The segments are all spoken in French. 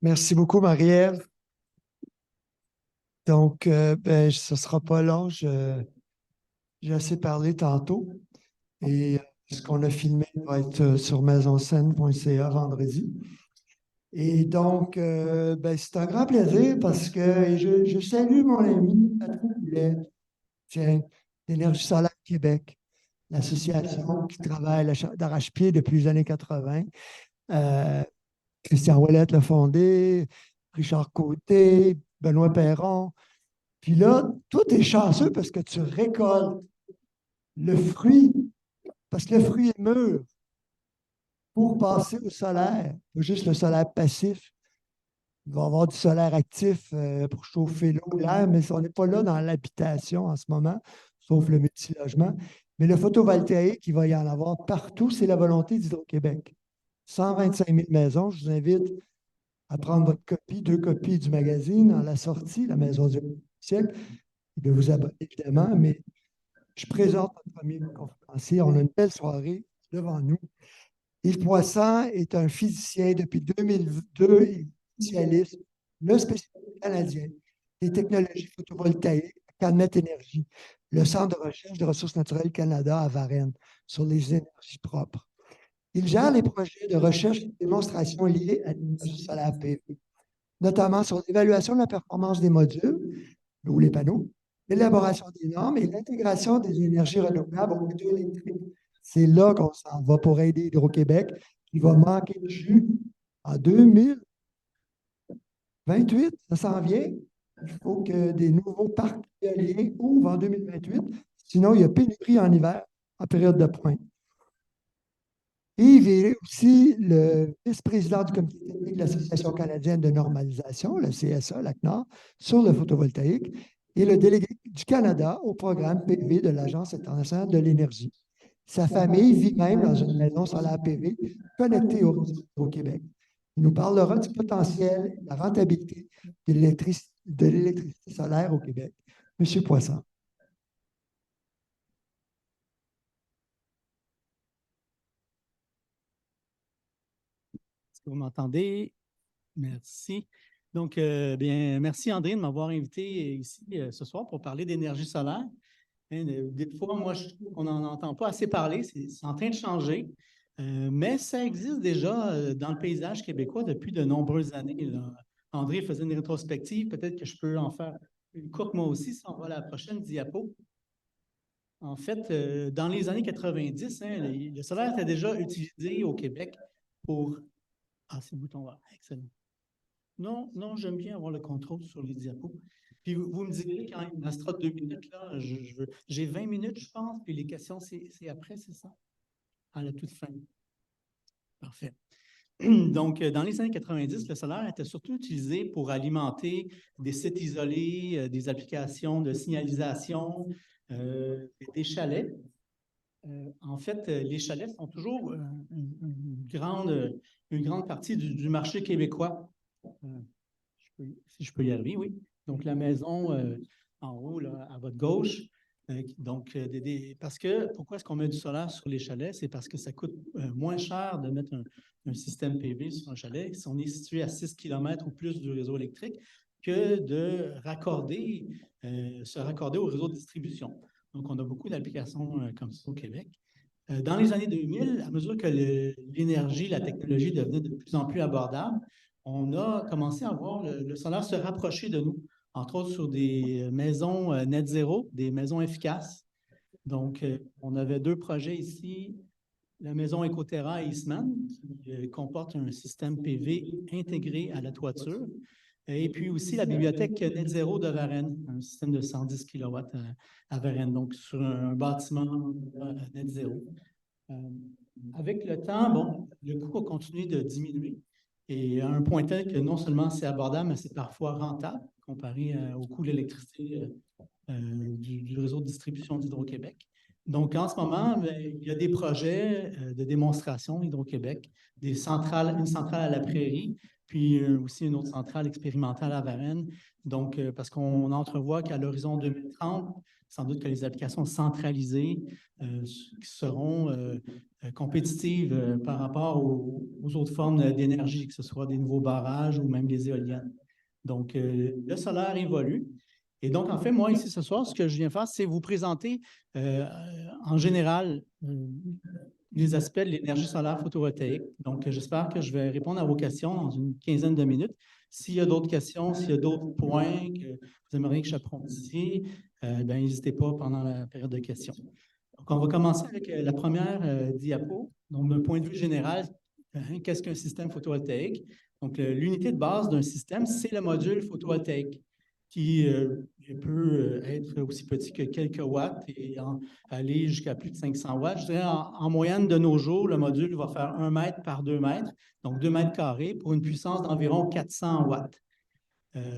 Merci beaucoup, Marie-Ève. Donc, ce ne sera pas long. J'ai assez parlé tantôt. Et ce qu'on a filmé va être sur maisonscène.ca vendredi. Et donc, c'est un grand plaisir parce que je salue mon ami Patrick Boulet, tiens, d'Énergie solaire Québec, l'association qui travaille d'arrache-pied depuis les années 80. Euh, Christian Ouellette l'a fondé, Richard Côté, Benoît Perron. Puis là, toi, tu es chanceux parce que tu récoltes le fruit, parce que le fruit est mûr pour passer au solaire, pas juste le solaire passif. Il va y avoir du solaire actif pour chauffer l'eau, l'air, mais on n'est pas là dans l'habitation en ce moment, sauf le multilogement. Mais le photovoltaïque, il va y en avoir partout. C'est la volonté d'Hydro-Québec. 125 000 maisons. Je vous invite à prendre votre copie, 2 copies du magazine à la sortie, la Maison du siècle, et de vous abonner évidemment, mais je présente notre premier conférencier. On a une belle soirée devant nous. Yves Poisson est un physicien depuis 2002 et spécialiste, le spécialiste canadien des technologies photovoltaïques à Canet Énergie, le Centre de recherche des ressources naturelles Canada à Varennes, sur les énergies propres. Il gère les projets de recherche et de démonstration liés à l'énergie solaire PV, notamment sur l'évaluation de la performance des modules ou les panneaux, l'élaboration des normes et l'intégration des énergies renouvelables au réseau électrique. C'est là qu'on s'en va pour aider Hydro-Québec, qui va manquer de jus en 2028. Ça s'en vient. Il faut que des nouveaux parcs éoliens ouvrent en 2028. Sinon, il y a pénurie en hiver, en période de pointe. Et il est aussi le vice-président du comité technique de l'Association canadienne de normalisation, le CSA, l'ACNOR, sur le photovoltaïque, et le délégué du Canada au programme PV de l'Agence internationale de l'énergie. Sa famille vit même dans une maison solaire PV connectée au Québec. Il nous parlera du potentiel et de la rentabilité de l'électricité solaire au Québec. Monsieur Poisson. Est-ce que vous m'entendez? Merci. Donc, bien, merci André de m'avoir invité ici ce soir pour parler d'énergie solaire. Des fois, moi, je trouve qu'on n'en entend pas assez parler. C'est en train de changer. Mais ça existe déjà dans le paysage québécois depuis de nombreuses années, là. André faisait une rétrospective. Peut-être que je peux en faire une courte moi aussi si on va à la prochaine diapo. En fait, dans les années 90, le solaire était déjà utilisé au Québec pour... Ah, c'est le bouton vert. Excellent. Non, non, j'aime bien avoir le contrôle sur les diapos. Puis vous me direz quand il me restera 2 minutes, là, j'ai 20 minutes, je pense, puis les questions, c'est après, c'est ça? À la toute fin. Parfait. Donc, dans les années 90, le solaire était surtout utilisé pour alimenter des sites isolés, des applications de signalisation, des chalets. En fait, les chalets sont toujours une grande partie du marché québécois. Si je peux y arriver, oui. Donc, la maison en haut, là, à votre gauche. Parce que, pourquoi est-ce qu'on met du solaire sur les chalets? C'est parce que ça coûte moins cher de mettre un système PV sur un chalet si on est situé à 6 km ou plus du réseau électrique que de se raccorder au réseau de distribution. Donc, on a beaucoup d'applications comme ça au Québec. Dans les années 2000, à mesure que l'énergie, la technologie devenait de plus en plus abordable, on a commencé à voir le solaire se rapprocher de nous, entre autres sur des maisons net zéro, des maisons efficaces. Donc, on avait 2 projets ici, la maison Ecoterra à Eastman, qui comporte un système PV intégré à la toiture, et puis aussi la bibliothèque net zéro de Varennes, un système de 110 kW à Varennes, donc sur un bâtiment net zéro. Avec le temps, bon, le coût a continué de diminuer et à un point tel que non seulement c'est abordable, mais c'est parfois rentable comparé au coût de l'électricité du réseau de distribution d'Hydro-Québec. Donc, en ce moment, il y a des projets de démonstration Hydro-Québec, une centrale à la prairie, puis aussi une autre centrale expérimentale à Varennes. Donc, parce qu'on entrevoit qu'à l'horizon 2030, sans doute que les applications centralisées seront compétitives par rapport aux autres formes d'énergie, que ce soit des nouveaux barrages ou même les éoliennes. Donc, le solaire évolue. Et donc, en fait, moi, ici, ce soir, ce que je viens faire, c'est vous présenter en général les aspects de l'énergie solaire photovoltaïque. Donc, j'espère que je vais répondre à vos questions dans une quinzaine de minutes. S'il y a d'autres questions, s'il y a d'autres points que vous aimeriez que j'approfondisse, n'hésitez pas pendant la période de questions. Donc, on va commencer avec la première diapo. Donc, d'un point de vue général, qu'est-ce qu'un système photovoltaïque? Donc, l'unité de base d'un système, c'est le module photovoltaïque qui peut être aussi petit que quelques watts et aller jusqu'à plus de 500 watts. Je dirais en moyenne de nos jours, le module va faire 1 mètre par 2 mètres, donc 2 mètres carrés pour une puissance d'environ 400 watts.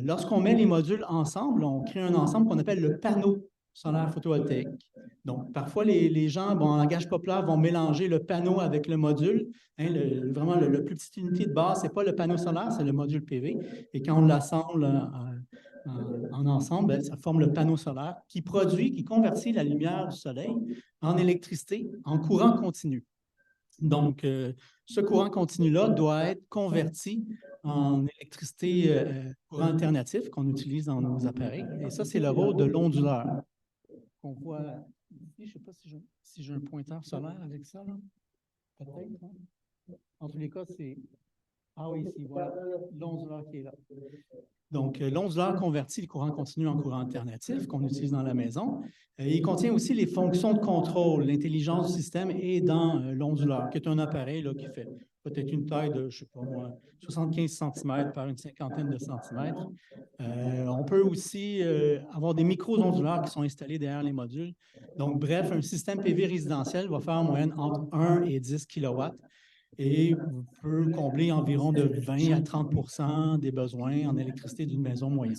Lorsqu'on met les modules ensemble, on crée un ensemble qu'on appelle le panneau solaire photovoltaïque. Donc, parfois, les gens, en langage populaire, vont mélanger le panneau avec le module. Vraiment, le plus petite unité de base, ce n'est pas le panneau solaire, c'est le module PV. Et quand on l'assemble en ensemble, ça forme le panneau solaire qui convertit la lumière du soleil en électricité en courant continu. Donc, ce courant continu-là doit être converti en électricité courant alternatif qu'on utilise dans nos appareils. Et ça, c'est le rôle de l'onduleur qu'on voit ici. Je ne sais pas si j'ai un pointeur solaire avec ça. Peut-être. Hein? En tous les cas, c'est... Ah oui, ici, voilà, l'onduleur qui est là. Donc, l'onduleur convertit le courant continu en courant alternatif qu'on utilise dans la maison. Il contient aussi les fonctions de contrôle. L'intelligence du système est dans l'onduleur, qui est un appareil là, qui fait peut-être une taille de, je ne sais pas moi, 75 cm par une cinquantaine de centimètres. On peut aussi avoir des micro-onduleurs qui sont installés derrière les modules. Donc, bref, un système PV résidentiel va faire en moyenne entre 1 et 10 kW et peut combler environ de 20 à 30 des besoins en électricité d'une maison moyenne.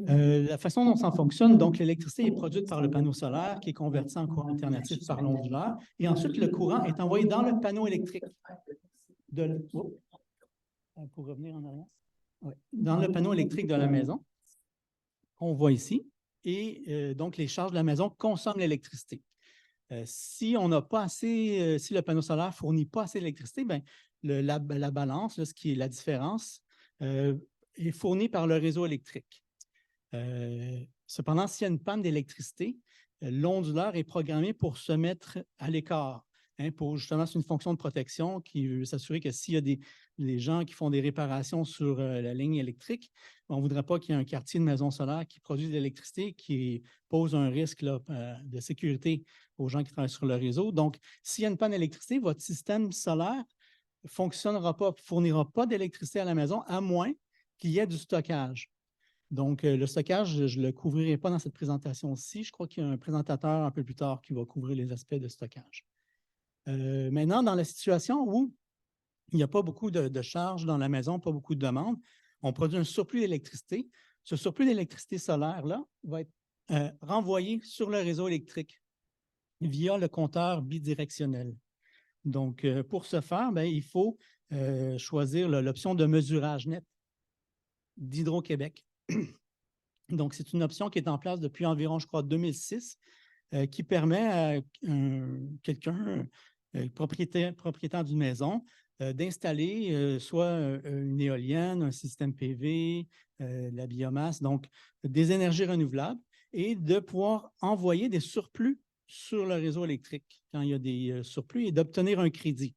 La façon dont ça fonctionne, donc l'électricité est produite par le panneau solaire qui est converti en courant alternatif par l'onduleur et ensuite le courant est envoyé dans le panneau électrique. Pour revenir en arrière. Ouais. Dans le panneau électrique de la maison, qu'on voit ici, et donc les charges de la maison consomment l'électricité. Si on n'a pas assez, si le panneau solaire ne fournit pas assez d'électricité, la balance, là, ce qui est la différence, est fournie par le réseau électrique. Cependant, s'il y a une panne d'électricité, l'onduleur est programmé pour se mettre à l'écart. Pour justement, c'est une fonction de protection qui veut s'assurer que s'il y a des gens qui font des réparations sur la ligne électrique, on ne voudrait pas qu'il y ait un quartier de maison solaire qui produise de l'électricité qui pose un risque là, de sécurité aux gens qui travaillent sur le réseau. Donc, s'il y a une panne d'électricité, votre système solaire ne fonctionnera pas, ne fournira pas d'électricité à la maison, à moins qu'il y ait du stockage. Donc, le stockage, je ne le couvrirai pas dans cette présentation-ci. Je crois qu'il y a un présentateur un peu plus tard qui va couvrir les aspects de stockage. Maintenant, dans la situation où il n'y a pas beaucoup de charges dans la maison, pas beaucoup de demandes, on produit un surplus d'électricité. Ce surplus d'électricité solaire-là va être renvoyé sur le réseau électrique via le compteur bidirectionnel. Donc, pour ce faire, il faut choisir l'option de mesurage net d'Hydro-Québec. Donc, c'est une option qui est en place depuis environ, je crois, 2006, qui permet à quelqu'un, propriétaire d'une maison, d'installer soit une éolienne, un système PV, la biomasse, donc des énergies renouvelables, et de pouvoir envoyer des surplus sur le réseau électrique quand il y a des surplus et d'obtenir un crédit.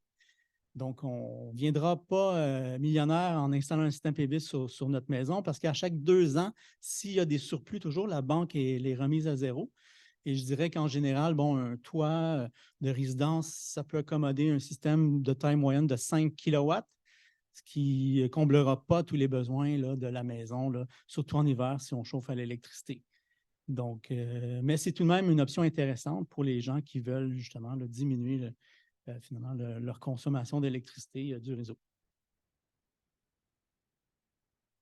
Donc, on ne viendra pas millionnaire en installant un système PV sur notre maison parce qu'à chaque 2 ans, s'il y a des surplus, toujours, la banque les remise à zéro. Et je dirais qu'en général, un toit de résidence, ça peut accommoder un système de taille moyenne de 5 kW, ce qui ne comblera pas tous les besoins là, de la maison, là, surtout en hiver si on chauffe à l'électricité. Donc, mais c'est tout de même une option intéressante pour les gens qui veulent justement là, diminuer finalement leur consommation d'électricité du réseau.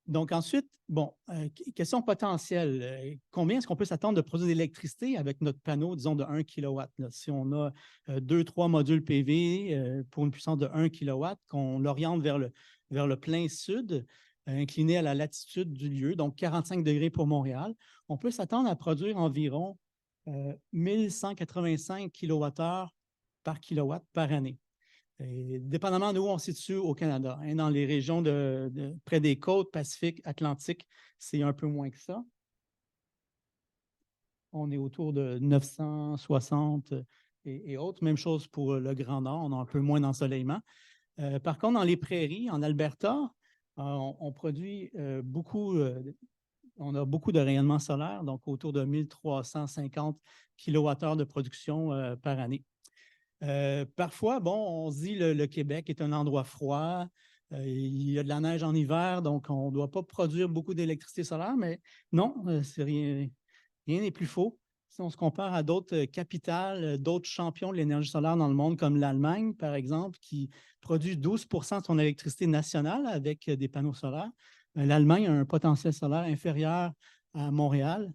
Donc ensuite, question potentielle. Combien est-ce qu'on peut s'attendre de produire d'électricité avec notre panneau, disons, de 1 kW? Là, si on a 2-3 modules PV pour une puissance de 1 kW, qu'on l'oriente vers vers le plein sud, incliné à la latitude du lieu, donc 45 degrés pour Montréal, on peut s'attendre à produire environ 1185 kWh par kilowatt par année. Et dépendamment d'où on se situe au Canada. Hein, dans les régions près des côtes Pacifique, Atlantique, c'est un peu moins que ça. On est autour de 960 et autres. Même chose pour le Grand Nord, on a un peu moins d'ensoleillement. Par contre, dans les prairies, en Alberta, on produit on a beaucoup de rayonnement solaire, donc autour de 1350 kWh de production par année. Parfois, bon, on se dit le Québec est un endroit froid, il y a de la neige en hiver, donc on ne doit pas produire beaucoup d'électricité solaire, mais non, c'est rien n'est plus faux. Si on se compare à d'autres capitales, d'autres champions de l'énergie solaire dans le monde, comme l'Allemagne, par exemple, qui produit 12 de son électricité nationale avec des panneaux solaires, l'Allemagne a un potentiel solaire inférieur à Montréal.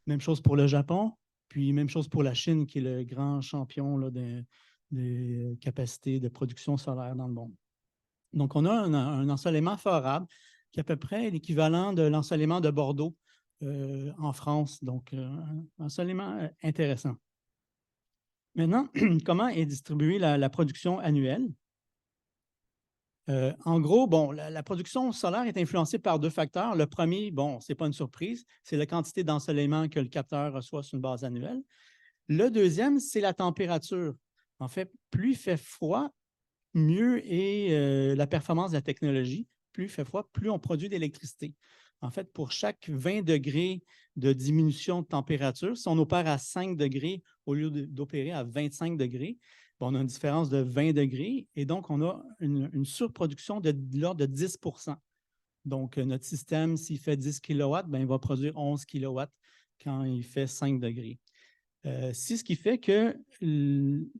Même chose pour le Japon, puis même chose pour la Chine, qui est le grand champion là, des capacités de production solaire dans le monde. Donc, on a un ensoleillement favorable qui est à peu près l'équivalent de l'ensoleillement de Bordeaux en France. Donc, un ensoleillement intéressant. Maintenant, comment est distribuée la production annuelle? En gros, bon, la production solaire est influencée par deux facteurs. Le premier, bon, ce n'est pas une surprise, c'est la quantité d'ensoleillement que le capteur reçoit sur une base annuelle. Le deuxième, c'est la température. En fait, plus il fait froid, mieux est la performance de la technologie. Plus il fait froid, plus on produit d'électricité. En fait, pour chaque 20 degrés de diminution de température, si on opère à 5 degrés au lieu d'opérer à 25 degrés, on a une différence de 20 degrés et donc on a une surproduction de l'ordre de 10 %. Donc, notre système, s'il fait 10 kW, il va produire 11 kW quand il fait 5 degrés. C'est ce qui fait que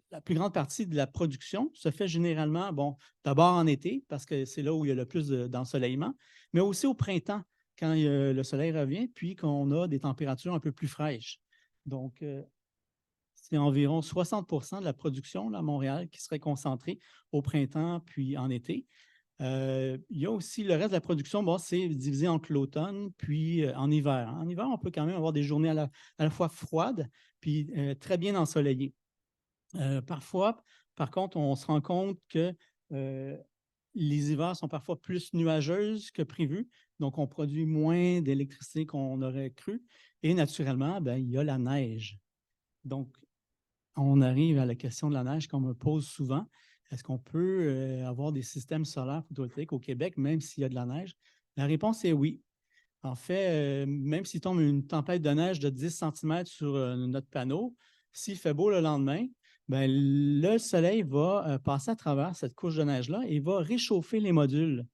la plus grande partie de la production se fait généralement, bon, d'abord en été, parce que c'est là où il y a le plus d'ensoleillement, mais aussi au printemps, quand le soleil revient, puis qu'on a des températures un peu plus fraîches. Donc, c'est environ 60 de la production là, à Montréal qui serait concentrée au printemps puis en été. Il y a aussi le reste de la production, bon, c'est divisé entre l'automne puis en hiver. En hiver, on peut quand même avoir des journées à la fois froides puis très bien ensoleillées. Parfois, par contre, on se rend compte que les hivers sont parfois plus nuageuses que prévu, donc on produit moins d'électricité qu'on aurait cru. Et naturellement, il y a la neige. Donc, on arrive à la question de la neige qu'on me pose souvent. Est-ce qu'on peut avoir des systèmes solaires photovoltaïques au Québec, même s'il y a de la neige? La réponse est oui. En fait, même s'il tombe une tempête de neige de 10 cm sur notre panneau, s'il fait beau le lendemain, le soleil va passer à travers cette couche de neige-là et va réchauffer les modules.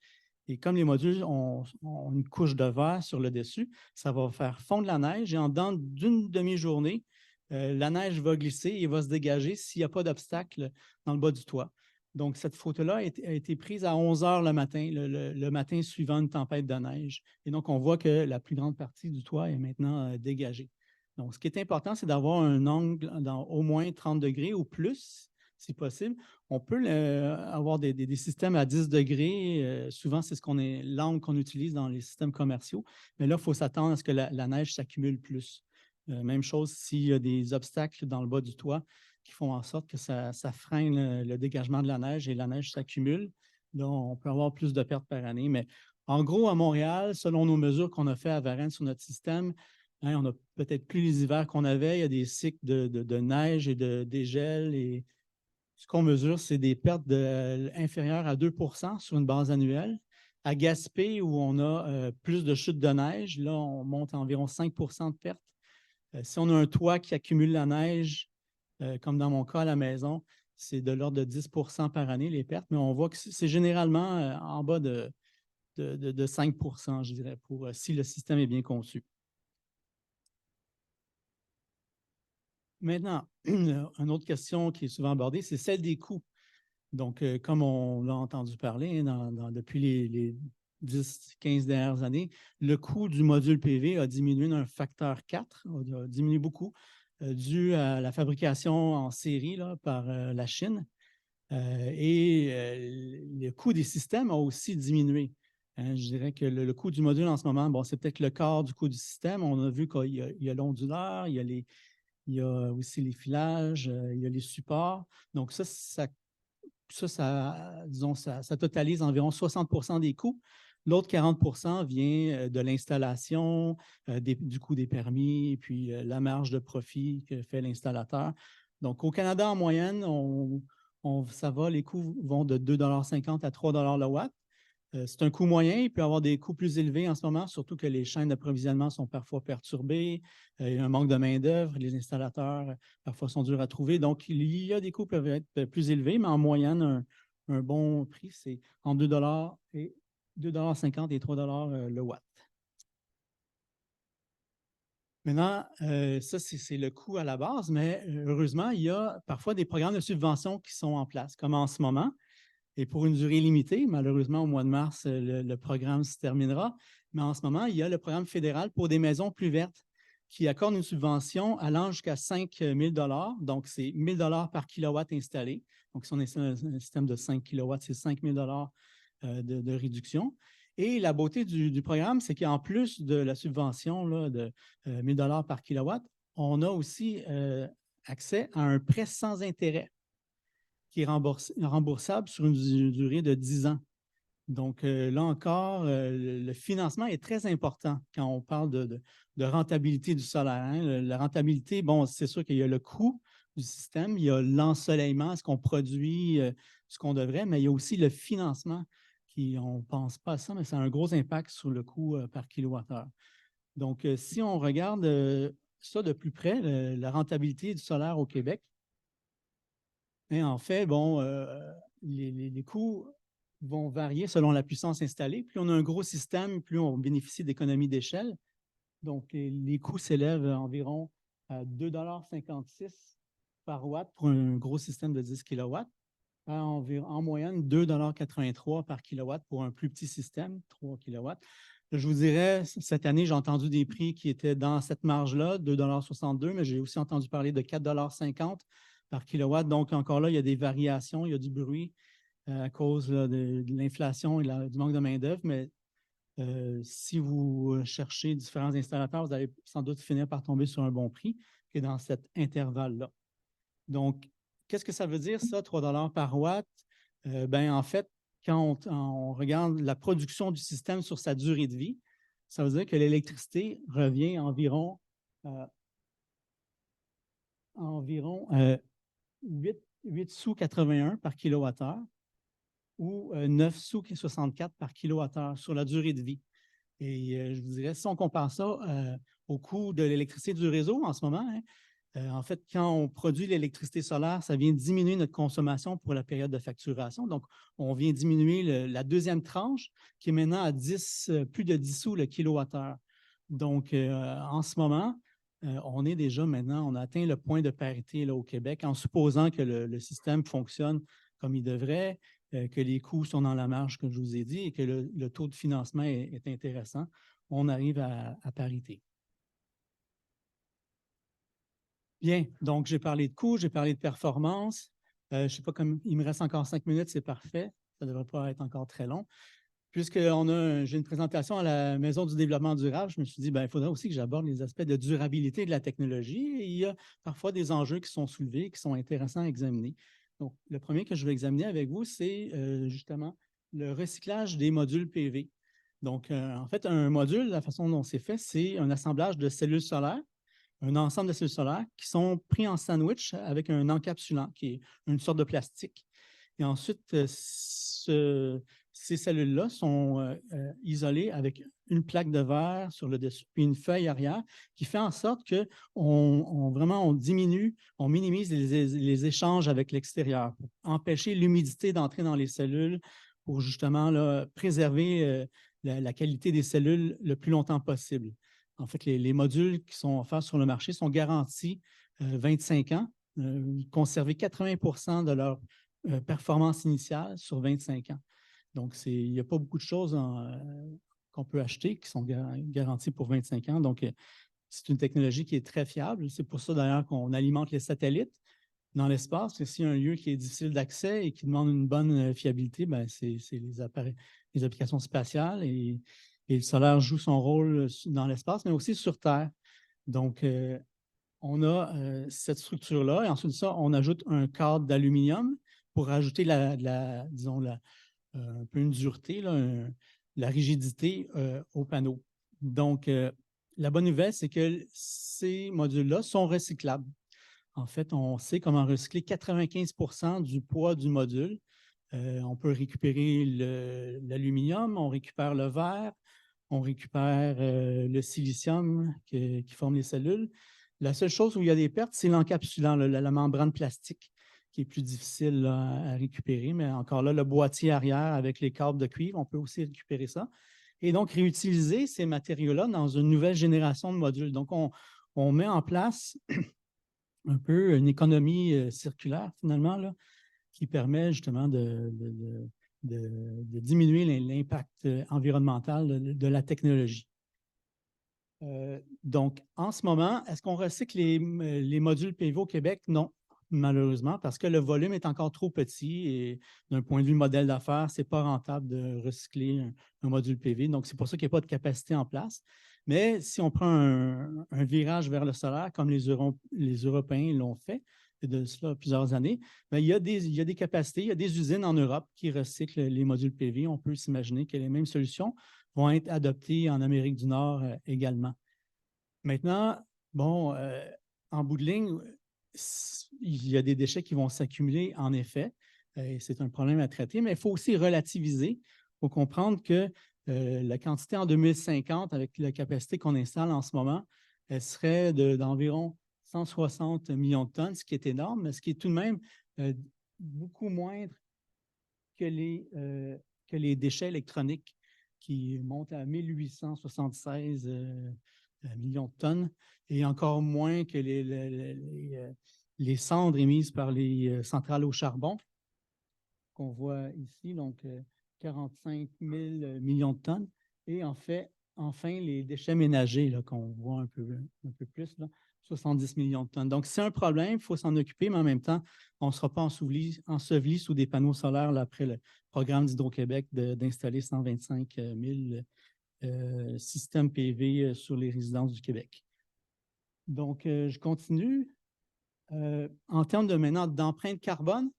Et comme les modules ont une couche de verre sur le dessus, ça va faire fondre la neige et en dedans d'une demi-journée, la neige va glisser et va se dégager s'il n'y a pas d'obstacle dans le bas du toit. Donc, cette photo-là a été prise à 11 h le matin, le matin suivant une tempête de neige. Et donc, on voit que la plus grande partie du toit est maintenant dégagée. Donc, ce qui est important, c'est d'avoir un angle dans au moins 30 degrés ou plus, si possible. On peut avoir des systèmes à 10 degrés. Souvent, c'est l'angle qu'on utilise dans les systèmes commerciaux. Mais là, il faut s'attendre à ce que la neige s'accumule plus. Même chose s'il y a des obstacles dans le bas du toit qui font en sorte que ça freine le dégagement de la neige et la neige s'accumule. Là, on peut avoir plus de pertes par année. Mais en gros, à Montréal, selon nos mesures qu'on a fait à Varennes sur notre système, hein, on n'a peut-être plus les hivers qu'on avait. Il y a des cycles de neige et de dégel. Et ce qu'on mesure, c'est des pertes inférieures à 2 % sur une base annuelle. À Gaspé, où on a plus de chutes de neige, là, on monte à environ 5 % de pertes. Si on a un toit qui accumule la neige, comme dans mon cas à la maison, c'est de l'ordre de 10 % par année, les pertes, mais on voit que c'est généralement en bas de 5 %, je dirais, si le système est bien conçu. Maintenant, une autre question qui est souvent abordée, c'est celle des coûts. Donc, comme on l'a entendu parler depuis les 10-15 dernières années, le coût du module PV a diminué d'un facteur 4, a diminué beaucoup, dû à la fabrication en série là, par la Chine. Le coût des systèmes a aussi diminué. Hein, je dirais que le coût du module en ce moment, bon, c'est peut-être le quart du coût du système. On a vu qu'il y a l'onduleur, il y a aussi les filages, il y a les supports. Donc, disons, ça totalise environ 60 des coûts. L'autre 40 vient de l'installation, du coût des permis, et puis la marge de profit que fait l'installateur. Donc, au Canada, en moyenne, ça va, les coûts vont de 2,50 à 3 le watt. C'est un coût moyen. Il peut y avoir des coûts plus élevés en ce moment, surtout que les chaînes d'approvisionnement sont parfois perturbées. Il y a un manque de main-d'œuvre. Les installateurs, parfois, sont durs à trouver. Donc, il y a des coûts qui peuvent être plus élevés, mais en moyenne, un bon prix, c'est entre 2 et 2,50 et 3 le watt. Maintenant, ça, c'est le coût à la base, mais heureusement, il y a parfois des programmes de subvention qui sont en place, comme en ce moment. Et pour une durée limitée, malheureusement, au mois de mars, le programme se terminera. Mais en ce moment, il y a le programme fédéral pour des maisons plus vertes qui accorde une subvention allant jusqu'à 5 000 $. Donc, c'est 1 000 $ par kilowatt installé. Donc, si on est un système de 5 kilowatts, c'est 5 000 $ de réduction. Et la beauté du programme, c'est qu'en plus de la subvention là, de 1 000 $ par kilowatt, on a aussi accès à un prêt sans intérêt qui est remboursable sur une durée de 10 ans. Donc, là encore, le financement est très important quand on parle de rentabilité du solaire. Hein. La rentabilité, bon, c'est sûr qu'il y a le coût du système, il y a l'ensoleillement, est-ce qu'on produit ce qu'on devrait, mais il y a aussi le financement on ne pense pas à ça, mais ça a un gros impact sur le coût par kilowattheure. Donc, si on regarde ça de plus près, la rentabilité du solaire au Québec, et en fait, bon, les coûts vont varier selon la puissance installée. Plus on a un gros système, plus on bénéficie d'économies d'échelle. Donc, les coûts s'élèvent environ à 2,56 $ par watt pour un gros système de 10 kW, en moyenne 2,83 $ par kilowatt pour un plus petit système, 3 kW. Je vous dirais, cette année, j'ai entendu des prix qui étaient dans cette marge-là, 2,62 $, mais j'ai aussi entendu parler de 4,50 $ par kilowatt. Donc, encore là, il y a des variations, il y a du bruit à cause là, de l'inflation et du manque de main-d'œuvre. Mais si vous cherchez différents installateurs, vous allez sans doute finir par tomber sur un bon prix qui est dans cet intervalle-là. Donc, qu'est-ce que ça veut dire, ça, 3 $ par watt? En fait, quand on regarde la production du système sur sa durée de vie, ça veut dire que l'électricité revient environ 8 sous 81 par kilowattheure ou 9 sous 64 par kilowattheure sur la durée de vie. Et je vous dirais, si on compare ça au coût de l'électricité du réseau en ce moment, hein, en fait, quand on produit l'électricité solaire, ça vient diminuer notre consommation pour la période de facturation. Donc, on vient diminuer la deuxième tranche qui est maintenant à plus de 10 sous le kilowattheure. Donc, en ce moment, on est déjà maintenant, on a atteint le point de parité là, au Québec en supposant que le système fonctionne comme il devrait, que les coûts sont dans la marge que je vous ai dit et que le taux de financement est intéressant. On arrive à parité. Bien, donc j'ai parlé de coûts, j'ai parlé de performance. Je ne sais pas, comme il me reste encore 5 minutes, c'est parfait. Ça ne devrait pas être encore très long. Puisque j'ai une présentation à la Maison du développement durable, je me suis dit, il faudrait aussi que j'aborde les aspects de durabilité de la technologie. Et il y a parfois des enjeux qui sont soulevés, qui sont intéressants à examiner. Donc, le premier que je vais examiner avec vous, c'est justement le recyclage des modules PV. Donc, en fait, un module, la façon dont c'est fait, c'est un assemblage de cellules solaires, un ensemble de cellules solaires qui sont pris en sandwich avec un encapsulant, qui est une sorte de plastique. Et ensuite, ces cellules-là sont isolées avec une plaque de verre sur le dessus, puis une feuille arrière, qui fait en sorte qu'on diminue, on minimise les échanges avec l'extérieur, pour empêcher l'humidité d'entrer dans les cellules, pour justement là, préserver la qualité des cellules le plus longtemps possible. En fait, les modules qui sont offerts sur le marché sont garantis 25 ans, conserver 80 % de leur performance initiale sur 25 ans. Donc, il n'y a pas beaucoup de choses qu'on peut acheter qui sont garanties pour 25 ans. Donc, c'est une technologie qui est très fiable. C'est pour ça, d'ailleurs, qu'on alimente les satellites. dans l'espace. Si c'est un lieu qui est difficile d'accès et qui demande une bonne fiabilité, ben c'est les applications spatiales et le solaire joue son rôle dans l'espace, mais aussi sur Terre. Donc, on a cette structure-là et ensuite de ça, on ajoute un cadre d'aluminium pour rajouter disons, un peu une dureté, là, la rigidité au panneau. Donc, la bonne nouvelle, c'est que ces modules-là sont recyclables. En fait, on sait comment recycler 95% du poids du module. On peut récupérer l'aluminium, on récupère le verre, on récupère le silicium qui forme les cellules. La seule chose où il y a des pertes, c'est l'encapsulant, la membrane plastique, qui est plus difficile là, à récupérer. Mais encore là, le boîtier arrière avec les câbles de cuivre, on peut aussi récupérer ça. Et donc, réutiliser ces matériaux-là dans une nouvelle génération de modules. Donc, on met en place un peu une économie circulaire, finalement, là, qui permet justement de diminuer l'impact environnemental de la technologie. Donc, en ce moment, est-ce qu'on recycle les modules PV au Québec? Non, malheureusement, parce que le volume est encore trop petit et d'un point de vue modèle d'affaires, ce n'est pas rentable de recycler un module PV. Donc, c'est pour ça qu'il n'y a pas de capacité en place. Mais si on prend un virage vers le solaire, comme les Européens l'ont fait, de cela plusieurs années, bien, il y a des capacités, il y a des usines en Europe qui recyclent les modules PV. On peut s'imaginer que les mêmes solutions vont être adoptées en Amérique du Nord également. Maintenant, bon, en bout de ligne, il y a des déchets qui vont s'accumuler, en effet, et c'est un problème à traiter, mais il faut aussi relativiser. Il faut comprendre que la quantité en 2050, avec la capacité qu'on installe en ce moment, elle serait d'environ 160 millions de tonnes, ce qui est énorme, mais ce qui est tout de même beaucoup moindre que les déchets électroniques qui montent à 1876 millions de tonnes et encore moins que les cendres émises par les centrales au charbon qu'on voit ici, donc 45 000 millions de tonnes. Et enfin, les déchets ménagers qu'on voit un peu plus, là, 70 millions de tonnes. Donc, c'est un problème, il faut s'en occuper, mais en même temps, on ne sera pas enseveli sous des panneaux solaires là, après le programme d'Hydro-Québec d'installer 125 000 systèmes PV sur les résidences du Québec. Donc, je continue. En termes de maintenant d'empreinte carbone,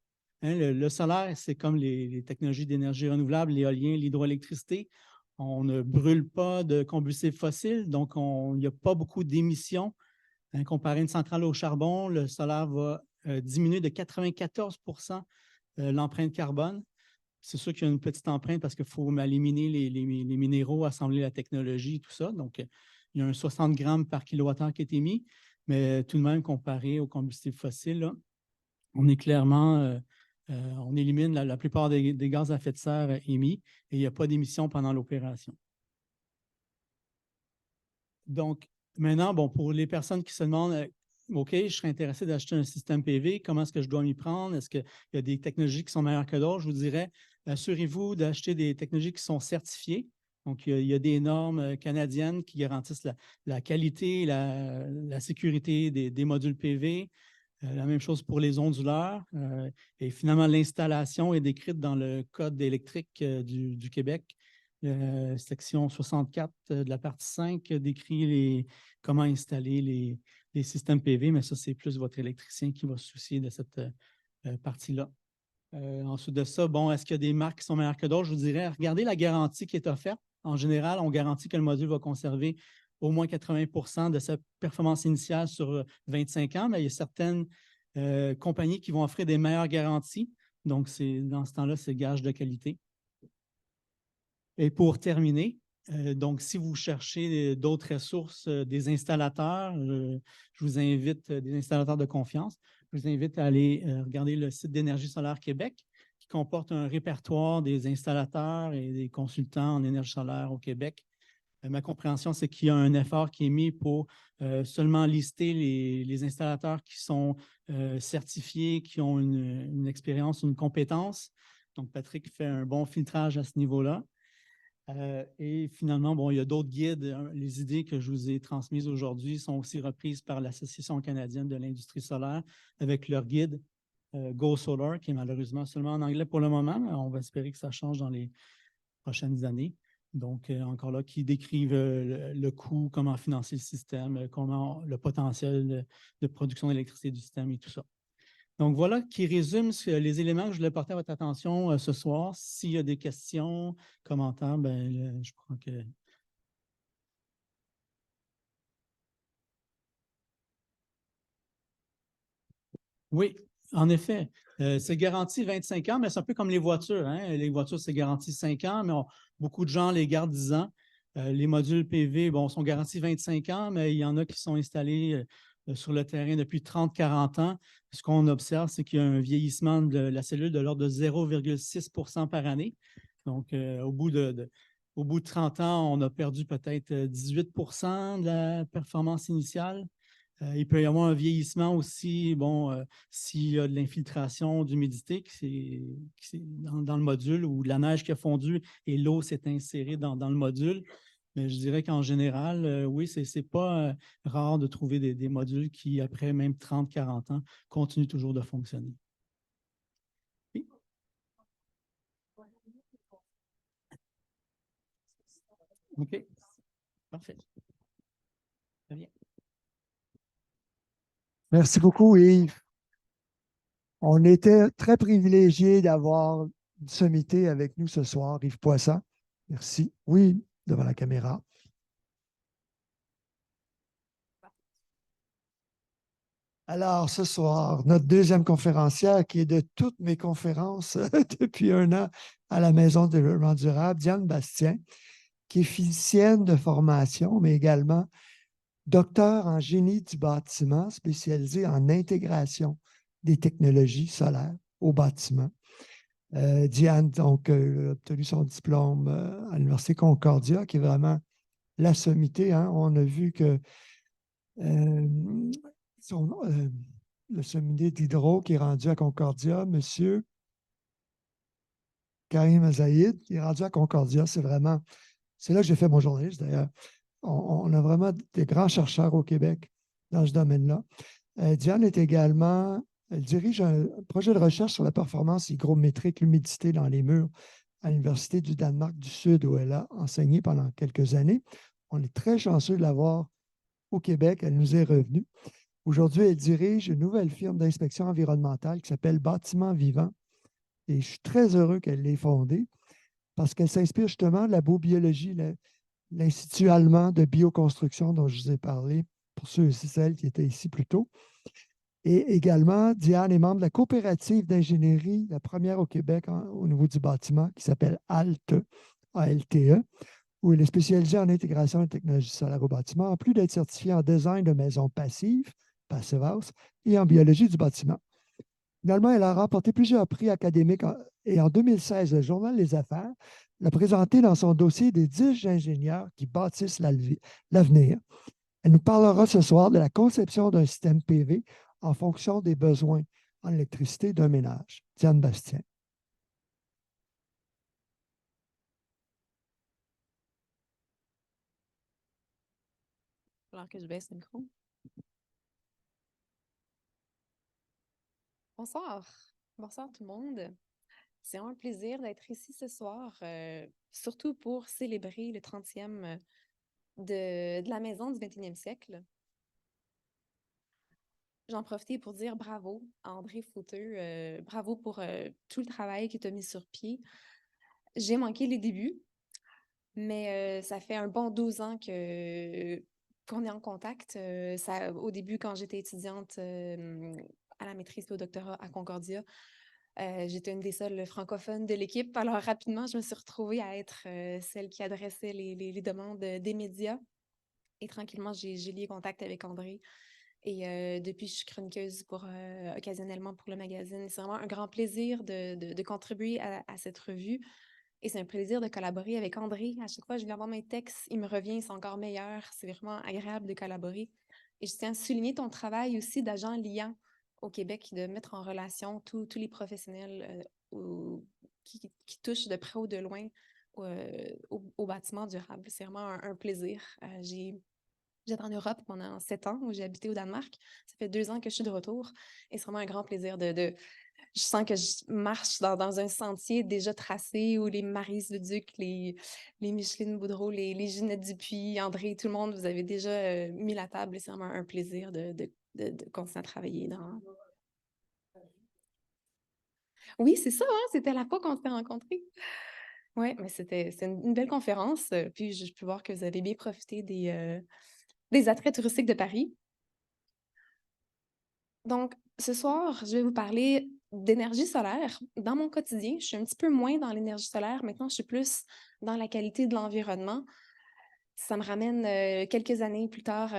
hein, le solaire, c'est comme les technologies d'énergie renouvelable, l'éolien, l'hydroélectricité. On ne brûle pas de combustibles fossiles, donc il n'y a pas beaucoup d'émissions. Hein, comparé à une centrale au charbon, le solaire va diminuer de 94 l'empreinte carbone. C'est sûr qu'il y a une petite empreinte parce qu'il faut éliminer les minéraux, assembler la technologie, tout ça. Donc, il y a un 60 grammes par kilowattheure qui est émis, mais tout de même, comparé aux combustibles fossiles, là, on est clairement, on élimine la plupart des gaz à effet de serre émis et il n'y a pas d'émissions pendant l'opération. Donc, maintenant, bon, pour les personnes qui se demandent, OK, je serais intéressé d'acheter un système PV, comment est-ce que je dois m'y prendre? Est-ce qu'il y a des technologies qui sont meilleures que d'autres? Je vous dirais, assurez-vous d'acheter des technologies qui sont certifiées. Donc, il y a des normes canadiennes qui garantissent la qualité, la sécurité des modules PV. La même chose pour les onduleurs. Et finalement, l'installation est décrite dans le Code électrique du Québec. Section 64 de la partie 5 décrit comment installer les systèmes PV, mais ça, c'est plus votre électricien qui va se soucier de cette partie-là. Ensuite de ça, bon, est-ce qu'il y a des marques qui sont meilleures que d'autres? Je vous dirais, regardez la garantie qui est offerte. En général, on garantit que le module va conserver au moins 80 de sa performance initiale sur 25 ans, mais il y a certaines compagnies qui vont offrir des meilleures garanties. Donc, dans ce temps-là, c'est gage de qualité. Et pour terminer, donc, si vous cherchez d'autres ressources, des installateurs, je vous invite, des installateurs de confiance, je vous invite à aller regarder le site d'Énergie solaire Québec qui comporte un répertoire des installateurs et des consultants en énergie solaire au Québec. Ma compréhension, c'est qu'il y a un effort qui est mis pour seulement lister les installateurs qui sont certifiés, qui ont une expérience, une compétence. Donc, Patrick fait un bon filtrage à ce niveau-là. Et finalement, bon, il y a d'autres guides. Les idées que je vous ai transmises aujourd'hui sont aussi reprises par l'Association canadienne de l'industrie solaire avec leur guide Go Solar, qui est malheureusement seulement en anglais pour le moment, mais on va espérer que ça change dans les prochaines années. Donc, encore là, qui décrivent le coût, comment financer le système, comment le potentiel de production d'électricité du système et tout ça. Donc, voilà qui résume les éléments que je voulais porter à votre attention ce soir. S'il y a des questions, commentaires, ben, je crois que... Oui, en effet. C'est garanti 25 ans, mais c'est un peu comme les voitures. Hein? Les voitures, c'est garanti 5 ans, mais beaucoup de gens les gardent 10 ans. Les modules PV, bon, sont garantis 25 ans, mais il y en a qui sont installés sur le terrain depuis 30-40 ans. Ce qu'on observe, c'est qu'il y a un vieillissement de la cellule de l'ordre de 0,6 par année. Donc, au bout de 30 ans, on a perdu peut-être 18 de la performance initiale. Il peut y avoir un vieillissement aussi, bon, s'il y a de l'infiltration d'humidité dans le module ou de la neige qui a fondu et l'eau s'est insérée dans le module. Mais je dirais qu'en général, oui, ce n'est pas rare de trouver des modules qui, après même 30-40 ans, continuent toujours de fonctionner. Oui. OK. Parfait. Très bien. Merci beaucoup, Yves. On était très privilégiés d'avoir une sommité avec nous ce soir, Yves Poisson. Merci. Oui, devant la caméra. Alors, ce soir, notre deuxième conférencière, qui est de toutes mes conférences depuis un an à la Maison de développement durable, Diane Bastien, qui est physicienne de formation, mais également docteur en génie du bâtiment, spécialisée en intégration des technologies solaires au bâtiment. Diane, donc, a obtenu son diplôme à l'Université Concordia, qui est vraiment la sommité. Hein. On a vu que le sommité d'Hydro qui est rendu à Concordia, monsieur Karim Azaïd, qui est rendu à Concordia. C'est là que j'ai fait mon journaliste d'ailleurs. On a vraiment des grands chercheurs au Québec dans ce domaine-là. Diane est également, elle dirige un projet de recherche sur la performance hygrométrique, l'humidité dans les murs à l'Université du Danemark du Sud, où elle a enseigné pendant quelques années. On est très chanceux de l'avoir au Québec. Elle nous est revenue. Aujourd'hui, elle dirige une nouvelle firme d'inspection environnementale qui s'appelle Bâtiment Vivant. Et je suis très heureux qu'elle l'ait fondée parce qu'elle s'inspire justement de la biobiologie, l'Institut allemand de bioconstruction dont je vous ai parlé, pour ceux et celles qui étaient ici plus tôt. Et également, Diane est membre de la coopérative d'ingénierie, la première au Québec au niveau du bâtiment, qui s'appelle ALTE, A-L-T-E, où elle est spécialisée en intégration des technologies solaires au bâtiment, en plus d'être certifiée en design de maisons passives, Passive House, et en biologie du bâtiment. Finalement, elle a remporté plusieurs prix académiques et en 2016, le journal Les Affaires l'a présenté dans son dossier des 10 ingénieurs qui bâtissent l'avenir. Elle nous parlera ce soir de la conception d'un système PV en fonction des besoins en électricité d'un ménage. Diane Bastien. Alors que je baisse le micro. Bonsoir. Bonsoir tout le monde. C'est un plaisir d'être ici ce soir, surtout pour célébrer le 30e de la maison du 21e siècle. J'en profite pour dire bravo à André Fauteux, bravo pour tout le travail que tu as mis sur pied. J'ai manqué les débuts, mais ça fait un bon 12 ans qu'on est en contact. Au début, quand j'étais étudiante à la maîtrise et au doctorat à Concordia, j'étais une des seules francophones de l'équipe. Alors, rapidement, je me suis retrouvée à être celle qui adressait les demandes des médias. Et tranquillement, j'ai lié contact avec André. Et depuis, je suis chroniqueuse occasionnellement pour le magazine. C'est vraiment un grand plaisir de contribuer à cette revue. Et c'est un plaisir de collaborer avec André. À chaque fois que je viens voir mes textes, il me revient, c'est encore meilleur. C'est vraiment agréable de collaborer. Et je tiens à souligner ton travail aussi d'agent liant au Québec, de mettre en relation tous les professionnels qui touchent de près ou de loin au bâtiment durable. C'est vraiment un plaisir. J'étais en Europe pendant 7 ans, où j'ai habité au Danemark. Ça fait 2 ans que je suis de retour et c'est vraiment un grand plaisir je sens que je marche dans un sentier déjà tracé où les Maryse Leduc, les Micheline Boudreau, les Ginette Dupuis, André, tout le monde, vous avez déjà mis la table et c'est vraiment un plaisir de continuer à travailler dans. Oui, c'est ça, hein, c'était la fois qu'on s'est rencontrés. Oui, mais c'était une belle conférence. Puis je peux voir que vous avez bien profité des attraits touristiques de Paris. Donc, ce soir, je vais vous parler d'énergie solaire. Dans mon quotidien, je suis un petit peu moins dans l'énergie solaire. Maintenant, je suis plus dans la qualité de l'environnement. Ça me ramène quelques années plus tard,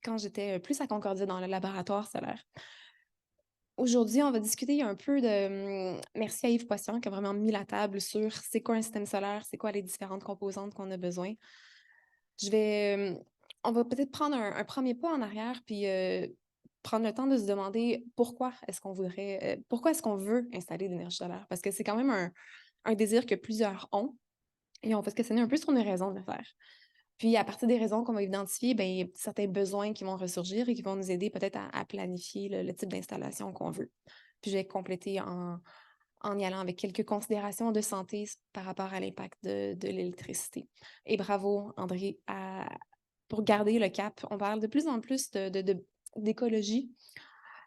quand j'étais plus à Concordia dans le laboratoire solaire. Aujourd'hui, on va discuter un peu de. Merci à Yves Poisson qui a vraiment mis la table sur c'est quoi un système solaire, c'est quoi les différentes composantes qu'on a besoin. On va peut-être prendre un premier pas en arrière puis prendre le temps de se demander pourquoi est-ce qu'on veut installer l'énergie solaire? Parce que c'est quand même un désir que plusieurs ont et on va se questionner un peu sur une raison de le faire. Puis, à partir des raisons qu'on va identifier, ben, il y a certains besoins qui vont ressurgir et qui vont nous aider peut-être à planifier le type d'installation qu'on veut. Puis, je vais compléter en y allant avec quelques considérations de santé par rapport à l'impact de l'électricité. Et bravo, André, pour garder le cap. On parle de plus en plus d'écologie.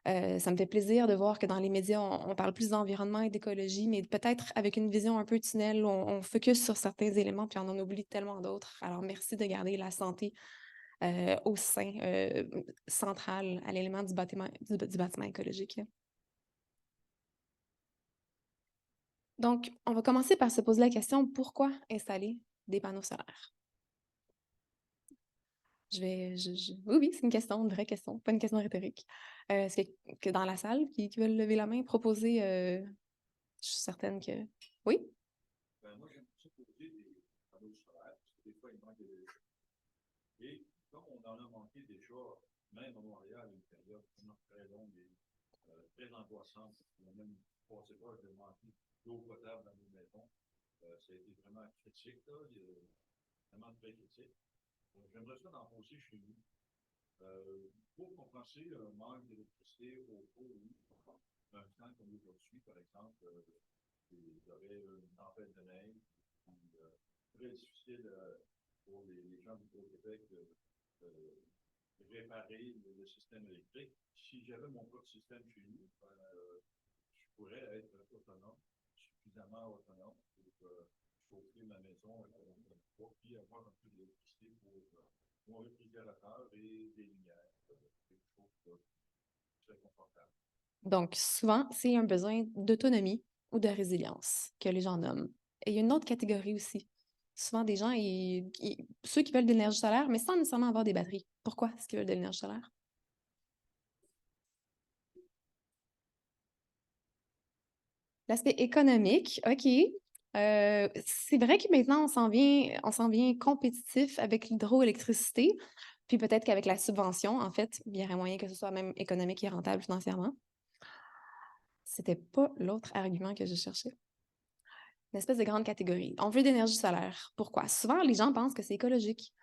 Ça me fait plaisir de voir que dans les médias, on parle plus d'environnement et d'écologie, mais peut-être avec une vision un peu tunnel, on focus sur certains éléments puis on en oublie tellement d'autres. Alors, merci de garder la santé au sein central à l'élément du bâtiment écologique. Donc, on va commencer par se poser la question, pourquoi installer des panneaux solaires? Oui, c'est une question, une vraie question, pas une question rhétorique. Est-ce que dans la salle, qui veulent lever la main, proposer, je suis certaine que... Oui? Moi, j'aime ça poser des panneaux solaires, parce que des fois, il manque d'électricité. Et comme on en a manqué déjà, même à Montréal, une période vraiment très longue et très angoissante, on a même passé pas de manquer d'eau potable dans nos maisons. Ça a été vraiment critique, là. Il y a vraiment très critique. J'aimerais ça d'en poser chez nous. Pour compenser un manque d'électricité au cours d'un temps comme aujourd'hui, par exemple, il y aurait une tempête de neige, très difficile pour les gens du Québec de réparer le système électrique. Si j'avais mon propre système chez nous, je pourrais être autonome, suffisamment autonome pour chauffer ma maison puis avoir un peu d'électricité pour mon réfrigérateur et des lumières. Quelque chose de très confortable. Donc, souvent, c'est un besoin d'autonomie ou de résilience que les gens nomment. Et il y a une autre catégorie aussi. Souvent, des gens, ceux qui veulent de l'énergie solaire, mais sans nécessairement avoir des batteries. Pourquoi est-ce qu'ils veulent de l'énergie solaire? L'aspect économique, OK. C'est vrai que maintenant, on s'en vient compétitif avec l'hydroélectricité, puis peut-être qu'avec la subvention, en fait, il y aurait moyen que ce soit même économique et rentable financièrement. C'était pas l'autre argument que je cherchais. Une espèce de grande catégorie. On veut de l'énergie solaire. Pourquoi? Souvent, les gens pensent que c'est écologique.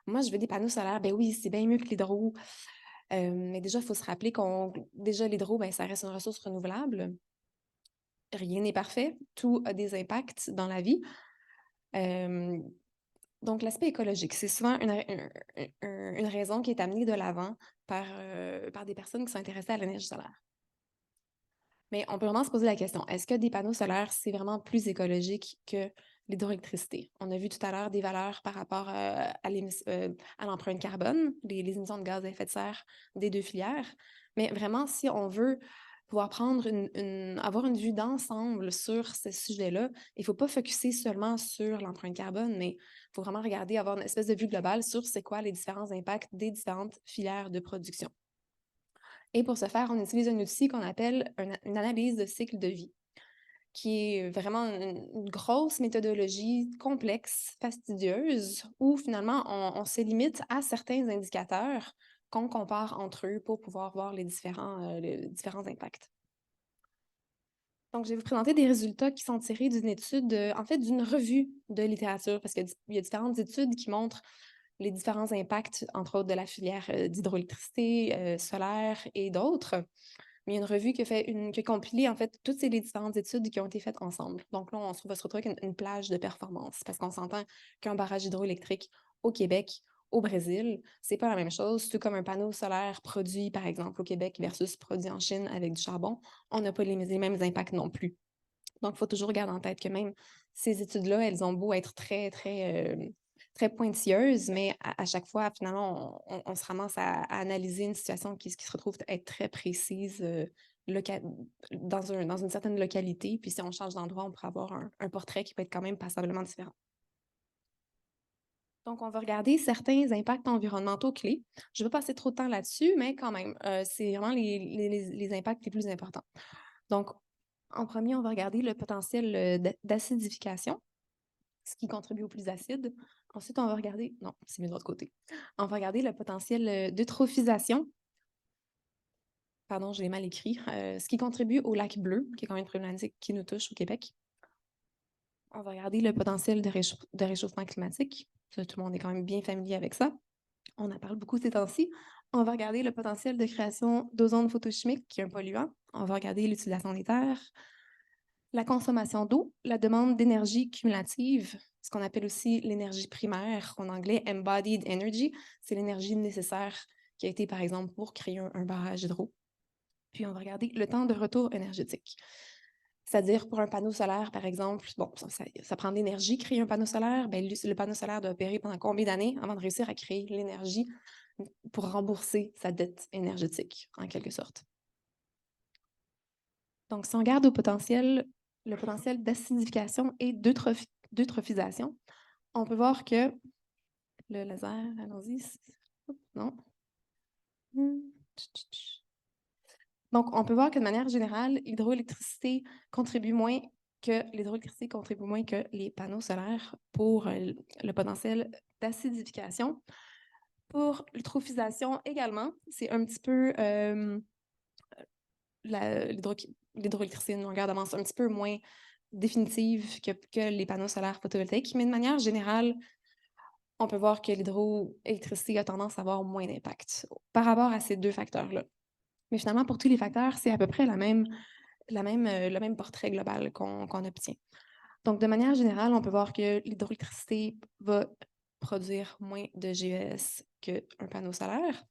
Moi, je veux des panneaux solaires. Ben oui, c'est bien mieux que l'hydro. Mais déjà, il faut se rappeler déjà, l'hydro, ben, ça reste une ressource renouvelable. Rien n'est parfait. Tout a des impacts dans la vie. Donc, l'aspect écologique, c'est souvent une raison qui est amenée de l'avant par des personnes qui sont intéressées à l'énergie solaire. Mais on peut vraiment se poser la question, est-ce que des panneaux solaires, c'est vraiment plus écologique que l'hydroélectricité? On a vu tout à l'heure des valeurs par rapport à l'empreinte carbone, les émissions de gaz à effet de serre des deux filières. Mais vraiment, si on veut pouvoir avoir une vue d'ensemble sur ce sujet-là, il ne faut pas focusser seulement sur l'empreinte carbone, mais il faut vraiment regarder, avoir une espèce de vue globale sur c'est quoi les différents impacts des différentes filières de production. Et pour ce faire, on utilise un outil qu'on appelle une analyse de cycle de vie, qui est vraiment une grosse méthodologie complexe, fastidieuse, où finalement, on se limite à certains indicateurs qu'on compare entre eux pour pouvoir voir les différents impacts. Donc, je vais vous présenter des résultats qui sont tirés d'une étude, en fait, d'une revue de littérature, parce qu'il y a différentes études qui montrent les différents impacts, entre autres de la filière d'hydroélectricité, solaire et d'autres. Mais il y a une revue qui a compilé, en fait, toutes ces les différentes études qui ont été faites ensemble. Donc là, va se retrouver avec une plage de performance, parce qu'on s'entend qu'un barrage hydroélectrique au Québec, au Brésil, c'est pas la même chose. Tout comme un panneau solaire produit, par exemple, au Québec versus produit en Chine avec du charbon, on n'a pas les mêmes impacts non plus. Donc, il faut toujours garder en tête que même ces études-là, elles ont beau être très, très, très pointilleuses, mais à chaque fois, finalement, on se ramasse à analyser une situation qui se retrouve être très précise dans une certaine localité. Puis si on change d'endroit, on pourrait avoir un portrait qui peut être quand même passablement différent. Donc, on va regarder certains impacts environnementaux clés. Je ne vais pas passer trop de temps là-dessus, mais quand même, c'est vraiment les impacts les plus importants. Donc, en premier, on va regarder le potentiel d'acidification, ce qui contribue au plus acide. Ensuite, on va regarder... Non, c'est mieux de l'autre côté. On va regarder le potentiel d'eutrophisation. Pardon, je l'ai mal écrit. Ce qui contribue au lac bleu, qui est quand même une problématique qui nous touche au Québec. On va regarder le potentiel de réchauffement climatique. Ça, tout le monde est quand même bien familier avec ça. On en parle beaucoup ces temps-ci. On va regarder le potentiel de création d'ozone photochimique, qui est un polluant. On va regarder l'utilisation des terres, la consommation d'eau, la demande d'énergie cumulative, ce qu'on appelle aussi l'énergie primaire, en anglais embodied energy. C'est l'énergie nécessaire qui a été, par exemple, pour créer un barrage hydro. Puis on va regarder le temps de retour énergétique. C'est-à-dire, pour un panneau solaire, par exemple, bon, ça prend de l'énergie, créer un panneau solaire. Bien, le panneau solaire doit opérer pendant combien d'années avant de réussir à créer l'énergie pour rembourser sa dette énergétique, en quelque sorte. Donc, si on regarde le potentiel d'acidification et d'eutrophisation, on peut voir que le laser, allons-y, non. Donc, on peut voir que de manière générale, l'hydroélectricité contribue moins que les panneaux solaires pour le potentiel d'acidification. Pour l'eutrophisation également, c'est un petit peu l'hydroélectricité, une longueur d'avance un petit peu moins définitive que les panneaux solaires photovoltaïques, mais de manière générale, on peut voir que l'hydroélectricité a tendance à avoir moins d'impact par rapport à ces deux facteurs-là. Mais finalement, pour tous les facteurs, c'est à peu près le même portrait global qu'on obtient. Donc, de manière générale, on peut voir que l'hydroélectricité va produire moins de GES qu'un panneau solaire.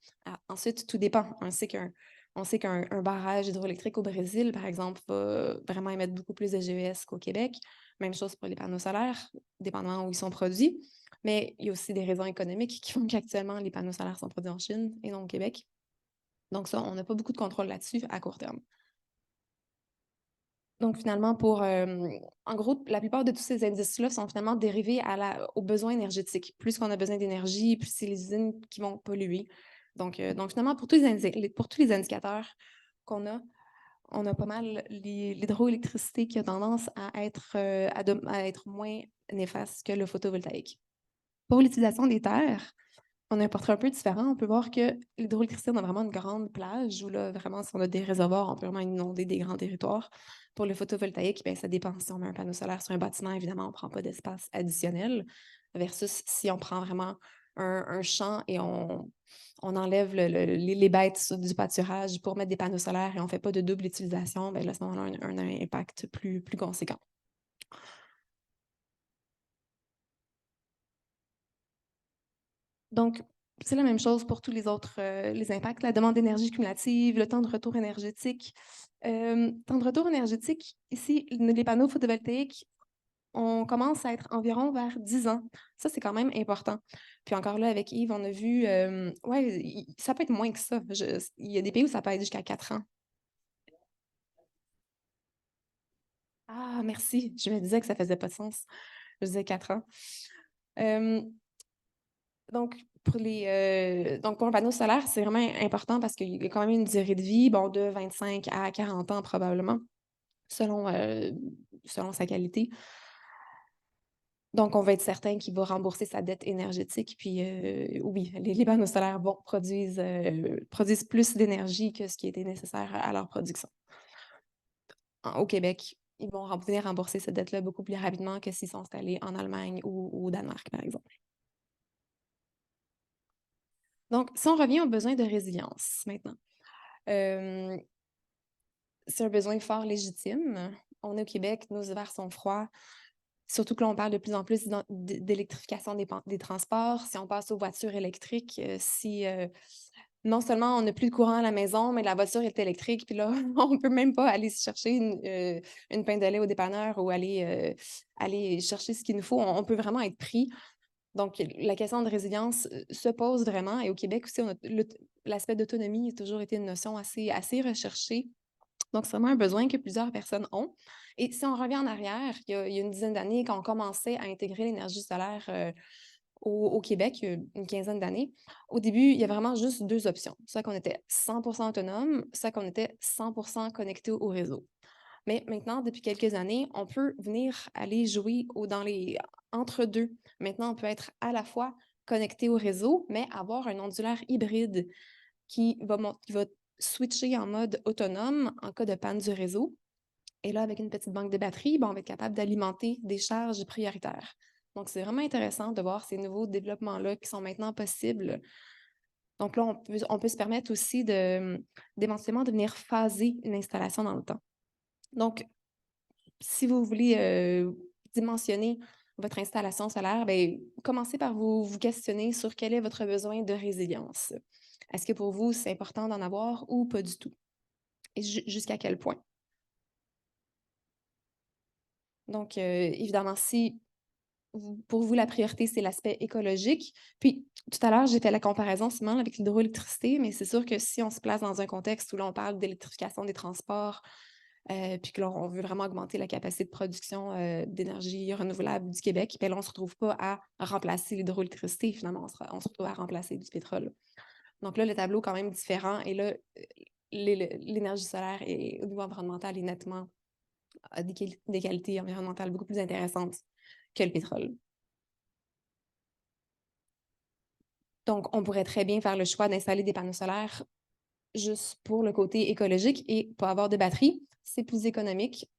Ensuite, tout dépend. On sait qu'un barrage hydroélectrique au Brésil, par exemple, va vraiment émettre beaucoup plus de GES qu'au Québec. Même chose pour les panneaux solaires, dépendamment où ils sont produits. Mais il y a aussi des raisons économiques qui font qu'actuellement, les panneaux solaires sont produits en Chine et non au Québec. Donc ça, on n'a pas beaucoup de contrôle là-dessus à court terme. Donc finalement, en gros, la plupart de tous ces indices-là sont finalement dérivés aux besoins énergétiques. Plus qu'on a besoin d'énergie, plus c'est les usines qui vont polluer. Donc finalement, pour tous les indicateurs qu'on a, on a pas mal l'hydroélectricité qui a tendance à être moins néfaste que le photovoltaïque. Pour l'utilisation des terres, on a un portrait un peu différent. On peut voir que l'hydroélectricité, on a vraiment une grande plage où là, vraiment, si on a des réservoirs, on peut vraiment inonder des grands territoires. Pour le photovoltaïque, bien, ça dépend. Si on met un panneau solaire sur un bâtiment, évidemment, on ne prend pas d'espace additionnel. Versus si on prend vraiment un champ et on enlève les bêtes du pâturage pour mettre des panneaux solaires et on ne fait pas de double utilisation, bien, là, à ce moment-là, on a un impact plus conséquent. Donc, c'est la même chose pour tous les autres les impacts, la demande d'énergie cumulative, le temps de retour énergétique. Temps de retour énergétique, ici, les panneaux photovoltaïques, on commence à être environ vers 10 ans. Ça, c'est quand même important. Puis encore là, avec Yves, on a vu, ça peut être moins que ça. Il y a des pays où ça peut être jusqu'à 4 ans. Ah, merci. Je me disais que ça faisait pas de sens. Je disais 4 ans. Donc, pour un panneau solaire, c'est vraiment important parce qu'il y a quand même une durée de vie, de 25 à 40 ans probablement, selon sa qualité. Donc, on va être certain qu'il va rembourser sa dette énergétique. Puis, oui, les panneaux solaires produisent plus d'énergie que ce qui était nécessaire à leur production. au Québec, ils vont venir rembourser cette dette-là beaucoup plus rapidement que s'ils sont installés en Allemagne ou au Danemark, par exemple. Donc, si on revient aux besoins de résilience maintenant, euh, c'est un besoin fort légitime. On est au Québec, nos hivers sont froids. Surtout que l'on parle de plus en plus d'électrification des transports. Si on passe aux voitures électriques, si non seulement on n'a plus de courant à la maison, mais la voiture est électrique, puis là, on ne peut même pas aller se chercher une pinte de lait au dépanneur ou aller chercher ce qu'il nous faut. On peut vraiment être pris. Donc, la question de résilience se pose vraiment. Et au Québec aussi, l'aspect d'autonomie a toujours été une notion assez recherchée. Donc, c'est vraiment un besoin que plusieurs personnes ont. Et si on revient en arrière, il y a une dizaine d'années, quand on commençait à intégrer l'énergie solaire au Québec, il y a une quinzaine d'années, au début, il y avait vraiment juste deux options. Soit qu'on était 100% autonome, soit qu'on était 100% connecté au réseau. Mais maintenant, depuis quelques années, on peut venir aller jouer dans les entre-deux. Maintenant, on peut être à la fois connecté au réseau, mais avoir un ondulaire hybride qui va switcher en mode autonome en cas de panne du réseau. Et là, avec une petite banque de batterie, on va être capable d'alimenter des charges prioritaires. Donc, c'est vraiment intéressant de voir ces nouveaux développements-là qui sont maintenant possibles. Donc là, on peut se permettre aussi d'éventuellement de venir phaser une installation dans le temps. Donc, si vous voulez dimensionner votre installation solaire, commencez par vous questionner sur quel est votre besoin de résilience. Est-ce que pour vous, c'est important d'en avoir ou pas du tout? Et jusqu'à quel point? Donc, évidemment, si pour vous, la priorité, c'est l'aspect écologique. Puis, tout à l'heure, j'ai fait la comparaison seulement avec l'hydroélectricité, mais c'est sûr que si on se place dans un contexte où l'on parle d'électrification des transports, puis que là, on veut vraiment augmenter la capacité de production d'énergie renouvelable du Québec, puis là, on ne se retrouve pas à remplacer l'hydroélectricité, finalement, on se retrouve à remplacer du pétrole. Donc là, le tableau est quand même différent. Et là, l'énergie solaire, au niveau environnemental, est nettement à des qualités environnementales beaucoup plus intéressantes que le pétrole. Donc, on pourrait très bien faire le choix d'installer des panneaux solaires juste pour le côté écologique et pas avoir de batterie. C'est plus économique.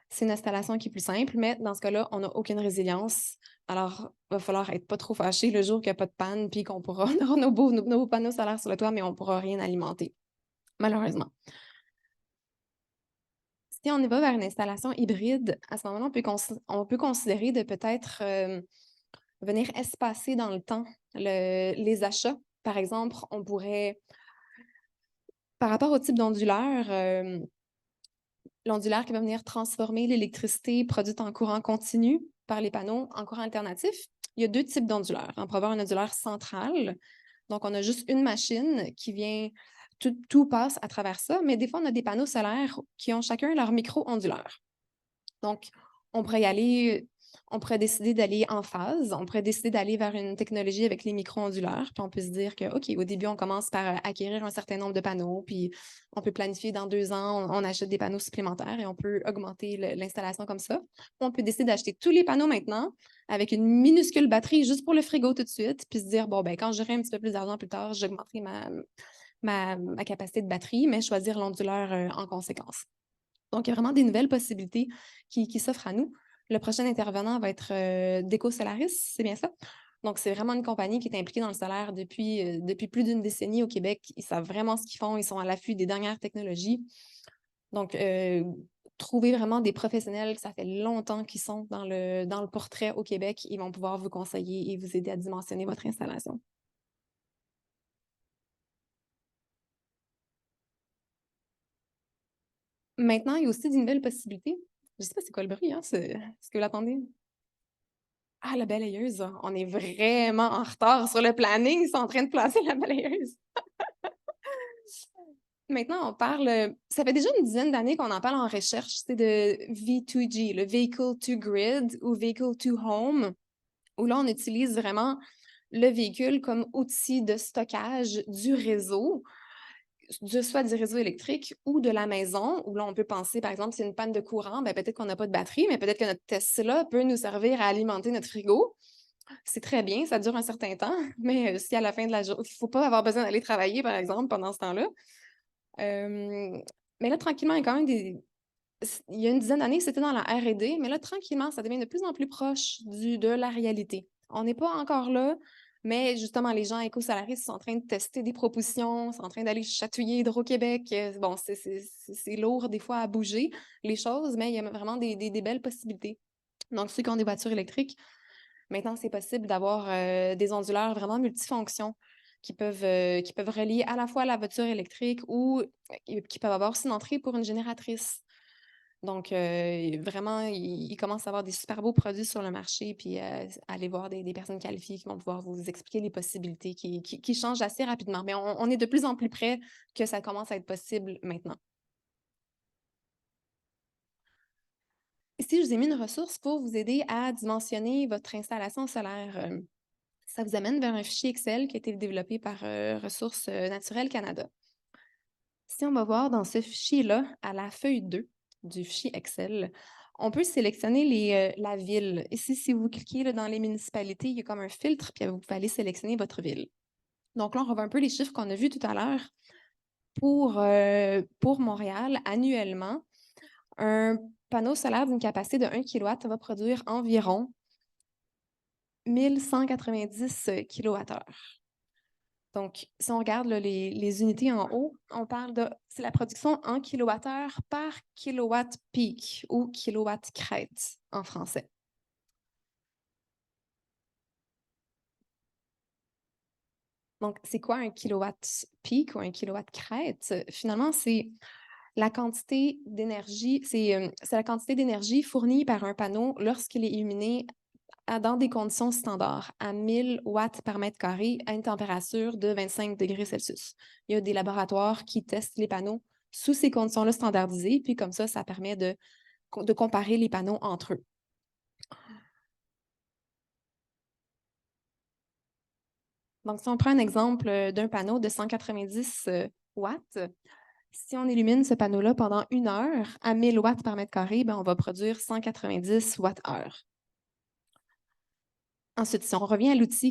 C'est une installation qui est plus simple, mais dans ce cas-là, on n'a aucune résilience. Alors, il va falloir être pas trop fâché le jour qu'il n'y a pas de panne, puis qu'on pourra avoir nos beaux panneaux solaires sur le toit, mais on ne pourra rien alimenter, malheureusement. Si on y va vers une installation hybride, à ce moment-là, on peut considérer de peut-être venir espacer dans le temps les achats. Par exemple, on pourrait, par rapport au type d'onduleur, l'ondulaire qui va venir transformer l'électricité produite en courant continu par les panneaux en courant alternatif, il y a deux types d'onduleurs. On peut avoir un onduleur central, donc on a juste une machine qui vient, tout passe à travers ça, mais des fois, on a des panneaux solaires qui ont chacun leur micro-onduleur. Donc, on pourrait y aller, on pourrait décider d'aller en phase, on pourrait décider d'aller vers une technologie avec les micro-onduleurs, puis on peut se dire que, OK, au début, on commence par acquérir un certain nombre de panneaux, puis on peut planifier dans 2 ans, on achète des panneaux supplémentaires et on peut augmenter l'installation comme ça. On peut décider d'acheter tous les panneaux maintenant avec une minuscule batterie juste pour le frigo tout de suite, puis se dire, bon, quand j'aurai un petit peu plus d'argent plus tard, j'augmenterai ma capacité de batterie, mais choisir l'onduleur en conséquence. Donc, il y a vraiment des nouvelles possibilités qui s'offrent à nous. Le prochain intervenant va être Deco Solaris, c'est bien ça? Donc, c'est vraiment une compagnie qui est impliquée dans le solaire depuis plus d'une décennie au Québec. Ils savent vraiment ce qu'ils font, ils sont à l'affût des dernières technologies. Donc, trouver vraiment des professionnels, ça fait longtemps qu'ils sont dans le portrait au Québec. Ils vont pouvoir vous conseiller et vous aider à dimensionner votre installation. Maintenant, il y a aussi des nouvelles possibilités. Je ne sais pas c'est quoi le bruit, hein? Est-ce que vous l'attendez? Ah, la balayeuse, on est vraiment en retard sur le planning. Ils sont en train de placer la balayeuse. Maintenant, ça fait déjà une dizaine d'années qu'on en parle en recherche, c'est de V2G, le Vehicle to Grid ou Vehicle to Home, où là, on utilise vraiment le véhicule comme outil de stockage du réseau, soit du réseau électrique ou de la maison, où là, on peut penser, par exemple, s'il y a une panne de courant, peut-être qu'on n'a pas de batterie, mais peut-être que notre Tesla peut nous servir à alimenter notre frigo. C'est très bien, ça dure un certain temps, mais si à la fin de la journée, il ne faut pas avoir besoin d'aller travailler, par exemple, pendant ce temps-là. Mais là, tranquillement, il y a quand même il y a une dizaine d'années, c'était dans la R&D, mais là, tranquillement, ça devient de plus en plus proche de la réalité. On n'est pas encore là, mais justement, les gens éco-salaristes sont en train de tester des propositions, sont en train d'aller chatouiller Hydro-Québec. Bon, c'est lourd des fois à bouger les choses, mais il y a vraiment des belles possibilités. Donc, ceux qui ont des voitures électriques, maintenant, c'est possible d'avoir des onduleurs vraiment multifonctions qui peuvent relier à la fois la voiture électrique ou qui peuvent avoir aussi une entrée pour une génératrice. Donc, vraiment, il commence à avoir des super beaux produits sur le marché, puis aller voir des personnes qualifiées qui vont pouvoir vous expliquer les possibilités qui changent assez rapidement. Mais on est de plus en plus près que ça commence à être possible maintenant. Ici, je vous ai mis une ressource pour vous aider à dimensionner votre installation solaire. Ça vous amène vers un fichier Excel qui a été développé par Ressources naturelles Canada. Si on va voir dans ce fichier-là, à la feuille 2 du fichier Excel, on peut sélectionner la ville. Ici, si vous cliquez là, dans les municipalités, il y a comme un filtre, puis vous pouvez aller sélectionner votre ville. Donc là, on revoit un peu les chiffres qu'on a vus tout à l'heure. Pour Montréal, annuellement, un panneau solaire d'une capacité de 1 kW va produire environ 1190 kWh. Donc, si on regarde là, les unités en haut, on parle c'est la production en kilowattheure par kilowatt peak ou kilowatt crête en français. Donc, c'est quoi un kilowatt peak ou un kilowatt crête? Finalement, c'est la quantité d'énergie, c'est la quantité d'énergie fournie par un panneau lorsqu'il est illuminé dans des conditions standards, à 1000 watts par mètre carré à une température de 25 degrés Celsius. Il y a des laboratoires qui testent les panneaux sous ces conditions-là standardisées, puis comme ça permet de comparer les panneaux entre eux. Donc, si on prend un exemple d'un panneau de 190 watts, si on illumine ce panneau-là pendant 1 heure à 1000 watts par mètre carré, on va produire 190 watts-heure. Ensuite, si on revient à l'outil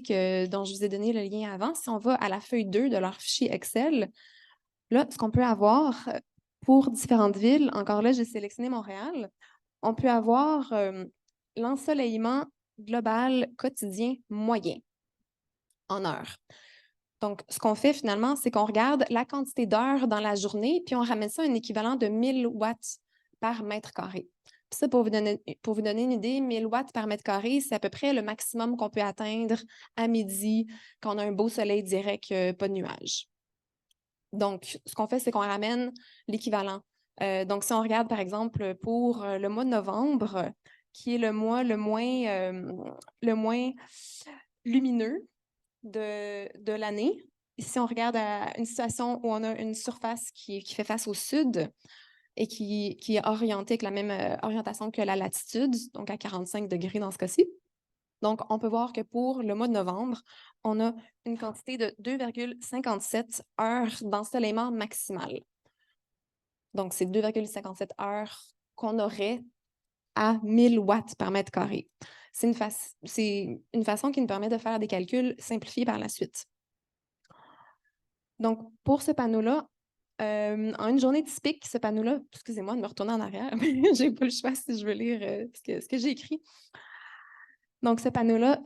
dont je vous ai donné le lien avant, si on va à la feuille 2 de leur fichier Excel, là, ce qu'on peut avoir pour différentes villes, encore là, j'ai sélectionné Montréal, on peut avoir l'ensoleillement global quotidien moyen en heures. Donc, ce qu'on fait finalement, c'est qu'on regarde la quantité d'heures dans la journée, puis on ramène ça à un équivalent de 1000 watts par mètre carré. Puis ça, pour vous donner une idée, 1000 watts par mètre carré, c'est à peu près le maximum qu'on peut atteindre à midi quand on a un beau soleil direct, pas de nuages. Donc, ce qu'on fait, c'est qu'on ramène l'équivalent. Donc, si on regarde, par exemple, pour le mois de novembre, qui est le mois le moins lumineux de l'année, si on regarde à une situation où on a une surface qui fait face au sud et qui est orientée avec la même orientation que la latitude, donc à 45 degrés dans ce cas-ci. Donc, on peut voir que pour le mois de novembre, on a une quantité de 2,57 heures d'ensoleillement maximal. Donc, c'est 2,57 heures qu'on aurait à 1000 watts par mètre carré. C'est une façon qui nous permet de faire des calculs simplifiés par la suite. Donc, pour ce panneau-là, en une journée typique, ce panneau-là, excusez-moi de me retourner en arrière, mais je n'ai pas le choix si je veux lire ce que j'ai écrit. Donc, ce panneau-là,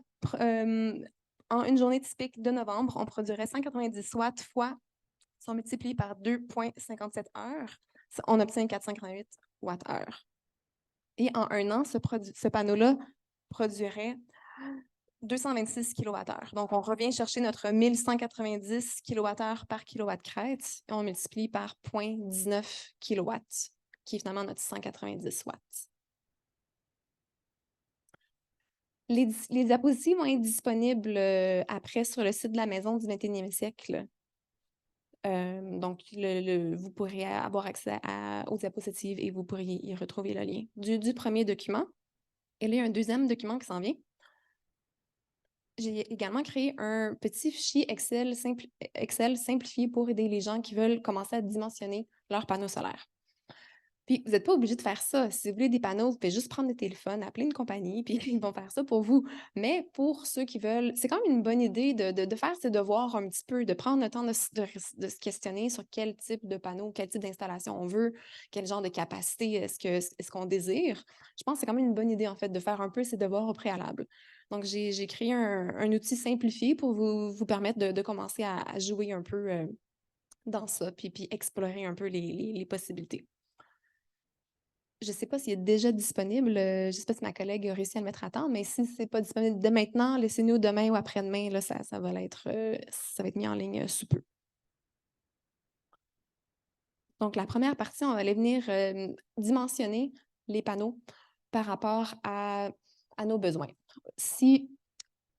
en une journée typique de novembre, on produirait 190 watts fois, si on multiplie par 2,57 heures, on obtient 488 watts-heure. Et en un an, ce panneau-là produirait 226 kWh. Donc, on revient chercher notre 1190 kWh par kilowatt crête et on multiplie par 0,19 kW, qui est finalement notre 190 watts. Les diapositives vont être disponibles après sur le site de la Maison du 21e siècle. Donc, vous pourrez avoir accès aux diapositives et vous pourriez y retrouver le lien du premier document. Et là, il y a un deuxième document qui s'en vient. J'ai également créé un petit fichier Excel simplifié pour aider les gens qui veulent commencer à dimensionner leurs panneaux solaires. Puis, vous n'êtes pas obligé de faire ça. Si vous voulez des panneaux, vous pouvez juste prendre le téléphone, appeler une compagnie, puis ils vont faire ça pour vous. Mais pour ceux qui veulent, c'est quand même une bonne idée de faire ses devoirs un petit peu, de prendre le temps de se questionner sur quel type de panneau, quel type d'installation on veut, quel genre de capacité est-ce qu'on désire. Je pense que c'est quand même une bonne idée, en fait, de faire un peu ses devoirs au préalable. Donc, j'ai créé un outil simplifié pour vous permettre de commencer à jouer un peu dans ça, puis explorer un peu les possibilités. Je ne sais pas s'il est déjà disponible. Je ne sais pas si ma collègue a réussi à le mettre à temps, mais si ce n'est pas disponible dès maintenant, laissez-nous demain ou après-demain. Là, ça va ça va être mis en ligne sous peu. Donc, la première partie, on va aller venir dimensionner les panneaux par rapport à nos besoins. Si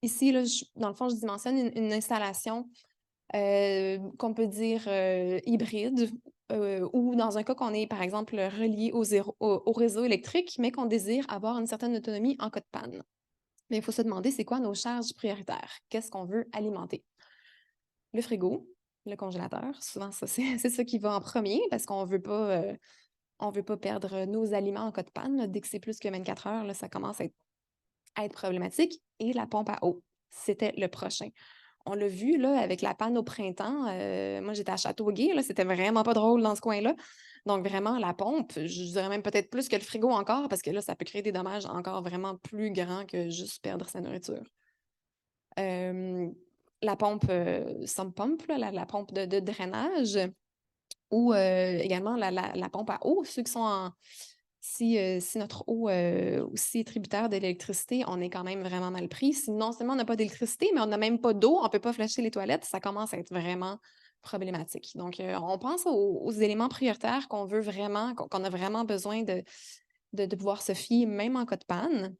ici, là, dans le fond, je dimensionne une installation qu'on peut dire hybride, ou dans un cas qu'on est, par exemple, relié au réseau électrique, mais qu'on désire avoir une certaine autonomie en cas de panne. Mais il faut se demander, c'est quoi nos charges prioritaires? Qu'est-ce qu'on veut alimenter? Le frigo, le congélateur, souvent, ça, c'est ça qui va en premier parce qu'on veut pas perdre nos aliments en cas de panne. Là. Dès que c'est plus que 24 heures, là, ça commence à être problématique. Et la pompe à eau, c'était le prochain. On l'a vu là, avec la panne au printemps. Moi, j'étais à Châteauguay, là, c'était vraiment pas drôle dans ce coin-là. Donc, vraiment, la pompe, je dirais même peut-être plus que le frigo encore, parce que là, ça peut créer des dommages encore vraiment plus grands que juste perdre sa nourriture. La pompe sump pump, là, la pompe de drainage, ou également la pompe à eau, ceux qui sont en. Si notre eau aussi est tributaire de l'électricité, on est quand même vraiment mal pris. Si non seulement on n'a pas d'électricité, mais on n'a même pas d'eau, on ne peut pas flasher les toilettes, ça commence à être vraiment problématique. Donc, on pense aux éléments prioritaires qu'on veut vraiment, qu'on a vraiment besoin de pouvoir se fier, même en cas de panne.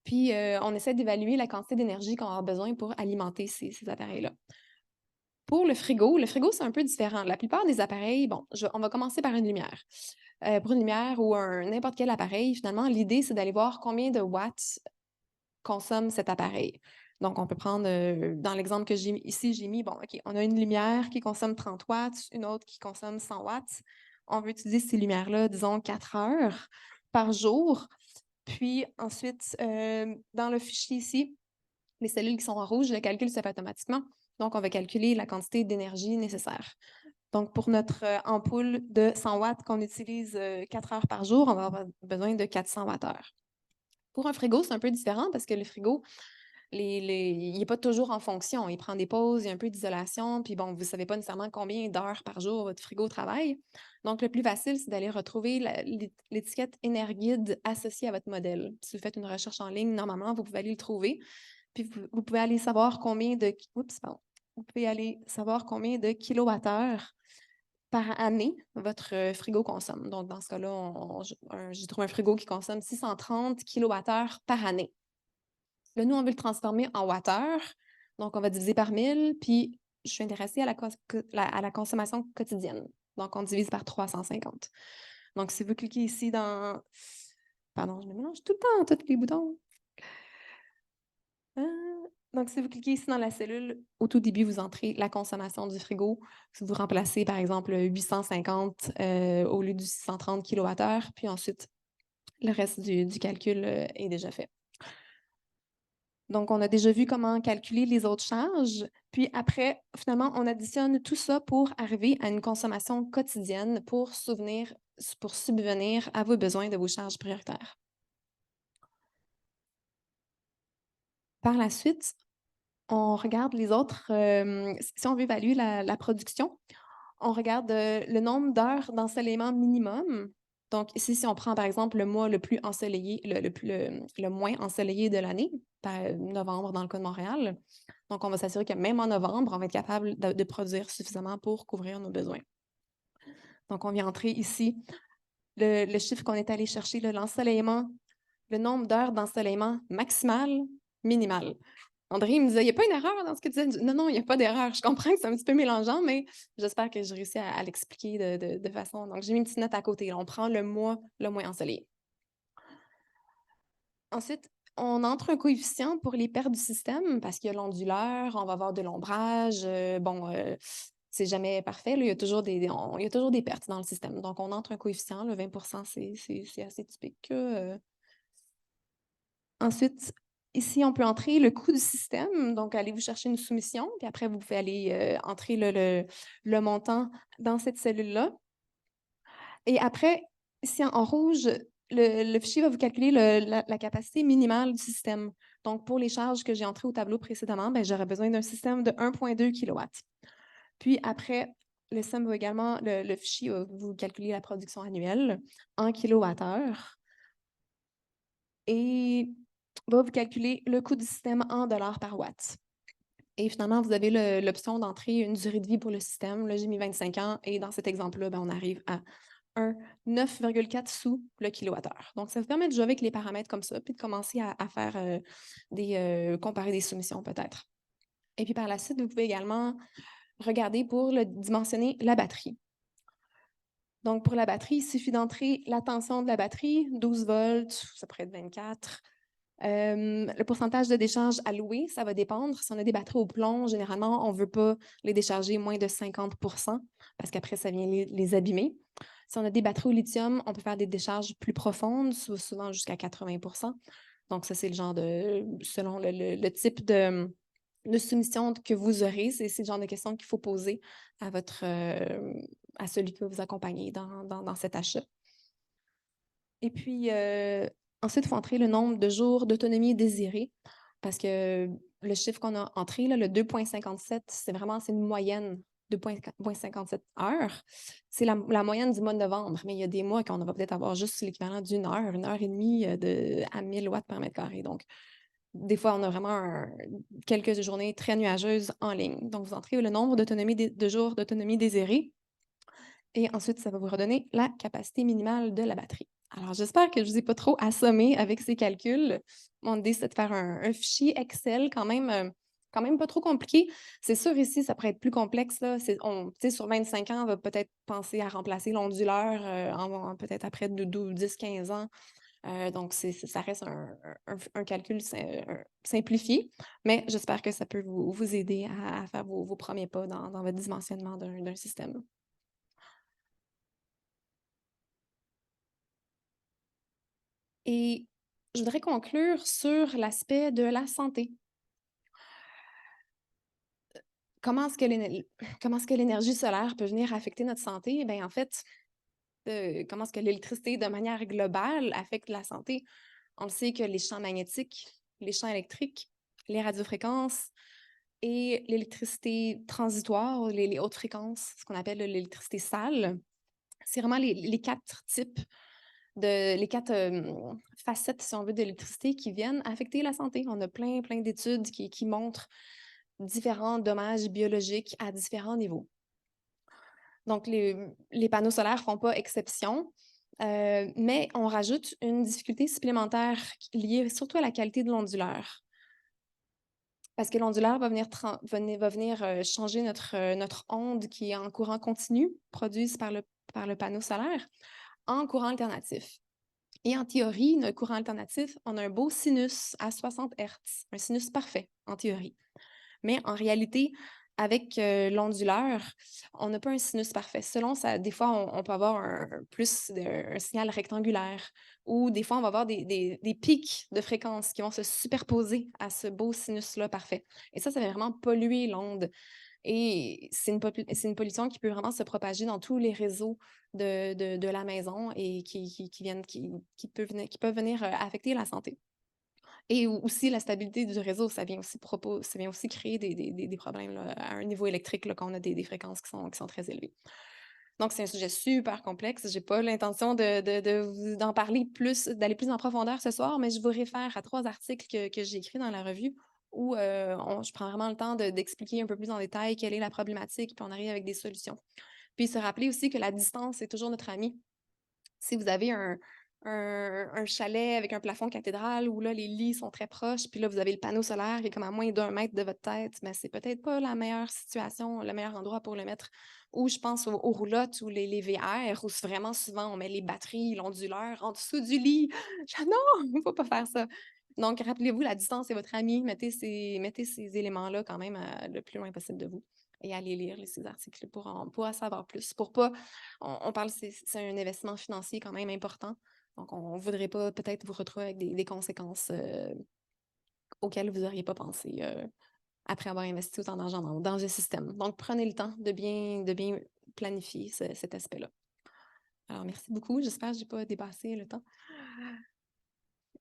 Puis, on essaie d'évaluer la quantité d'énergie qu'on aura besoin pour alimenter ces appareils-là. Pour le frigo, c'est un peu différent. La plupart des appareils, bon, on va commencer par une lumière. Pour une lumière ou n'importe quel appareil, finalement, l'idée, c'est d'aller voir combien de watts consomme cet appareil. Donc, on peut prendre, dans l'exemple que j'ai mis ici, j'ai mis, bon, OK, on a une lumière qui consomme 30 watts, une autre qui consomme 100 watts. On veut utiliser ces lumières-là, disons, 4 heures par jour. Puis ensuite, dans le fichier ici, les cellules qui sont en rouge, le calcul se fait automatiquement. Donc, on va calculer la quantité d'énergie nécessaire. Donc, pour notre ampoule de 100 watts qu'on utilise 4 heures par jour, on va avoir besoin de 400 watts-heure. Pour un frigo, c'est un peu différent parce que le frigo, il n'est pas toujours en fonction. Il prend des pauses, il y a un peu d'isolation, puis bon, vous ne savez pas nécessairement combien d'heures par jour votre frigo travaille. Donc, le plus facile, c'est d'aller retrouver l'étiquette Energuide associée à votre modèle. Si vous faites une recherche en ligne, normalement, vous pouvez aller le trouver. Puis vous pouvez aller savoir combien de. Oups, pardon. Vous pouvez aller savoir combien de kilowattheures par année votre frigo consomme. Donc, dans ce cas-là, j'ai trouvé un frigo qui consomme 630 kilowattheures par année. Là, nous, on veut le transformer en wattheures. Donc, on va diviser par 1000, puis je suis intéressée à la consommation quotidienne. Donc, on divise par 350. Donc, si vous cliquez ici dans. Pardon, je me mélange tout le temps, tous les boutons. Donc, si vous cliquez ici dans la cellule, au tout début, vous entrez la consommation du frigo. Si vous remplacez, par exemple, 850 au lieu du 630 kWh, puis ensuite, le reste du calcul est déjà fait. Donc, on a déjà vu comment calculer les autres charges. Puis après, finalement, on additionne tout ça pour arriver à une consommation quotidienne pour subvenir à vos besoins de vos charges prioritaires. Par la suite, on regarde les autres. Si on veut évaluer la production, on regarde le nombre d'heures d'ensoleillement minimum. Donc, ici, si on prend par exemple le mois le plus ensoleillé, le moins ensoleillé de l'année, novembre dans le cas de Montréal. Donc, on va s'assurer que même en novembre, on va être capable de produire suffisamment pour couvrir nos besoins. Donc, on vient entrer ici le chiffre qu'on est allé chercher, l'ensoleillement, le nombre d'heures d'ensoleillement maximal, minimal. André me disait, il n'y a pas une erreur dans ce que tu disais. Non, non, il n'y a pas d'erreur. Je comprends que c'est un petit peu mélangeant, mais j'espère que j'ai réussi à l'expliquer de façon. Donc, j'ai mis une petite note à côté. On prend le mois le moins ensoleillé. Ensuite, on entre un coefficient pour les pertes du système parce qu'il y a l'onduleur, on va avoir de l'ombrage. c'est jamais parfait. Là, il y a toujours il y a toujours des pertes dans le système. Donc, on entre un coefficient, le 20 c'est assez typique. Ensuite, ici, on peut entrer le coût du système. Donc, allez vous chercher une soumission, puis après, vous pouvez aller entrer le montant dans cette cellule-là. Et après, ici, en rouge, le fichier va vous calculer la capacité minimale du système. Donc, pour les charges que j'ai entrées au tableau précédemment, ben, j'aurais besoin d'un système de 1,2 kW. Puis après, le fichier va vous calculer la production annuelle en kilowattheure et va vous calculer le coût du système en dollars par watt. Et finalement, vous avez l'option d'entrer une durée de vie pour le système. Là, j'ai mis 25 ans et dans cet exemple-là, ben, on arrive à 9,4 sous le kilowattheure. Donc, ça vous permet de jouer avec les paramètres comme ça, puis de commencer à faire comparer des soumissions peut-être. Et puis par la suite, vous pouvez également regarder pour dimensionner la batterie. Donc, pour la batterie, il suffit d'entrer la tension de la batterie, 12 volts, ça pourrait être 24. Le pourcentage de décharge alloué, ça va dépendre. Si on a des batteries au plomb, généralement, on ne veut pas les décharger moins de 50 parce qu'après, ça vient les abîmer. Si on a des batteries au lithium, on peut faire des décharges plus profondes, souvent jusqu'à 80 Donc, ça, c'est le genre selon le type de soumission que vous aurez, c'est le genre de questions qu'il faut poser à celui qui va vous accompagner dans cet achat. Et puis, ensuite, il faut entrer le nombre de jours d'autonomie désiré parce que le chiffre qu'on a entré, là, le 2,57, c'est une moyenne, 2,57 heures. C'est la moyenne du mois de novembre, mais il y a des mois qu'on va peut-être avoir juste l'équivalent d'une heure, 1 heure et demie à 1000 watts par mètre carré. Donc, des fois, on a vraiment quelques journées très nuageuses en ligne. Donc, vous entrez le nombre de jours d'autonomie désiré. Et ensuite, ça va vous redonner la capacité minimale de la batterie. Alors, j'espère que je ne vous ai pas trop assommé avec ces calculs. Mon idée, c'est de faire un fichier Excel quand même pas trop compliqué. C'est sûr, ici, ça pourrait être plus complexe. Là. Sur 25 ans, on va peut-être penser à remplacer l'onduleur peut-être après 10-15 ans. Donc, ça reste un calcul simplifié, mais j'espère que ça peut vous aider à faire vos premiers pas dans votre dimensionnement d'un système. Et je voudrais conclure sur l'aspect de la santé. Comment est-ce que l'énergie solaire peut venir affecter notre santé? Bien, en fait, comment est-ce que l'électricité, de manière globale, affecte la santé? On le sait que les champs magnétiques, les champs électriques, les radiofréquences et l'électricité transitoire, les hautes fréquences, ce qu'on appelle l'électricité sale, c'est vraiment les 4 types les 4 facettes, si on veut, de l'électricité qui viennent affecter la santé. On a plein d'études qui montrent différents dommages biologiques à différents niveaux. Donc, les panneaux solaires ne font pas exception, mais on rajoute une difficulté supplémentaire liée surtout à la qualité de l'onduleur. Parce que l'onduleur va venir changer notre onde qui est en courant continu, produite par le panneau solaire, en courant alternatif. Et en théorie, notre courant alternatif, on a un beau sinus à 60 Hz, un sinus parfait en théorie. Mais en réalité, avec l'onduleur, on n'a pas un sinus parfait. Selon ça, des fois, on peut avoir un signal rectangulaire ou des fois, on va avoir des pics de fréquence qui vont se superposer à ce beau sinus-là parfait. Et ça va vraiment polluer l'onde. Et c'est une pollution qui peut vraiment se propager dans tous les réseaux de la maison et qui peuvent venir affecter la santé. Et aussi, la stabilité du réseau, ça vient aussi créer des problèmes là, à un niveau électrique là, quand on a des fréquences qui sont très élevées. Donc, c'est un sujet super complexe. Je n'ai pas l'intention d'en parler plus, d'aller plus en profondeur ce soir, mais je vous réfère à 3 articles que j'ai écrits dans la revue où je prends vraiment le temps d'expliquer un peu plus en détail quelle est la problématique, puis on arrive avec des solutions. Puis se rappeler aussi que la distance est toujours notre ami. Si vous avez un chalet avec un plafond cathédrale où là, les lits sont très proches, puis là, vous avez le panneau solaire qui est comme à moins d'1 mètre de votre tête, mais c'est peut-être pas la meilleure situation, le meilleur endroit pour le mettre. Ou je pense aux roulottes ou les VR, où vraiment souvent on met les batteries, l'onduleur en dessous du lit. Non, il ne faut pas faire ça. Donc, rappelez-vous, la distance est votre ami. Mettez ces éléments-là quand même le plus loin possible de vous et allez lire ces articles pour en savoir plus. On parle, c'est un investissement financier quand même important. Donc, on ne voudrait pas peut-être vous retrouver avec des conséquences auxquelles vous n'auriez pas pensé après avoir investi autant d'argent dans un système. Donc, prenez le temps de bien planifier cet aspect-là. Alors, merci beaucoup. J'espère que je n'ai pas dépassé le temps.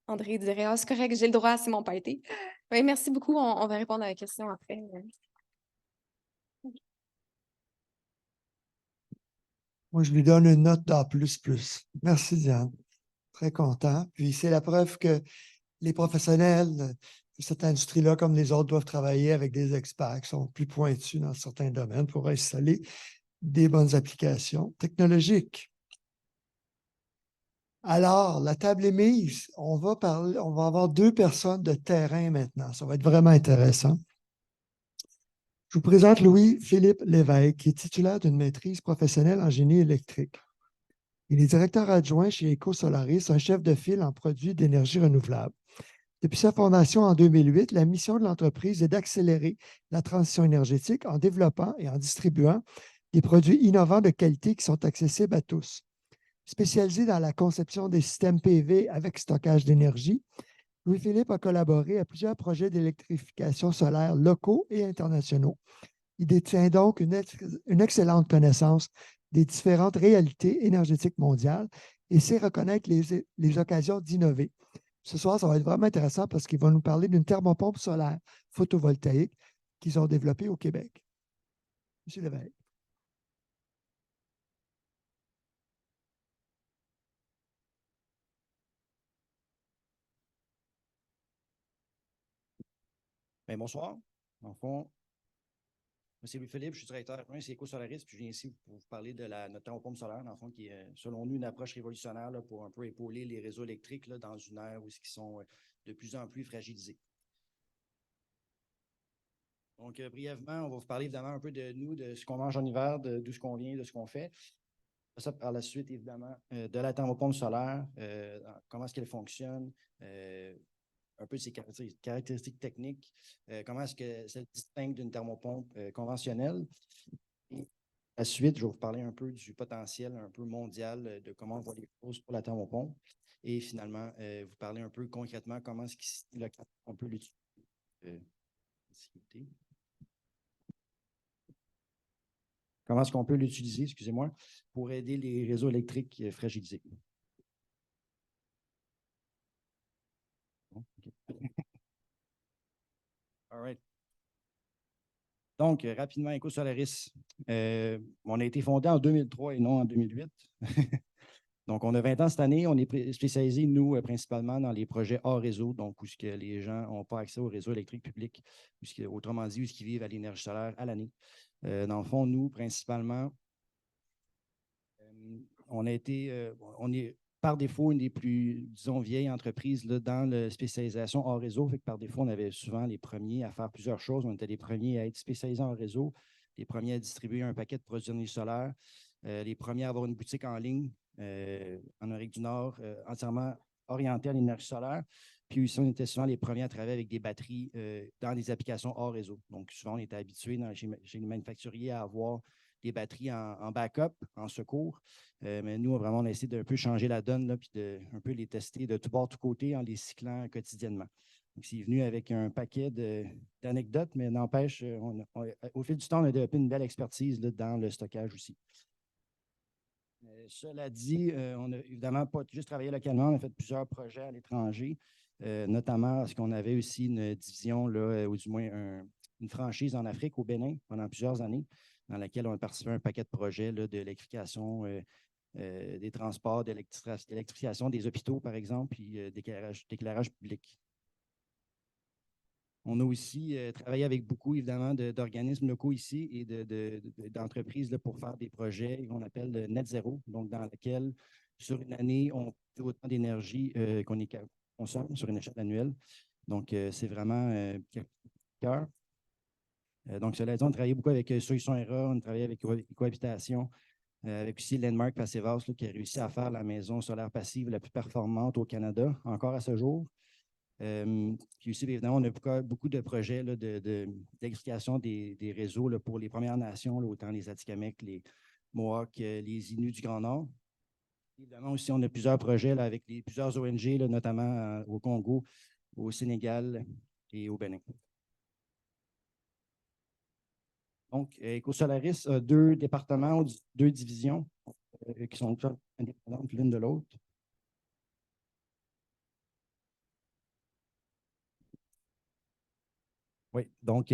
André dirait, c'est correct, j'ai le droit, c'est mon party. Oui, merci beaucoup. On va répondre à la question après. Moi, je lui donne une note d'A++. Merci, Diane. Très content. Puis, c'est la preuve que les professionnels de cette industrie-là, comme les autres, doivent travailler avec des experts qui sont plus pointus dans certains domaines pour installer des bonnes applications technologiques. Alors, la table est mise. On va avoir 2 personnes de terrain maintenant. Ça va être vraiment intéressant. Je vous présente Louis-Philippe Lévesque, qui est titulaire d'une maîtrise professionnelle en génie électrique. Il est directeur adjoint chez EcoSolaris, un chef de file en produits d'énergie renouvelable. Depuis sa fondation en 2008, la mission de l'entreprise est d'accélérer la transition énergétique en développant et en distribuant des produits innovants de qualité qui sont accessibles à tous. Spécialisé dans la conception des systèmes PV avec stockage d'énergie, Louis-Philippe a collaboré à plusieurs projets d'électrification solaire locaux et internationaux. Il détient donc une excellente connaissance des différentes réalités énergétiques mondiales et sait reconnaître les occasions d'innover. Ce soir, ça va être vraiment intéressant parce qu'il va nous parler d'une thermopompe solaire photovoltaïque qu'ils ont développée au Québec. Monsieur Lévesque. Bien, bonsoir. En fond, moi, c'est Louis-Philippe, je suis directeur adjoint chez EcoSolaris, puis je viens ici pour vous parler de notre thermopompe solaire, dans le fond, qui est, selon nous, une approche révolutionnaire là, pour un peu épauler les réseaux électriques là, dans une ère où ils sont de plus en plus fragilisés. Donc, brièvement, on va vous parler évidemment un peu de nous, de ce qu'on mange en hiver, d'où ce qu'on vient, de ce qu'on fait. Ça, par la suite, évidemment, de la thermopompe solaire, comment est-ce qu'elle fonctionne, un peu de ses caractéristiques techniques, comment est-ce que ça se distingue d'une thermopompe conventionnelle. Et à la suite, je vais vous parler un peu du potentiel un peu mondial de comment on voit les choses pour la thermopompe. Et finalement, vous parler un peu concrètement comment est-ce qu'on peut l'utiliser. Comment est-ce qu'on peut l'utiliser, excusez-moi, pour aider les réseaux électriques fragilisés. Bon, okay. All right. Donc, rapidement, EcoSolaris, on a été fondé en 2003 et non en 2008. Donc, on a 20 ans cette année. On est spécialisé, nous, principalement dans les projets hors réseau, donc où ce que les gens n'ont pas accès au réseau électrique public, autrement dit, où ils vivent à l'énergie solaire à l'année. Dans le fond, nous, principalement, on est par défaut une des plus, disons, vieilles entreprises là, dans la spécialisation hors réseau. Fait que par défaut, on avait souvent les premiers à faire plusieurs choses. On était les premiers à être spécialisés en réseau, les premiers à distribuer un paquet de produits d'énergie solaire, les premiers à avoir une boutique en ligne en Amérique du Nord, entièrement orientée à l'énergie solaire. Puis aussi, on était souvent les premiers à travailler avec des batteries dans des applications hors réseau. Donc, souvent, on était habitués chez les manufacturiers à avoir des batteries en backup, en secours. Mais nous, vraiment, on a essayé d'un peu changer la donne, là, puis de un peu les tester de tout bord, tout côté, en les cyclant quotidiennement. Donc, c'est venu avec un paquet d'anecdotes, mais n'empêche, au fil du temps, on a développé une belle expertise là, dans le stockage aussi. Cela dit, on n'a évidemment pas juste travaillé localement, on a fait plusieurs projets à l'étranger, notamment parce qu'on avait aussi une division, là, ou du moins une franchise en Afrique, au Bénin, pendant plusieurs années, dans laquelle on a participé à un paquet de projets là, de l'électrification des transports, d'électrification des hôpitaux, par exemple, puis d'éclairage public. On a aussi travaillé avec beaucoup, évidemment, d'organismes locaux ici et d'entreprises pour faire des projets qu'on appelle net zéro, donc dans lesquels, sur une année, on fait autant d'énergie qu'on consomme sur une échelle annuelle. Donc, c'est vraiment cœur. Donc, cela dit, on a travaillé beaucoup avec Solutions ERA, on a travaillé avec Cohabitation, avec aussi Landmark Passivhaus, qui a réussi à faire la maison solaire passive la plus performante au Canada, encore à ce jour. Puis aussi, bien évidemment, on a beaucoup de projets là, d'électrification des réseaux là, pour les Premières Nations, là, autant les Atikamekw, les Mohawks, les Inuits du Grand Nord. Évidemment, aussi, on a plusieurs projets là, avec plusieurs ONG, là, notamment au Congo, au Sénégal et au Bénin. Donc, EcoSolaris a 2 départements, 2 divisions qui sont indépendantes l'une de l'autre. Oui, donc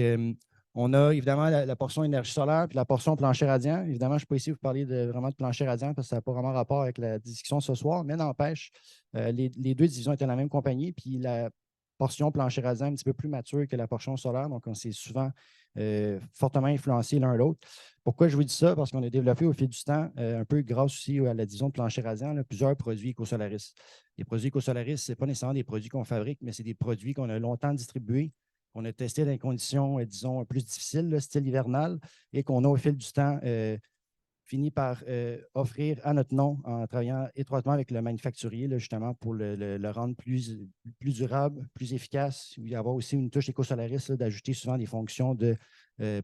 on a évidemment la portion énergie solaire puis la portion plancher radiant. Évidemment, je ne suis pas ici pour parler vraiment de plancher radiant parce que ça n'a pas vraiment rapport avec la discussion ce soir, mais n'empêche, les 2 divisions étaient dans la même compagnie, puis la portion plancher radiant est un petit peu plus mature que la portion solaire, donc on s'est souvent fortement influencé l'un l'autre. Pourquoi je vous dis ça? Parce qu'on a développé au fil du temps, un peu grâce aussi à la division de plancher radiant, là, plusieurs produits EcoSolaris. Les produits EcoSolaris, ce n'est pas nécessairement des produits qu'on fabrique, mais c'est des produits qu'on a longtemps distribués, qu'on a testé dans des conditions, disons, plus difficiles, là, style hivernal, et qu'on a au fil du temps fini par offrir à notre nom en travaillant étroitement avec le manufacturier, là, justement, pour le rendre plus durable, plus efficace. Il va y avoir aussi une touche EcoSolaris d'ajouter souvent des fonctions de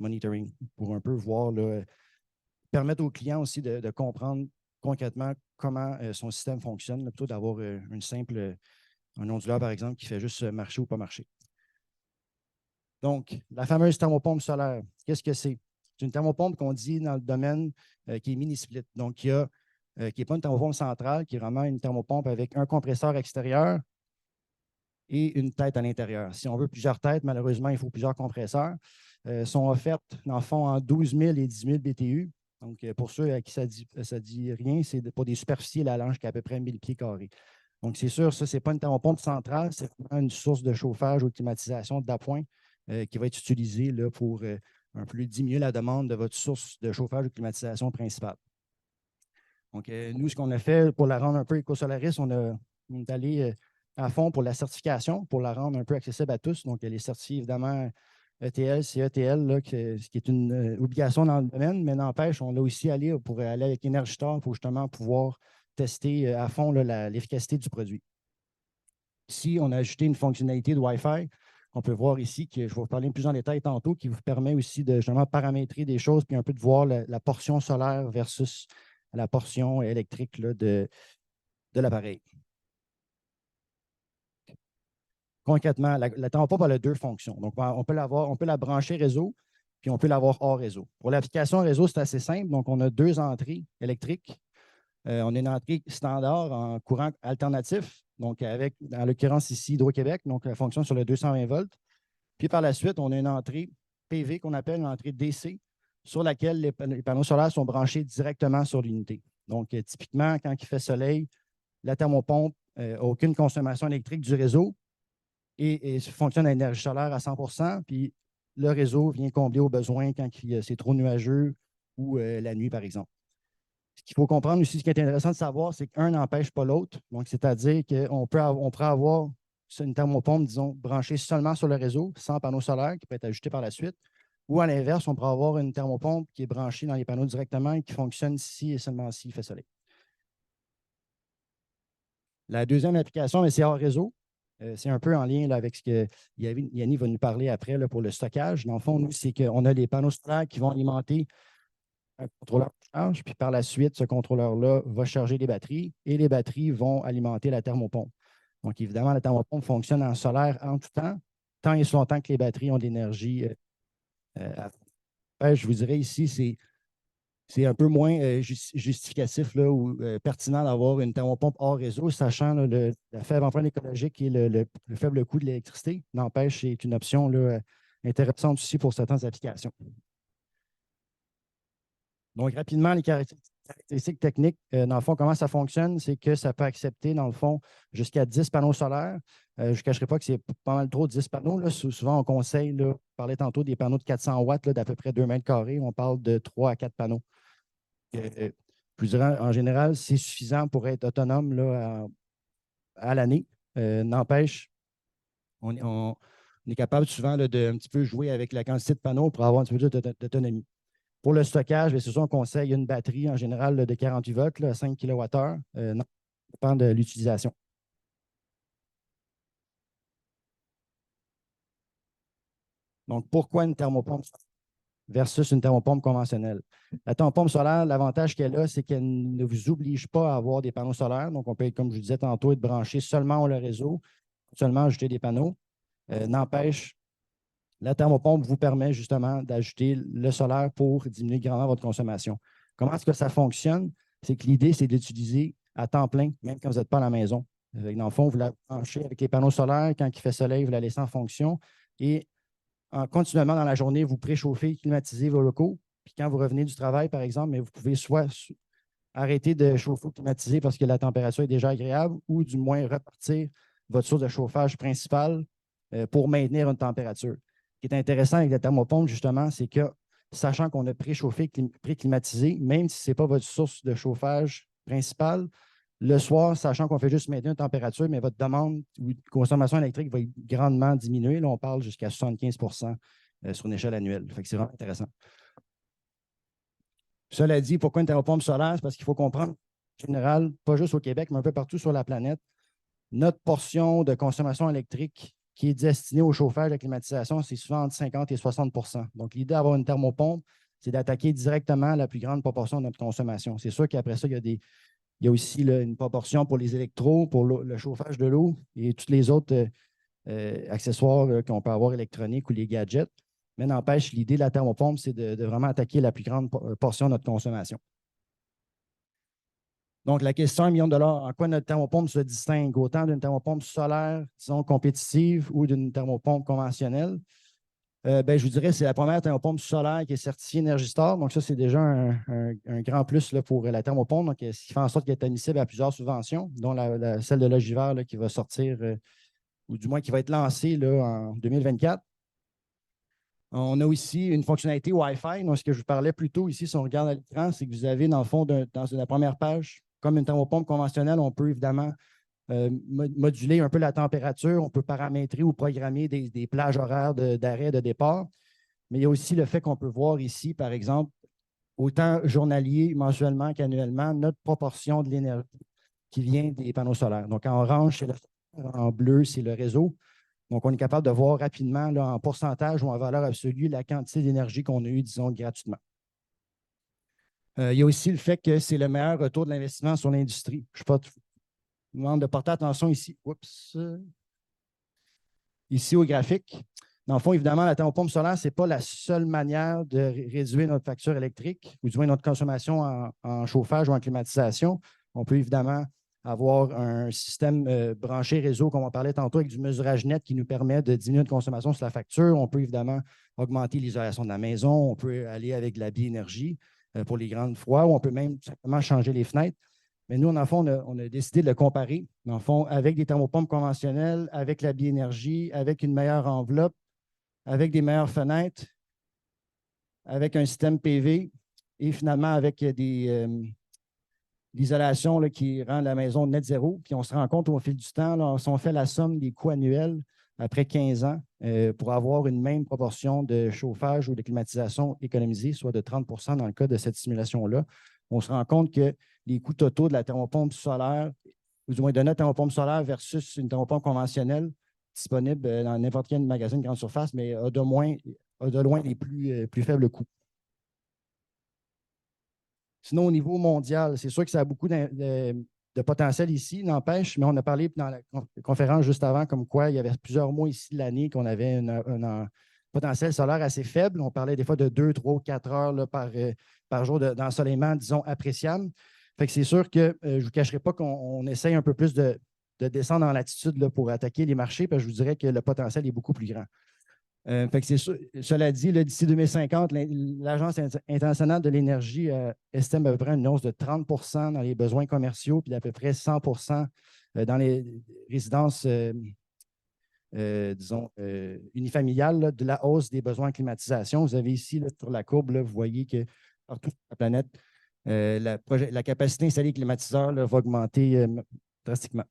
monitoring pour un peu voir, là, permettre aux clients aussi de comprendre concrètement comment son système fonctionne, là, plutôt d'avoir un onduleur, par exemple, qui fait juste marcher ou pas marcher. Donc, la fameuse thermopompe solaire, qu'est-ce que c'est? C'est une thermopompe qu'on dit dans le domaine qui est mini-split. Donc, qui n'est pas une thermopompe centrale, qui est vraiment une thermopompe avec un compresseur extérieur et une tête à l'intérieur. Si on veut plusieurs têtes, malheureusement, il faut plusieurs compresseurs. Sont offertes, dans le fond, en 12 000 et 10 000 BTU. Donc, pour ceux à qui ça dit rien, c'est pour des superficies la lange qui est à peu près 1000 pieds carrés. Donc, c'est sûr, ça, ce n'est pas une thermopompe centrale, c'est vraiment une source de chauffage ou de climatisation d'appoint qui va être utilisée là, pour un peu diminuer la demande de votre source de chauffage ou de climatisation principale. Donc, nous, ce qu'on a fait pour la rendre un peu EcoSolaris, on est allé à fond pour la certification, pour la rendre un peu accessible à tous. Donc, elle est certifiée, évidemment, ETL, CETL, là, ce qui est une obligation dans le domaine, mais n'empêche, on l'a aussi allé pour aller avec Energy Star pour justement pouvoir tester à fond l'efficacité du produit. Ici, on a ajouté une fonctionnalité de Wi-Fi qu'on peut voir ici, que je vais vous parler plus en détail tantôt, qui vous permet aussi de justement paramétrer des choses puis un peu de voir la portion solaire versus la portion électrique là, de l'appareil. Concrètement, la thermopompe a 2 fonctions. Donc, on peut la brancher réseau, puis on peut l'avoir hors réseau. Pour l'application réseau, c'est assez simple. Donc, on a 2 entrées électriques. On a une entrée standard en courant alternatif, donc avec, en l'occurrence ici, Hydro-Québec, donc elle fonctionne sur le 220 volts. Puis par la suite, on a une entrée PV qu'on appelle une entrée DC, sur laquelle les panneaux solaires sont branchés directement sur l'unité. Donc, typiquement, quand il fait soleil, la thermopompe n'a aucune consommation électrique du réseau et fonctionne à énergie solaire à 100 %, puis le réseau vient combler aux besoins quand c'est trop nuageux ou la nuit, par exemple. Ce qu'il faut comprendre aussi, ce qui est intéressant de savoir, c'est qu'un n'empêche pas l'autre. Donc, c'est-à-dire qu'on peut avoir une thermopompe, disons, branchée seulement sur le réseau, sans panneau solaire, qui peut être ajouté par la suite. Ou à l'inverse, on peut avoir une thermopompe qui est branchée dans les panneaux directement et qui fonctionne si et seulement s'il fait soleil. La deuxième application, c'est hors réseau. C'est un peu en lien là, avec ce que Yannick va nous parler après là, pour le stockage. Dans le fond, nous, c'est qu'on a les panneaux solaires qui vont alimenter un contrôleur de charge, puis par la suite, ce contrôleur-là va charger les batteries et les batteries vont alimenter la thermopompe. Donc, évidemment, la thermopompe fonctionne en solaire en tout temps, tant et si longtemps que les batteries ont de l'énergie. Je vous dirais ici, c'est un peu moins justificatif là, ou pertinent d'avoir une thermopompe hors réseau, sachant là, la faible empreinte écologique et le faible coût de l'électricité. N'empêche, c'est une option là, intéressante aussi pour certaines applications. Donc, rapidement, les caractéristiques techniques, dans le fond, comment ça fonctionne, c'est que ça peut accepter, dans le fond, jusqu'à 10 panneaux solaires. Je ne cacherai pas que c'est pas mal trop 10 panneaux. Là. Souvent, on conseille, là, on parlait tantôt des panneaux de 400 watts d'à peu près 2 mètres carrés. On parle de 3 à 4 panneaux. Je dirais, en général, c'est suffisant pour être autonome là, à l'année. N'empêche, on est capable souvent là, de un petit peu jouer avec la quantité de panneaux pour avoir un petit peu d'autonomie. Pour le stockage, c'est sûr, on conseille une batterie en général là, de 48 volts là, à 5 kWh. Non, ça dépend de l'utilisation. Donc, pourquoi une thermopompe versus une thermopompe conventionnelle? La thermopompe solaire, l'avantage qu'elle a, c'est qu'elle ne vous oblige pas à avoir des panneaux solaires. Donc, on peut, comme je vous disais tantôt, être branché seulement au réseau, seulement ajouter des panneaux. N'empêche, la thermopompe vous permet justement d'ajouter le solaire pour diminuer grandement votre consommation. Comment est-ce que ça fonctionne? C'est que l'idée, c'est de l'utiliser à temps plein, même quand vous n'êtes pas à la maison. Dans le fond, vous la branchez avec les panneaux solaires. Quand il fait soleil, vous la laissez en fonction. Et continuellement dans la journée, vous préchauffez, climatisez vos locaux. Puis quand vous revenez du travail, par exemple, mais vous pouvez soit arrêter de chauffer ou climatiser parce que la température est déjà agréable, ou du moins repartir votre source de chauffage principale pour maintenir une température. Ce qui est intéressant avec la thermopompe, justement, c'est que, sachant qu'on a préchauffé, pré-climatisé, même si ce n'est pas votre source de chauffage principale, le soir, sachant qu'on fait juste maintenir une température, mais votre demande ou consommation électrique va grandement diminuer. Là, on parle jusqu'à 75 sur une échelle annuelle. Fait que c'est vraiment intéressant. Cela dit, pourquoi une thermopompe solaire? C'est parce qu'il faut comprendre, en général, pas juste au Québec, mais un peu partout sur la planète, notre portion de consommation électrique qui est destinée au chauffage et à la climatisation, c'est souvent entre 50 et 60 %. Donc, l'idée d'avoir une thermopompe, c'est d'attaquer directement la plus grande proportion de notre consommation. C'est sûr qu'après ça, il y a aussi là, une proportion pour les électros, pour le chauffage de l'eau et tous les autres accessoires qu'on peut avoir électroniques ou les gadgets. Mais n'empêche, l'idée de la thermopompe, c'est de vraiment attaquer la plus grande portion de notre consommation. Donc, la question $1 million, en quoi notre thermopompe se distingue autant d'une thermopompe solaire, disons, compétitive ou d'une thermopompe conventionnelle? Je vous dirais que c'est la première thermopompe solaire qui est certifiée Énergie Star. Donc, ça, c'est déjà un grand plus là, pour la thermopompe. Donc, ce qui fait en sorte qu'elle est admissible à plusieurs subventions, dont celle de Logivert qui va sortir, ou du moins qui va être lancée là, en 2024. On a aussi une fonctionnalité Wi-Fi. Donc, ce que je vous parlais plus tôt ici, si on regarde à l'écran, c'est que vous avez, dans le fond, dans la première page, comme une thermopompe conventionnelle, on peut évidemment moduler un peu la température, on peut paramétrer ou programmer des plages horaires d'arrêt, de départ. Mais il y a aussi le fait qu'on peut voir ici, par exemple, autant journalier, mensuellement qu'annuellement, notre proportion de l'énergie qui vient des panneaux solaires. Donc, en orange, c'est le solaire, en bleu, c'est le réseau. Donc, on est capable de voir rapidement, là, en pourcentage ou en valeur absolue, la quantité d'énergie qu'on a eue, disons, gratuitement. Il y a aussi le fait que c'est le meilleur retour de l'investissement sur l'industrie. Je ne vous demande de porter attention ici. Oups. Ici au graphique. Dans le fond, évidemment, la thermopompe solaire, ce n'est pas la seule manière de réduire notre facture électrique, ou du moins notre consommation en chauffage ou en climatisation. On peut évidemment avoir un système branché réseau, comme on parlait tantôt, avec du mesurage net qui nous permet de diminuer notre consommation sur la facture. On peut évidemment augmenter l'isolation de la maison. On peut aller avec de la biénergie pour les grandes froids, ou on peut même simplement changer les fenêtres. Mais nous, en fond, on a décidé de le comparer, en fond, avec des thermopompes conventionnelles, avec la biénergie, avec une meilleure enveloppe, avec des meilleures fenêtres, avec un système PV et finalement avec l'isolation qui rend la maison net zéro. Puis on se rend compte au fil du temps, là, si on fait la somme des coûts annuels après 15 ans pour avoir une même proportion de chauffage ou de climatisation économisée, soit de 30 % dans le cas de cette simulation-là, on se rend compte que les coûts totaux de la thermopompe solaire, ou du moins de notre thermopompe solaire versus une thermopompe conventionnelle disponible dans n'importe quel magasin de grande surface, mais a de loin les plus faibles coûts. Sinon, au niveau mondial, c'est sûr que ça a beaucoup de potentiel ici, n'empêche, mais on a parlé dans la conférence juste avant comme quoi il y avait plusieurs mois ici de l'année qu'on avait un potentiel solaire assez faible. On parlait des fois de 2, 3, 4 heures là, par jour d'ensoleillement, disons, appréciable. Fait que c'est sûr que je ne vous cacherai pas qu'on essaye un peu plus de descendre en latitude pour attaquer les marchés, parce que je vous dirais que le potentiel est beaucoup plus grand. Fait que c'est sûr, cela dit, d'ici 2050, l'Agence internationale de l'énergie estime à peu près une hausse de 30 % dans les besoins commerciaux, puis d'à peu près 100 % dans les résidences, disons, unifamiliales, là, de la hausse des besoins en climatisation. Vous avez ici, là, sur la courbe, là, vous voyez que partout sur la planète, la capacité installée climatiseur là, va augmenter drastiquement.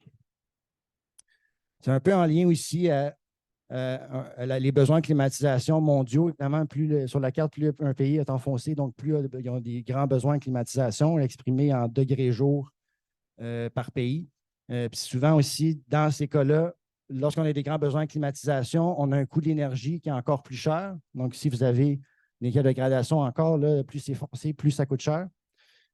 C'est un peu en lien aussi à les besoins de climatisation mondiaux. Évidemment, sur la carte, plus un pays est enfoncé, donc plus ils ont des grands besoins de climatisation exprimés en degrés jour par pays. Puis souvent aussi, dans ces cas-là, lorsqu'on a des grands besoins de climatisation, on a un coût d'énergie qui est encore plus cher. Donc, si vous avez des cas de gradation encore, là, plus c'est foncé, plus ça coûte cher.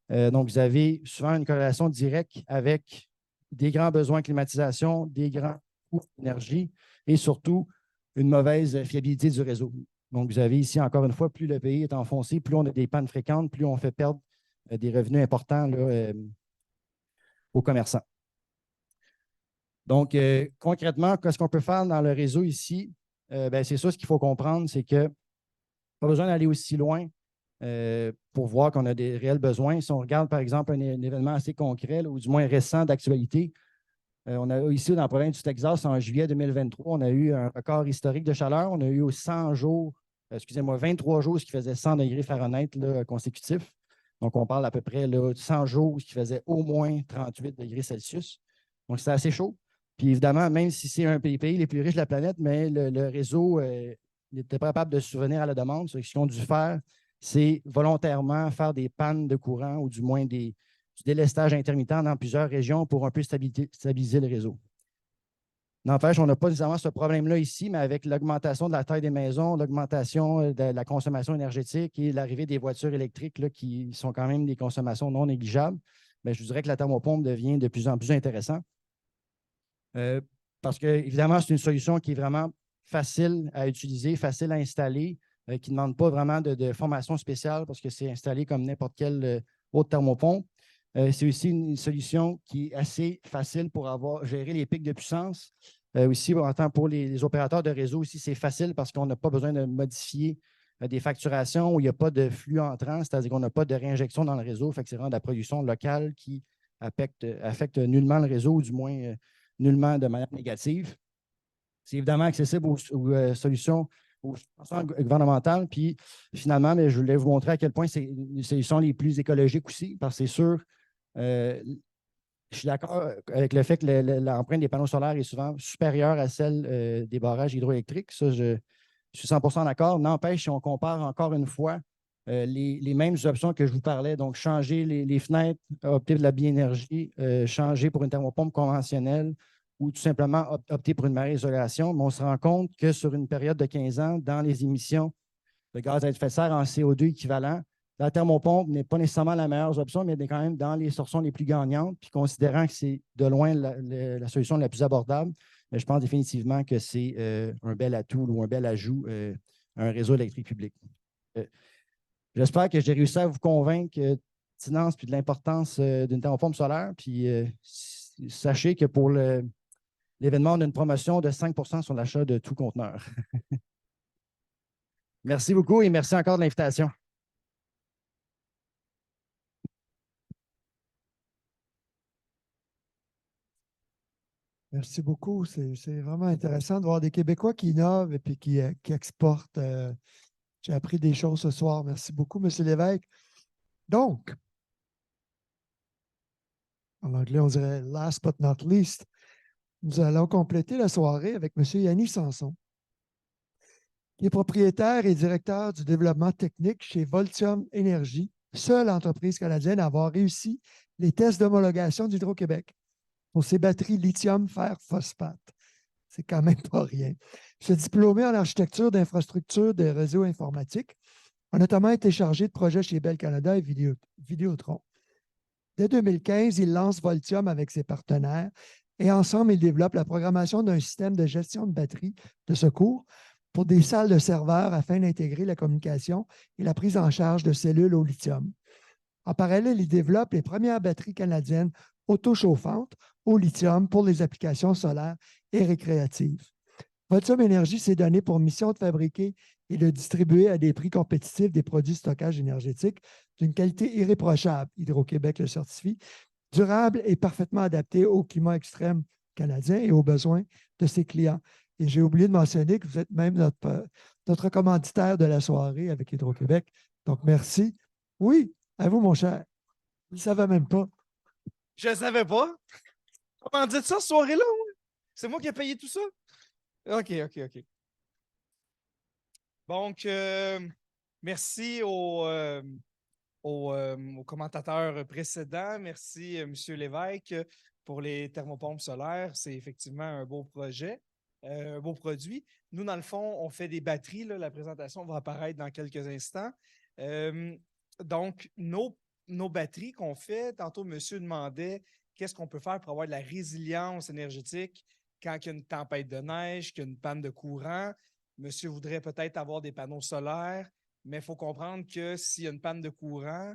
Donc, vous avez souvent une corrélation directe avec des grands besoins de climatisation, des grands coûts d'énergie et surtout une mauvaise fiabilité du réseau. Donc, vous avez ici, encore une fois, plus le pays est enfoncé, plus on a des pannes fréquentes, plus on fait perdre des revenus importants là, aux commerçants. Donc, concrètement, qu'est-ce qu'on peut faire dans le réseau ici? C'est ça, ce qu'il faut comprendre, c'est que pas besoin d'aller aussi loin pour voir qu'on a des réels besoins. Si on regarde, par exemple, un événement assez concret, là, ou du moins récent d'actualité, on a ici, dans la province du Texas, en juillet 2023, on a eu un record historique de chaleur. On a eu 100 jours, 23 jours, ce qui faisait 100 degrés Fahrenheit là, consécutifs. Donc, on parle à peu près là, de 100 jours, ce qui faisait au moins 38 degrés Celsius. Donc, c'est assez chaud. Puis évidemment, même si c'est un des pays les plus riches de la planète, mais le réseau n'était pas capable de subvenir à la demande. Ce qu'ils ont dû faire, c'est volontairement faire des pannes de courant ou du moins du délestage intermittent dans plusieurs régions pour un peu stabiliser le réseau. N'empêche, on n'a pas nécessairement ce problème-là ici, mais avec l'augmentation de la taille des maisons, l'augmentation de la consommation énergétique et l'arrivée des voitures électriques là, qui sont quand même des consommations non négligeables, bien, je vous dirais que la thermopompe devient de plus en plus intéressant. Parce que, évidemment, c'est une solution qui est vraiment facile à utiliser, facile à installer, qui ne demande pas vraiment de formation spéciale parce que c'est installé comme n'importe quelle autre thermopompe. C'est aussi une solution qui est assez facile pour gérer les pics de puissance. Aussi, pour les opérateurs de réseau, aussi, c'est facile parce qu'on n'a pas besoin de modifier des facturations où il n'y a pas de flux entrant, c'est-à-dire qu'on n'a pas de réinjection dans le réseau. Fait que c'est vraiment de la production locale qui affecte nullement le réseau, ou du moins nullement de manière négative. C'est évidemment accessible aux solutions, aux solutions gouvernementales. Puis finalement, je voulais vous montrer à quel point c'est les solutions les plus écologiques aussi, parce que c'est sûr, je suis d'accord avec le fait que l'empreinte des panneaux solaires est souvent supérieure à celle des barrages hydroélectriques. Ça, je suis 100% d'accord. N'empêche, si on compare encore une fois les mêmes options que je vous parlais, donc changer les fenêtres, opter pour la biénergie, changer pour une thermopompe conventionnelle ou tout simplement opter pour une marée isolation, mais on se rend compte que sur une période de 15 ans, dans les émissions de gaz à effet de serre en CO2 équivalent, la thermopompe n'est pas nécessairement la meilleure option, mais elle est quand même dans les solutions les plus gagnantes. Puis considérant que c'est de loin la solution la plus abordable, je pense définitivement que c'est un bel atout ou un bel ajout à un réseau électrique public. J'espère que j'ai réussi à vous convaincre de pertinence et de l'importance d'une thermopompe solaire. Puis sachez que pour l'événement, on a une promotion de 5 % sur l'achat de tout conteneur. Merci beaucoup et merci encore de l'invitation. Merci beaucoup. C'est vraiment intéressant de voir des Québécois qui innovent et puis qui exportent. J'ai appris des choses ce soir. Merci beaucoup, M. Lévesque. Donc, en anglais, on dirait last but not least, nous allons compléter la soirée avec M. Yannick Sanson, qui est propriétaire et directeur du développement technique chez Voltium Énergie, seule entreprise canadienne à avoir réussi les tests d'homologation d'Hydro-Québec pour ses batteries lithium fer phosphate. C'est quand même pas rien. Il s'est diplômé en architecture d'infrastructures de réseaux informatiques, a notamment été chargé de projets chez Bell Canada et Vidéotron. Dès 2015, il lance Voltium avec ses partenaires et ensemble, ils développent la programmation d'un système de gestion de batterie de secours pour des salles de serveurs afin d'intégrer la communication et la prise en charge de cellules au lithium. En parallèle, il développe les premières batteries canadiennes autochauffantes au lithium pour les applications solaires et récréatives. Voltium Énergie s'est donné pour mission de fabriquer et de distribuer à des prix compétitifs des produits de stockage énergétique d'une qualité irréprochable, Hydro-Québec le certifie, durable et parfaitement adapté au climat extrême canadien et aux besoins de ses clients. Et j'ai oublié de mentionner que vous êtes même notre commanditaire de la soirée avec Hydro-Québec. Donc, merci. Oui, à vous, mon cher. Je ne savais même pas. Je ne savais pas. Comment dites ça, cette soirée-là? C'est moi qui ai payé tout ça? OK. Donc, merci aux commentateurs précédents. Merci, M. Lévesque. pour les thermopompes solaires, c'est effectivement un beau projet, un beau produit. Nous, dans le fond, on fait des batteries. Là, la présentation va apparaître dans quelques instants. Donc, nos batteries qu'on fait, tantôt, monsieur demandait qu'est-ce qu'on peut faire pour avoir de la résilience énergétique quand il y a une tempête de neige, qu'il y a une panne de courant. Monsieur voudrait peut-être avoir des panneaux solaires, mais il faut comprendre que s'il y a une panne de courant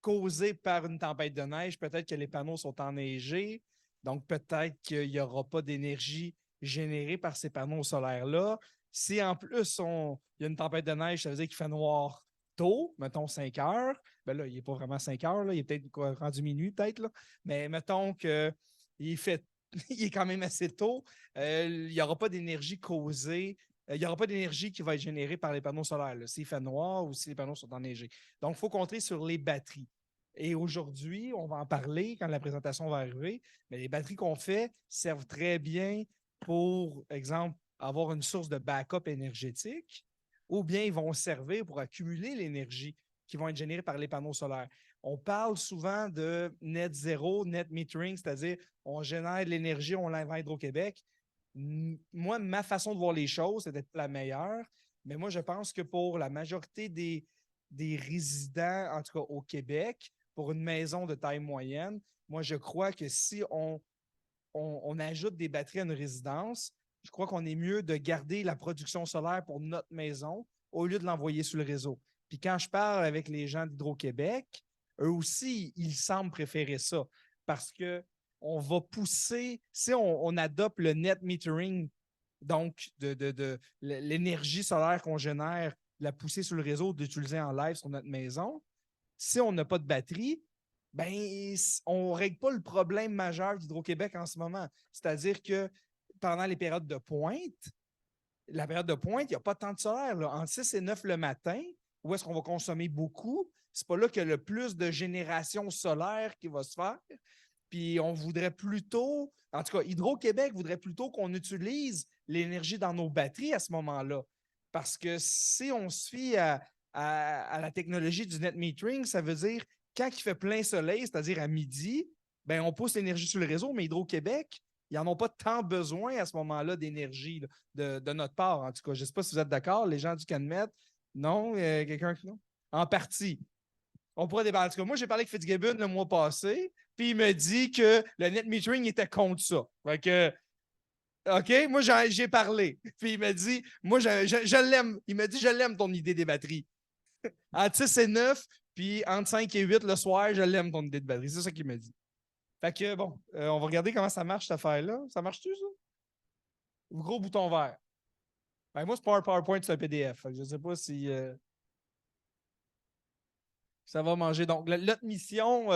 causée par une tempête de neige, peut-être que les panneaux sont enneigés, donc peut-être qu'il n'y aura pas d'énergie générée par ces panneaux solaires-là. Si en plus il y a une tempête de neige, ça veut dire qu'il fait noir tôt, mettons 5 heures, ben là, il n'est pas vraiment 5 heures, là, il est peut-être rendu minuit, peut-être, là. Mais mettons qu'il fait il est quand même assez tôt, il n'y aura pas d'énergie causée, il n'y aura pas d'énergie qui va être générée par les panneaux solaires, là, s'il fait noir ou si les panneaux sont enneigés. Donc, il faut compter sur les batteries. Et aujourd'hui, on va en parler quand la présentation va arriver, mais les batteries qu'on fait servent très bien pour, exemple, avoir une source de backup énergétique, ou bien ils vont servir pour accumuler l'énergie qui va être générée par les panneaux solaires. On parle souvent de net zéro, net metering, c'est-à-dire on génère de l'énergie, on l'invente à Hydro-Québec. Moi, ma façon de voir les choses, c'est d'être la meilleure, mais moi, je pense que pour la majorité des résidents, en tout cas au Québec, pour une maison de taille moyenne, moi, je crois que si on ajoute des batteries à une résidence, je crois qu'on est mieux de garder la production solaire pour notre maison au lieu de l'envoyer sur le réseau. Puis quand je parle avec les gens d'Hydro-Québec, eux aussi, ils semblent préférer ça parce qu'on va pousser, si on adopte le net metering, donc de l'énergie solaire qu'on génère, la pousser sur le réseau, d'utiliser en live sur notre maison, si on n'a pas de batterie, ben, on ne règle pas le problème majeur d'Hydro-Québec en ce moment. C'est-à-dire que pendant les périodes de pointe, la période de pointe, il n'y a pas tant de solaire. Là. Entre 6 et 9 le matin, où est-ce qu'on va consommer beaucoup, c'est pas là qu'il y a le plus de génération solaire qui va se faire. Puis on voudrait plutôt, en tout cas, Hydro-Québec voudrait plutôt qu'on utilise l'énergie dans nos batteries à ce moment-là. Parce que si on se fie à la technologie du net metering, ça veut dire quand il fait plein soleil, c'est-à-dire à midi, ben on pousse l'énergie sur le réseau, mais Hydro-Québec, ils n'en ont pas tant besoin à ce moment-là d'énergie de notre part. En tout cas, je ne sais pas si vous êtes d'accord, les gens du CanMet. Non? Quelqu'un qui non? En partie. On pourrait débattre. En tout cas, moi, j'ai parlé avec Fitzgibbon le mois passé, puis il me dit que le net metering était contre ça. Fait que, OK, moi, j'ai parlé. Puis il me dit, moi, je l'aime. Il me dit, je l'aime ton idée des batteries. Entre 6 et 9, puis entre 5 et 8 le soir, je l'aime ton idée de batterie. C'est ça qu'il me dit. Fait que, bon, on va regarder comment ça marche, cette affaire-là. Ça marche-tu, ça? Le gros bouton vert. Ben, moi, c'est pas un PowerPoint, c'est un PDF. Fait que je ne sais pas si ça va manger. Donc, notre mission,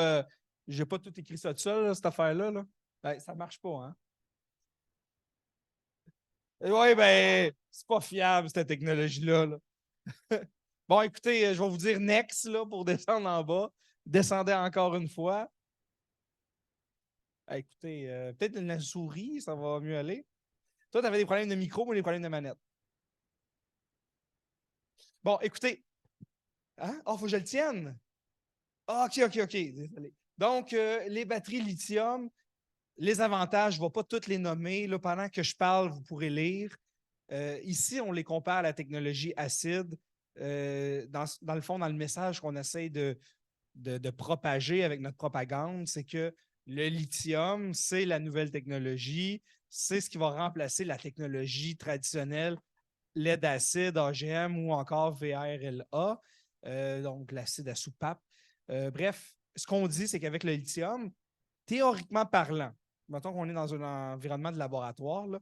je n'ai pas tout écrit ça tout seul, là, cette affaire-là. Là. Ben, ça ne marche pas, hein? Oui, ben, c'est pas fiable, cette technologie-là. Là. Bon, écoutez, je vais vous dire next là, pour descendre en bas. Descendez encore une fois. Écoutez, peut-être la souris, ça va mieux aller. Toi, tu avais des problèmes de micro, moi, des problèmes de manette. Bon, écoutez. Hein? Oh, faut que je le tienne. Ah, OK. Désolé. Donc, les batteries lithium, les avantages, je ne vais pas toutes les nommer. Là, pendant que je parle, vous pourrez lire. Ici, on les compare à la technologie acide. Dans le fond, dans le message qu'on essaie de propager avec notre propagande, c'est que le lithium, c'est la nouvelle technologie, c'est ce qui va remplacer la technologie traditionnelle lead acide, AGM ou encore VRLA, donc l'acide à soupape. Bref, ce qu'on dit, c'est qu'avec le lithium, théoriquement parlant, mettons qu'on est dans un environnement de laboratoire, là,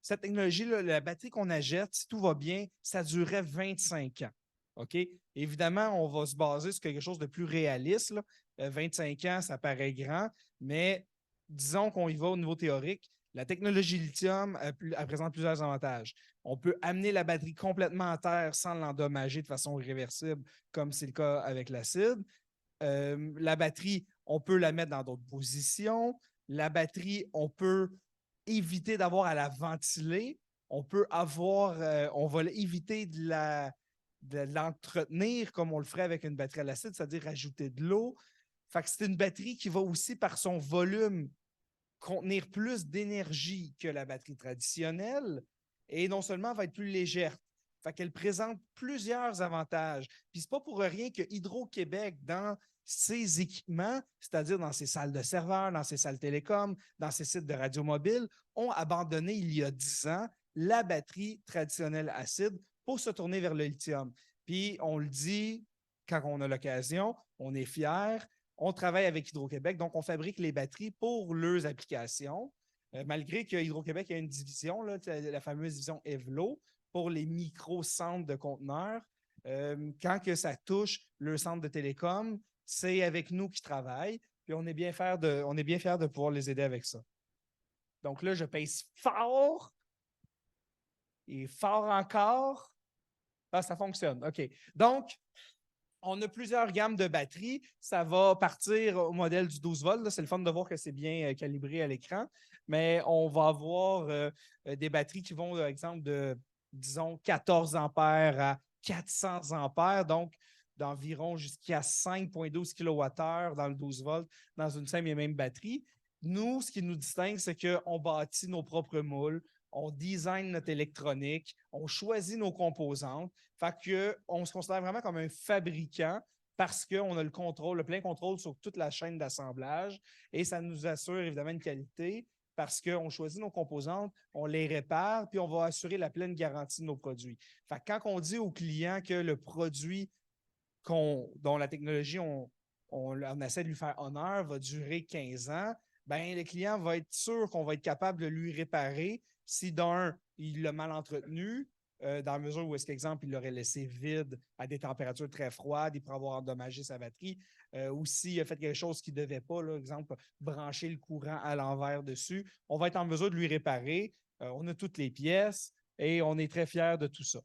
cette technologie-là, la batterie qu'on achète, si tout va bien, ça durerait 25 ans. OK? Évidemment, on va se baser sur quelque chose de plus réaliste. Là. 25 ans, ça paraît grand, mais disons qu'on y va au niveau théorique. La technologie lithium elle présente plusieurs avantages. On peut amener la batterie complètement à terre sans l'endommager de façon irréversible, comme c'est le cas avec l'acide. La batterie, on peut la mettre dans d'autres positions. La batterie, on peut éviter d'avoir à la ventiler. On va éviter de l'entretenir comme on le ferait avec une batterie à l'acide, c'est-à-dire ajouter de l'eau. Fait que c'est une batterie qui va aussi, par son volume, contenir plus d'énergie que la batterie traditionnelle et non seulement va être plus légère. Fait qu'elle présente plusieurs avantages. Puis c'est pas pour rien que Hydro-Québec, dans ses équipements, c'est-à-dire dans ses salles de serveurs, dans ses salles télécom, dans ses sites de radio mobile, ont abandonné il y a 10 ans la batterie traditionnelle acide pour se tourner vers le lithium. Puis on le dit quand on a l'occasion, on est fiers. On travaille avec Hydro-Québec, donc on fabrique les batteries pour leurs applications, malgré que Hydro-Québec a une division, là, la fameuse division EVLO, pour les micro-centres de conteneurs. Quand que ça touche le centre de télécom, c'est avec nous qu'ils travaillent, puis on est bien fiers de pouvoir les aider avec ça. Donc là, je pèse fort et fort encore. Ah, ça fonctionne. OK. Donc, on a plusieurs gammes de batteries. Ça va partir au modèle du 12 volts. C'est le fun de voir que c'est bien calibré à l'écran. Mais on va avoir des batteries qui vont, par exemple, de, disons, 14 ampères à 400 ampères. Donc, d'environ jusqu'à 5,12 kWh dans le 12 volts dans une simple et même batterie. Nous, ce qui nous distingue, c'est qu'on bâtit nos propres moules. On design notre électronique, on choisit nos composantes. Fait qu'on se considère vraiment comme un fabricant parce qu'on a le contrôle, le plein contrôle sur toute la chaîne d'assemblage et ça nous assure évidemment une qualité parce qu'on choisit nos composantes, on les répare, puis on va assurer la pleine garantie de nos produits. Fait que quand on dit aux clients que le produit dont la technologie, on essaie de lui faire honneur, va durer 15 ans, ben, le client va être sûr qu'on va être capable de lui réparer si d'un, il l'a mal entretenu, dans la mesure où, est-ce qu'exemple, il l'aurait laissé vide à des températures très froides, il pourrait avoir endommagé sa batterie, ou s'il a fait quelque chose qu'il ne devait pas, là, exemple, brancher le courant à l'envers dessus, on va être en mesure de lui réparer. On a toutes les pièces et on est très fiers de tout ça.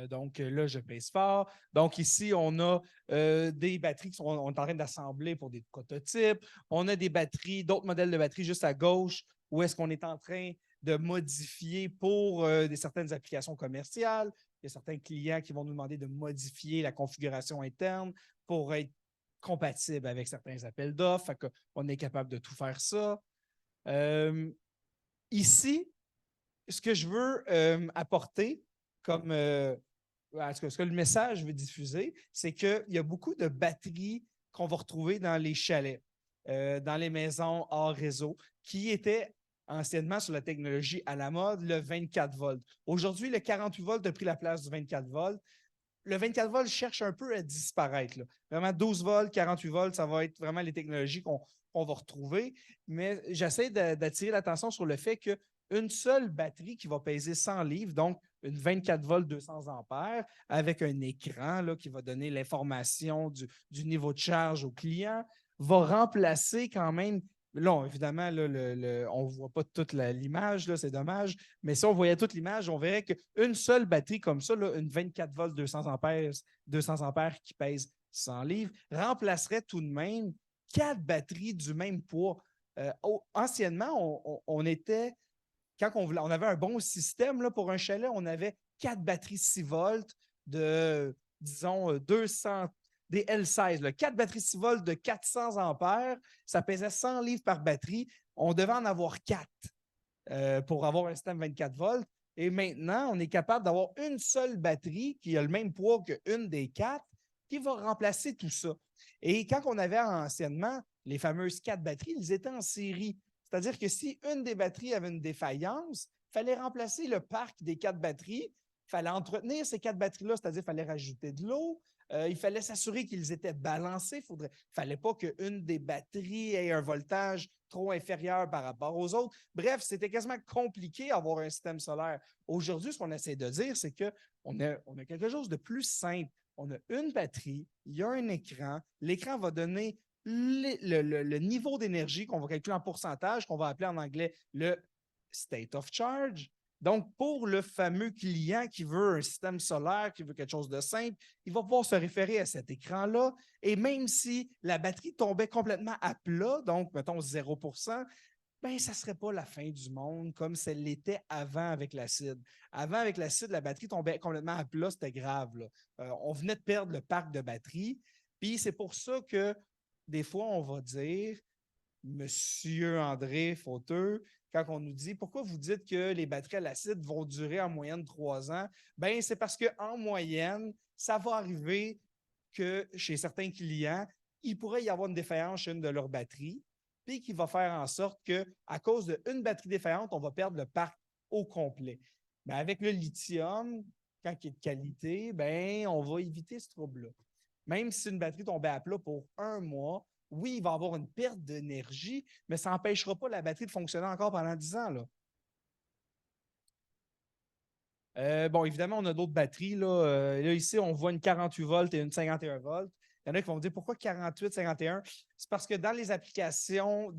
Donc là, je pèse fort. Donc ici, on a des batteries on est en train d'assembler pour des prototypes. On a des batteries, d'autres modèles de batteries juste à gauche, où est-ce qu'on est en train de modifier pour certaines applications commerciales. Il y a certains clients qui vont nous demander de modifier la configuration interne pour être compatible avec certains appels d'offres. On est capable de tout faire ça. Ici, ce que je veux apporter, comme ce que le message veut diffuser, c'est qu'il y a beaucoup de batteries qu'on va retrouver dans les chalets, dans les maisons hors réseau, qui étaient anciennement sur la technologie à la mode, le 24 volts. Aujourd'hui, le 48 volts a pris la place du 24 volts. Le 24 volts cherche un peu à disparaître, là. Vraiment, 12 volts, 48 volts, ça va être vraiment les technologies qu'on va retrouver. Mais j'essaie d'attirer l'attention sur le fait qu'une seule batterie qui va peser 100 livres, donc une 24 volts 200 ampères, avec un écran là, qui va donner l'information du niveau de charge au client, va remplacer quand même. Là, évidemment, là, on ne voit pas toute l'image, c'est dommage, mais si on voyait toute l'image, on verrait qu'une seule batterie comme ça, là, une 24 volts 200 ampères qui pèse 100 livres, remplacerait tout de même 4 batteries du même poids. Anciennement, on était, quand on avait un bon système là, pour un chalet, on avait 4 batteries 6 volts de, disons, 200, des L16, là, 4 batteries 6 volts de 400 ampères, ça pesait 100 livres par batterie. On devait en avoir 4 pour avoir un système 24 volts. Et maintenant, on est capable d'avoir une seule batterie qui a le même poids qu'une des 4 qui va remplacer tout ça. Et quand on avait anciennement les fameuses 4 batteries, ils étaient en série. C'est-à-dire que si une des batteries avait une défaillance, il fallait remplacer le parc des 4 batteries, il fallait entretenir ces 4 batteries-là, c'est-à-dire qu'il fallait rajouter de l'eau, il fallait s'assurer qu'ils étaient balancés, il ne fallait pas qu'une des batteries ait un voltage trop inférieur par rapport aux autres. Bref, c'était quasiment compliqué d'avoir un système solaire. Aujourd'hui, ce qu'on essaie de dire, c'est qu'on a quelque chose de plus simple. On a une batterie, il y a un écran, l'écran va donner le niveau d'énergie qu'on va calculer en pourcentage, qu'on va appeler en anglais le state of charge. Donc, pour le fameux client qui veut un système solaire, qui veut quelque chose de simple, il va pouvoir se référer à cet écran-là. Et même si la batterie tombait complètement à plat, donc, mettons 0%, ben, ça ne serait pas la fin du monde comme ça l'était avant avec l'acide. Avant, avec l'acide, la batterie tombait complètement à plat, c'était grave, là. On venait de perdre le parc de batterie. Puis c'est pour ça que des fois, on va dire, Monsieur André Fauteux, quand on nous dit pourquoi vous dites que les batteries à l'acide vont durer en moyenne 3 ans, ben c'est parce qu'en moyenne, ça va arriver que chez certains clients, il pourrait y avoir une défaillance chez une de leurs batteries, puis qui va faire en sorte qu'à cause d'une batterie défaillante, on va perdre le parc au complet. Mais avec le lithium, quand il est de qualité, ben, on va éviter ce trouble-là. Même si une batterie tombait à plat pour 1 mois, oui, il va y avoir une perte d'énergie, mais ça n'empêchera pas la batterie de fonctionner encore pendant 10 ans. Bon, évidemment, on a d'autres batteries. Là, ici, on voit une 48 volts et une 51 volts. Il y en a qui vont me dire pourquoi 48, 51? C'est parce que dans les applications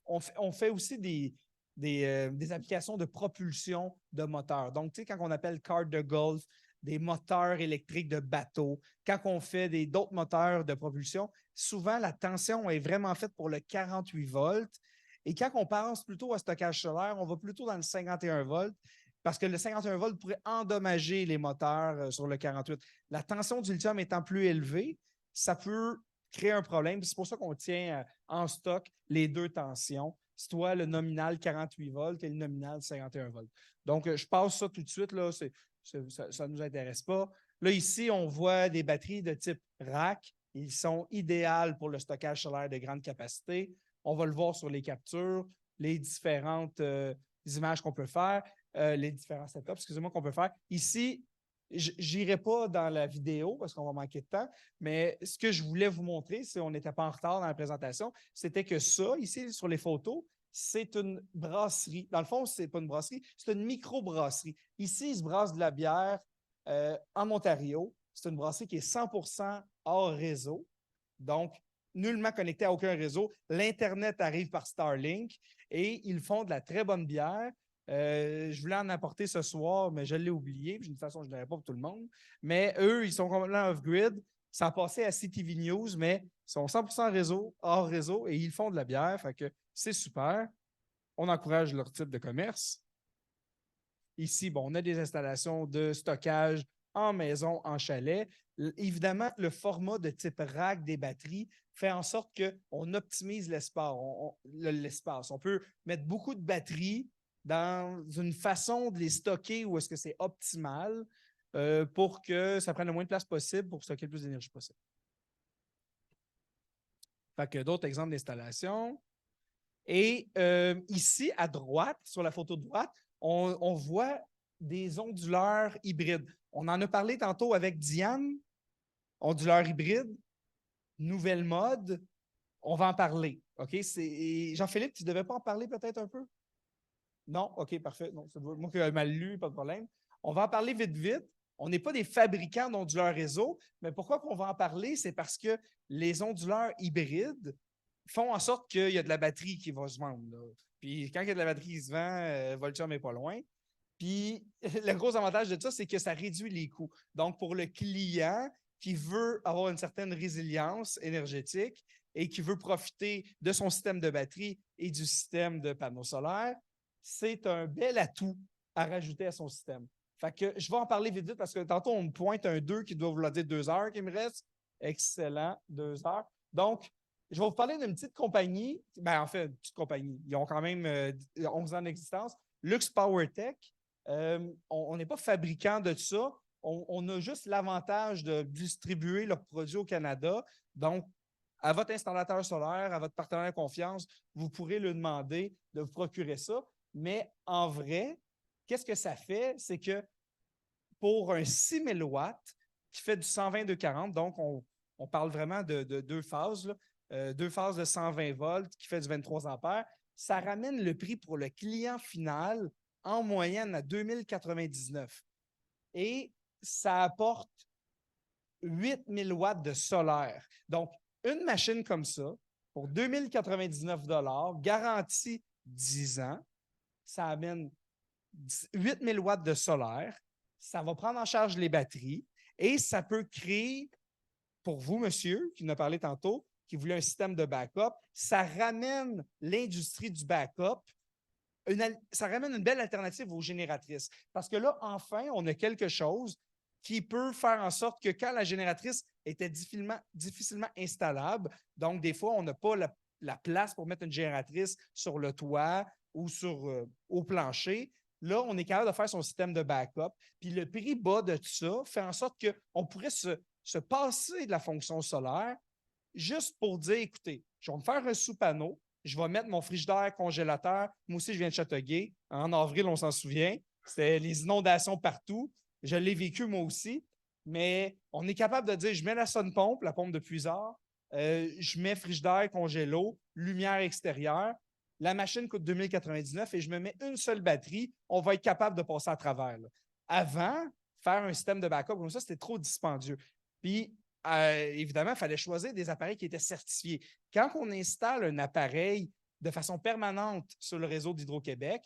on fait aussi des applications de propulsion de moteurs. Donc, tu sais, quand on appelle car de golf, des moteurs électriques de bateau, quand on fait d'autres moteurs de propulsion, souvent la tension est vraiment faite pour le 48 volts. Et quand on pense plutôt à stockage solaire, on va plutôt dans le 51 volts parce que le 51 volts pourrait endommager les moteurs sur le 48. La tension du lithium étant plus élevée, ça peut créer un problème. C'est pour ça qu'on tient en stock les 2 tensions, soit le nominal 48 volts et le nominal 51 volts. Donc, je passe ça tout de suite. Là, ça ne nous intéresse pas. Là, ici, on voit des batteries de type rack. Ils sont idéales pour le stockage solaire de grande capacité. On va le voir sur les captures, les différentes images qu'on peut faire, les différents setups, excusez-moi, qu'on peut faire. Ici, je n'irai pas dans la vidéo parce qu'on va manquer de temps, mais ce que je voulais vous montrer, si on n'était pas en retard dans la présentation, c'était que ça, ici, sur les photos, c'est une brasserie. Dans le fond, ce n'est pas une brasserie, c'est une micro-brasserie. Ici, ils se brassent de la bière en Ontario. C'est une brasserie qui est 100% hors réseau, donc nullement connectée à aucun réseau. L'Internet arrive par Starlink et ils font de la très bonne bière. Je voulais en apporter ce soir, mais je l'ai oublié. De toute façon, je ne l'aurais pas pour tout le monde. Mais eux, ils sont complètement off-grid. Ça a passé à CTV News, mais ils sont 100% réseau, hors réseau, et ils font de la bière. Fait que c'est super. On encourage leur type de commerce. Ici, bon, on a des installations de stockage en maison, en chalet. Évidemment, le format de type rack des batteries fait en sorte qu'on optimise l'espace. On peut mettre beaucoup de batteries dans une façon de les stocker où est-ce que c'est optimal pour que ça prenne le moins de place possible pour stocker le plus d'énergie possible. Fait que d'autres exemples d'installation. Et ici, à droite, sur la photo de droite, on voit des onduleurs hybrides. On en a parlé tantôt avec Diane, onduleurs hybrides, nouvelle mode. On va en parler. OK? Jean-Philippe, tu ne devais pas en parler peut-être un peu? Non? OK, parfait. Non, c'est moi qui ai mal lu, pas de problème. On va en parler vite, vite. On n'est pas des fabricants d'onduleurs réseau, mais pourquoi qu'on va en parler? C'est parce que les onduleurs hybrides font en sorte qu'il y a de la batterie qui va se vendre. Là. Puis quand il y a de la batterie qui se vend, Voltium n'est pas loin. Puis le gros avantage de ça, c'est que ça réduit les coûts. Donc, pour le client qui veut avoir une certaine résilience énergétique et qui veut profiter de son système de batterie et du système de panneaux solaires, c'est un bel atout à rajouter à son système. Fait que je vais en parler vite, vite parce que tantôt, on me pointe un 2 qui doit vouloir dire 2 heures qui me reste. Excellent, 2 heures. Donc, je vais vous parler d'une petite compagnie. Ben, en fait, une petite compagnie. Ils ont quand même 11 ans d'existence. Lux PowerTech. On n'est pas fabricant de ça. On a juste l'avantage de distribuer leurs produits au Canada. Donc, à votre installateur solaire, à votre partenaire de confiance, vous pourrez lui demander de vous procurer ça. Mais en vrai, qu'est-ce que ça fait? C'est que pour un 6000 watts qui fait du 120-240, donc on parle vraiment de 2 phases, là, 2 phases de 120 volts qui fait du 23 ampères, ça ramène le prix pour le client final en moyenne à 2099. Et ça apporte 8000 watts de solaire. Donc, une machine comme ça, pour 2099 $, garantie 10 ans, ça amène 8000 watts de solaire, ça va prendre en charge les batteries et ça peut créer, pour vous, monsieur, qui nous a parlé tantôt, qui voulait un système de backup, ça ramène l'industrie du backup, ça ramène une belle alternative aux génératrices. Parce que là, enfin, on a quelque chose qui peut faire en sorte que quand la génératrice était difficilement installable, donc des fois, on n'a pas la place pour mettre une génératrice sur le toit ou au plancher, là, on est capable de faire son système de backup. Puis le prix bas de ça fait en sorte qu'on pourrait se passer de la fonction solaire juste pour dire, écoutez, je vais me faire un sous-panneau, je vais mettre mon frigidaire, congélateur. Moi aussi, je viens de Châteauguay. En avril, on s'en souvient. C'était les inondations partout. Je l'ai vécu moi aussi. Mais on est capable de dire, je mets la sonne-pompe, la pompe de puisard, je mets frigidaire, congélo, lumière extérieure. La machine coûte 2099 et je me mets une seule batterie. On va être capable de passer à travers. Là. Avant, faire un système de backup comme ça, c'était trop dispendieux. Puis, évidemment, il fallait choisir des appareils qui étaient certifiés. Quand on installe un appareil de façon permanente sur le réseau d'Hydro-Québec,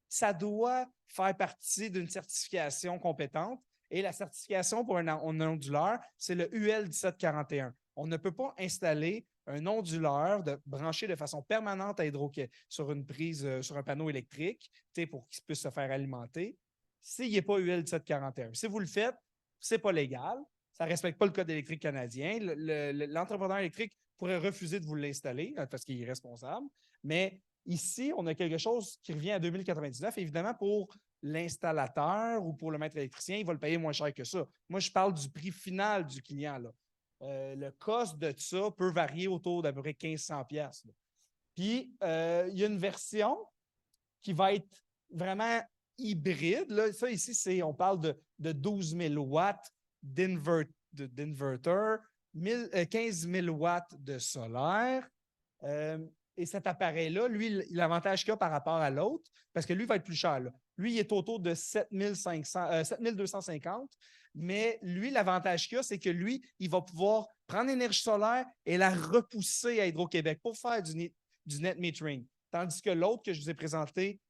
ça doit faire partie d'une certification compétente. Et la certification pour un onduleur, c'est le UL 1741. On ne peut pas installer un onduleur branché de façon permanente à sur une prise, sur un panneau électrique, pour qu'il puisse se faire alimenter, s'il n'est pas UL 1741. Si vous le faites, ce n'est pas légal. Ça ne respecte pas le Code électrique canadien. L'entrepreneur électrique pourrait refuser de vous l'installer parce qu'il est responsable. Mais ici, on a quelque chose qui revient à 2099. Évidemment, pour l'installateur ou pour le maître électricien, il va le payer moins cher que ça. Moi, je parle du prix final du client. Là. Le cost de ça peut varier autour d'à peu près 1500$. Puis, il y a une version qui va être vraiment hybride. Là. Ça, ici, on parle de 12 000 watts d'inverter, 15 000 watts de solaire. Et cet appareil-là, lui, l'avantage qu'il a par rapport à l'autre, parce que lui va être plus cher. Là. Lui, il est autour de 7250, mais lui, l'avantage qu'il a, c'est que lui, il va pouvoir prendre l'énergie solaire et la repousser à Hydro-Québec pour faire du net metering. Tandis que l'autre que je vous ai présenté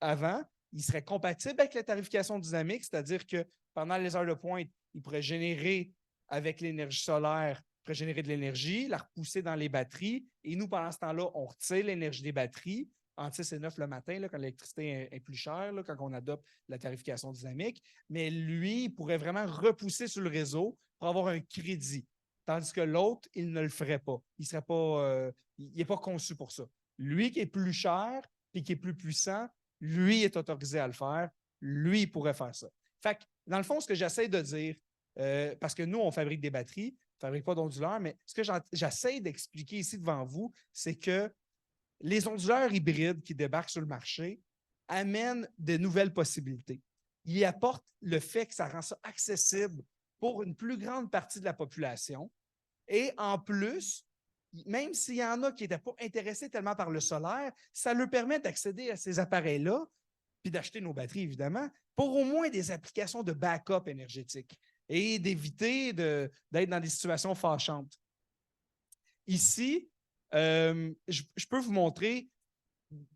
avant, il serait compatible avec la tarification dynamique, c'est-à-dire que pendant les heures de pointe, il pourrait générer avec l'énergie solaire, il pourrait générer de l'énergie, la repousser dans les batteries. Et nous, pendant ce temps-là, on retire l'énergie des batteries entre 6 et 9 le matin, là, quand l'électricité est plus chère, là, quand on adopte la tarification dynamique. Mais lui, il pourrait vraiment repousser sur le réseau pour avoir un crédit. Tandis que l'autre, il ne le ferait pas. Il n'est pas conçu pour ça. Lui qui est plus cher et qui est plus puissant, lui est autorisé à le faire. Lui, il pourrait faire ça. Fait que, dans le fond, ce que j'essaie de dire, parce que nous, on fabrique des batteries, on ne fabrique pas d'onduleurs, mais ce que j'essaie d'expliquer ici devant vous, c'est que les onduleurs hybrides qui débarquent sur le marché amènent de nouvelles possibilités. Ils apportent le fait que ça rend ça accessible pour une plus grande partie de la population. Et en plus, même s'il y en a qui n'étaient pas intéressés tellement par le solaire, ça leur permet d'accéder à ces appareils-là, puis d'acheter nos batteries, évidemment, pour au moins des applications de backup énergétique et d'éviter d'être dans des situations fâchantes. Ici, je peux vous montrer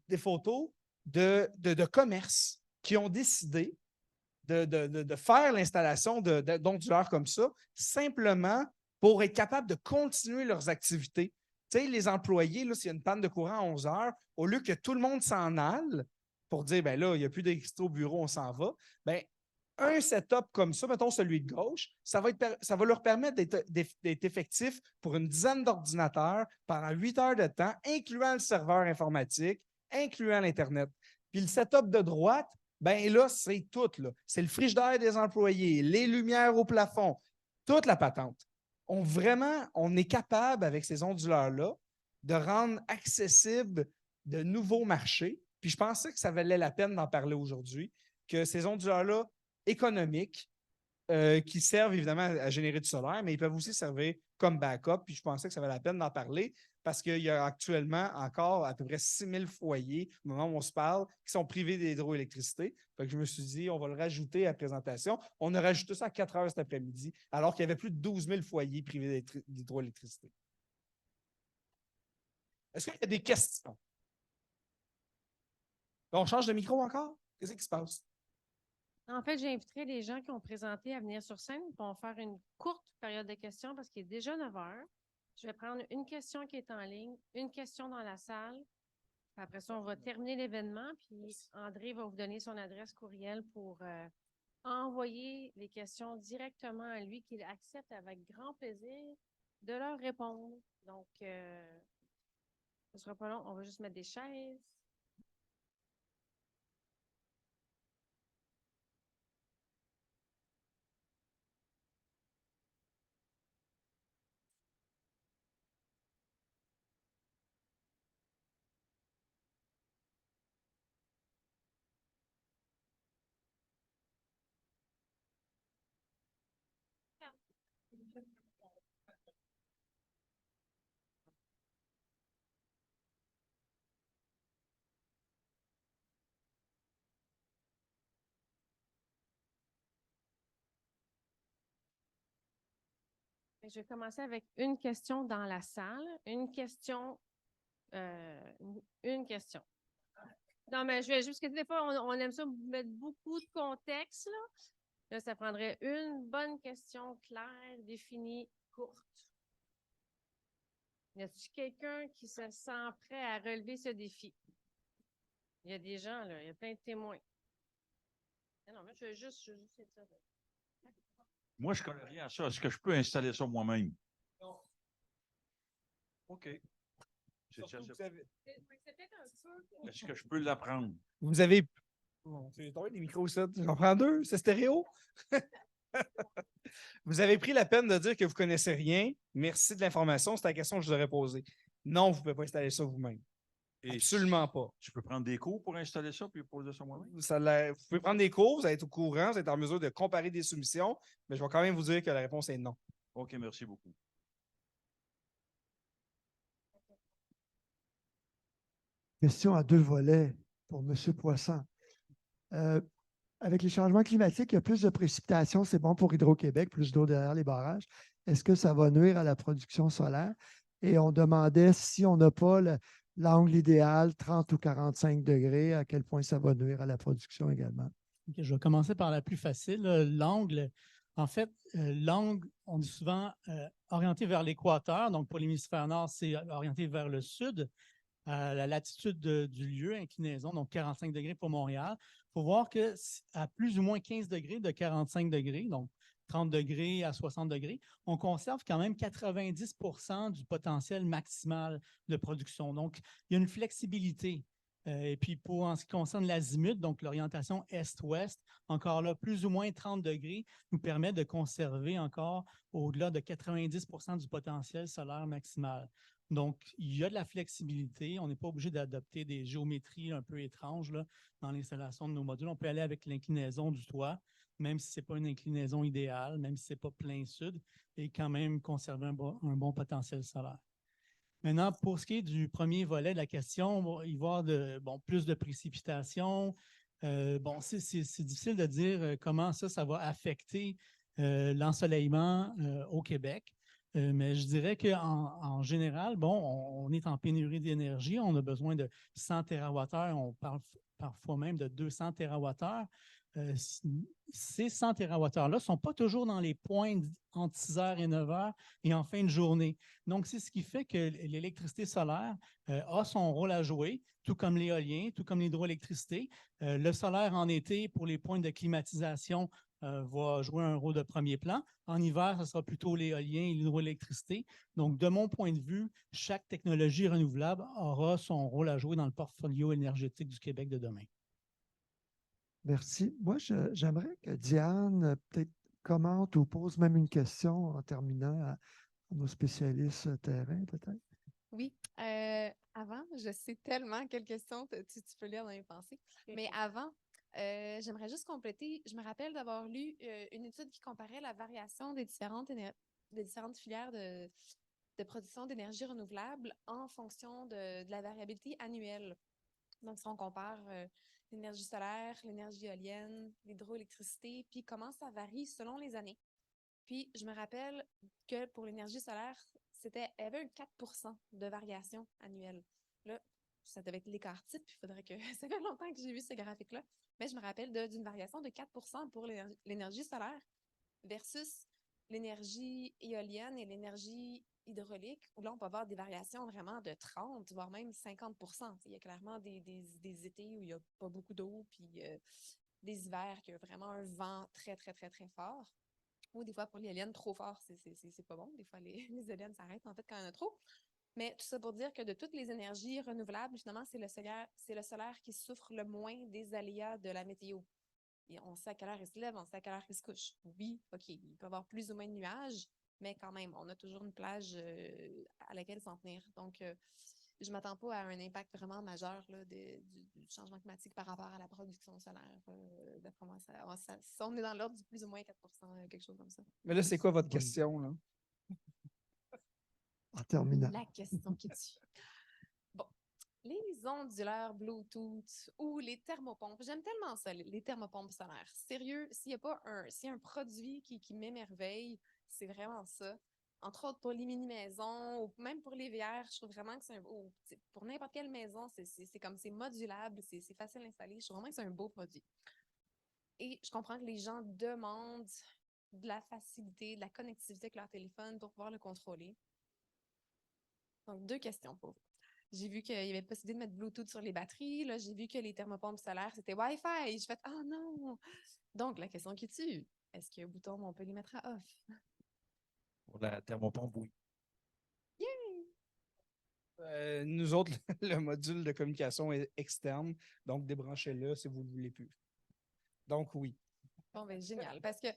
des photos de commerces qui ont décidé de faire l'installation d'onduleurs comme ça, simplement pour être capable de continuer leurs activités. Tu sais, les employés, s'il y a une panne de courant à 11 heures, au lieu que tout le monde s'en aille pour dire, ben là, il n'y a plus d'électricité au bureau, on s'en va, ben un setup comme ça, mettons celui de gauche, ça va leur permettre d'être effectif pour une dizaine d'ordinateurs pendant 8 heures de temps, incluant le serveur informatique, incluant l'Internet. Puis le setup de droite, ben là, c'est tout. C'est le frigidaire des employés, les lumières au plafond, toute la patente. On est capable, avec ces onduleurs-là, de rendre accessible de nouveaux marchés. Puis je pensais que ça valait la peine d'en parler aujourd'hui, que ces onduleurs-là économiques, qui servent évidemment à générer du solaire, mais ils peuvent aussi servir comme backup. Puis je pensais que ça valait la peine d'en parler parce qu'il y a actuellement encore à peu près 6 000 foyers, au moment où on se parle, qui sont privés d'hydroélectricité. Fait que je me suis dit, on va le rajouter à la présentation. On a rajouté ça à 4 heures cet après-midi, alors qu'il y avait plus de 12 000 foyers privés d'hydroélectricité. Est-ce qu'il y a des questions? On change de micro encore? Qu'est-ce qui se passe? En fait, j'inviterai les gens qui ont présenté à venir sur scène pour faire une courte période de questions parce qu'il est déjà 9 heures. Je vais prendre une question qui est en ligne, une question dans la salle. Après ça, on va terminer l'événement, puis André va vous donner son adresse courriel pour envoyer les questions directement à lui, qu'il accepte avec grand plaisir de leur répondre. Donc, ce sera pas long, on va juste mettre des chaises. Je vais commencer avec une question dans la salle. Une question. Une question. Non, mais je vais juste que des fois, on aime ça mettre beaucoup de contexte, là. Là, ça prendrait une bonne question claire, définie, courte. Y a-t-il quelqu'un qui se sent prêt à relever ce défi? Il y a des gens, là, il y a plein de témoins. Non, mais je vais juste dire ça. Moi, je ne connais rien à ça. Est-ce que je peux installer ça moi-même? Non. OK. Surtout que vous avez- C'est peut-être un peu. Est-ce que je peux l'apprendre? Vous avez. Bon, j'ai tombé des micros, ça. J'en prends deux, c'est stéréo. Vous avez pris la peine de dire que vous ne connaissez rien. Merci de l'information. C'est la question que je vous aurais posée. Non, vous ne pouvez pas installer ça vous-même. Et Absolument pas. Je peux prendre des cours pour installer ça puis poser ça moi-même? Vous pouvez prendre des cours, vous allez être au courant, vous êtes en mesure de comparer des soumissions, mais je vais quand même vous dire que la réponse est non. OK, merci beaucoup. Question à deux volets pour M. Poisson. Avec les changements climatiques, il y a plus de précipitations, c'est bon pour Hydro-Québec, plus d'eau derrière les barrages. Est-ce que ça va nuire à la production solaire? Et on demandait si on n'a pas l'angle idéal, 30 ou 45 degrés, à quel point ça va nuire à la production également. Ok, je vais commencer par la plus facile. L'angle, en fait, l'angle, on est souvent orienté vers l'équateur. Donc, pour l'hémisphère nord, c'est orienté vers le sud, à la latitude du lieu, inclinaison, donc 45 degrés pour Montréal. Il faut voir qu'à plus ou moins 15 degrés de 45 degrés, donc 30 degrés à 60 degrés, on conserve quand même 90% du potentiel maximal de production. Donc, il y a une flexibilité. Et puis, en ce qui concerne l'azimut, donc l'orientation est-ouest, encore là, plus ou moins 30 degrés nous permet de conserver encore au-delà de 90% du potentiel solaire maximal. Donc, il y a de la flexibilité. On n'est pas obligé d'adopter des géométries un peu étranges là, dans l'installation de nos modules. On peut aller avec l'inclinaison du toit, même si ce n'est pas une inclinaison idéale, même si ce n'est pas plein sud, et quand même conserver un bon potentiel solaire. Maintenant, pour ce qui est du premier volet de la question, il va y avoir plus de précipitations. C'est difficile de dire comment ça va affecter l'ensoleillement au Québec. Mais je dirais qu'en général, on est en pénurie d'énergie. On a besoin de 100 TWh. On parle parfois même de 200 TWh. Ces 100 TWh-là ne sont pas toujours dans les pointes entre 6 h et 9 h et en fin de journée. Donc, c'est ce qui fait que l'électricité solaire a son rôle à jouer, tout comme l'éolien, tout comme l'hydroélectricité. Le solaire en été, pour les points de climatisation, va jouer un rôle de premier plan. En hiver, ce sera plutôt l'éolien et l'hydroélectricité. Donc, de mon point de vue, chaque technologie renouvelable aura son rôle à jouer dans le portfolio énergétique du Québec de demain. Merci. Moi, j'aimerais que Diane peut-être commente ou pose même une question en terminant à nos spécialistes terrain, peut-être. Oui. Avant, je sais tellement quelle question tu peux lire dans mes pensées. Mais avant, j'aimerais juste compléter. Je me rappelle d'avoir lu une étude qui comparait la variation des différentes filières de production d'énergie renouvelable en fonction de la variabilité annuelle. Donc, si on compare l'énergie solaire, l'énergie éolienne, l'hydroélectricité, puis comment ça varie selon les années. Puis, je me rappelle que pour l'énergie solaire, il y avait un 4% de variation annuelle. Là, ça devait être l'écart type, il faudrait que ça fait longtemps que j'ai vu ce graphique-là, mais je me rappelle d'une variation de 4% pour l'énergie solaire versus l'énergie éolienne et l'énergie hydraulique, où là, on peut avoir des variations vraiment de 30, voire même 50%. Il y a clairement des étés où il n'y a pas beaucoup d'eau, puis des hivers qu'il y a vraiment un vent très, très, très, très fort. Ou des fois, pour l'éolienne, trop fort, c'est pas bon. Des fois, les éoliennes s'arrêtent en fait quand il y en a trop. Mais tout ça pour dire que de toutes les énergies renouvelables, justement, c'est le solaire qui souffre le moins des aléas de la météo. Et on sait à quelle heure il se lève, on sait à quelle heure il se couche. Oui, OK, il peut y avoir plus ou moins de nuages, mais quand même, on a toujours une plage à laquelle s'en tenir. Donc, je ne m'attends pas à un impact vraiment majeur là, du changement climatique par rapport à la production solaire. D'après moi, on est dans l'ordre du plus ou moins 4 quelque chose comme ça. Mais là, c'est quoi votre Oui. question, là? En terminant. La question qui tue. Bon, les onduleurs Bluetooth ou les thermopompes, j'aime tellement ça, les thermopompes solaires. Sérieux, s'il y a un produit qui m'émerveille, c'est vraiment ça. Entre autres pour les mini-maisons ou même pour les VR, je trouve vraiment que pour n'importe quelle maison, c'est modulable, c'est facile à installer. Je trouve vraiment que c'est un beau produit. Et je comprends que les gens demandent de la facilité, de la connectivité avec leur téléphone pour pouvoir le contrôler. Donc, 2 questions pour vous. J'ai vu qu'il y avait possibilité de mettre Bluetooth sur les batteries. Là, j'ai vu que les thermopompes solaires, c'était Wi-Fi. Je fais « Oh non! » Donc, la question qui tue, est-ce qu'il y a un bouton où on peut les mettre à off? Pour la thermopompe, oui. Nous autres, le module de communication est externe, donc débranchez-le si vous ne le voulez plus. Donc, oui. Bon, ben génial. Parce que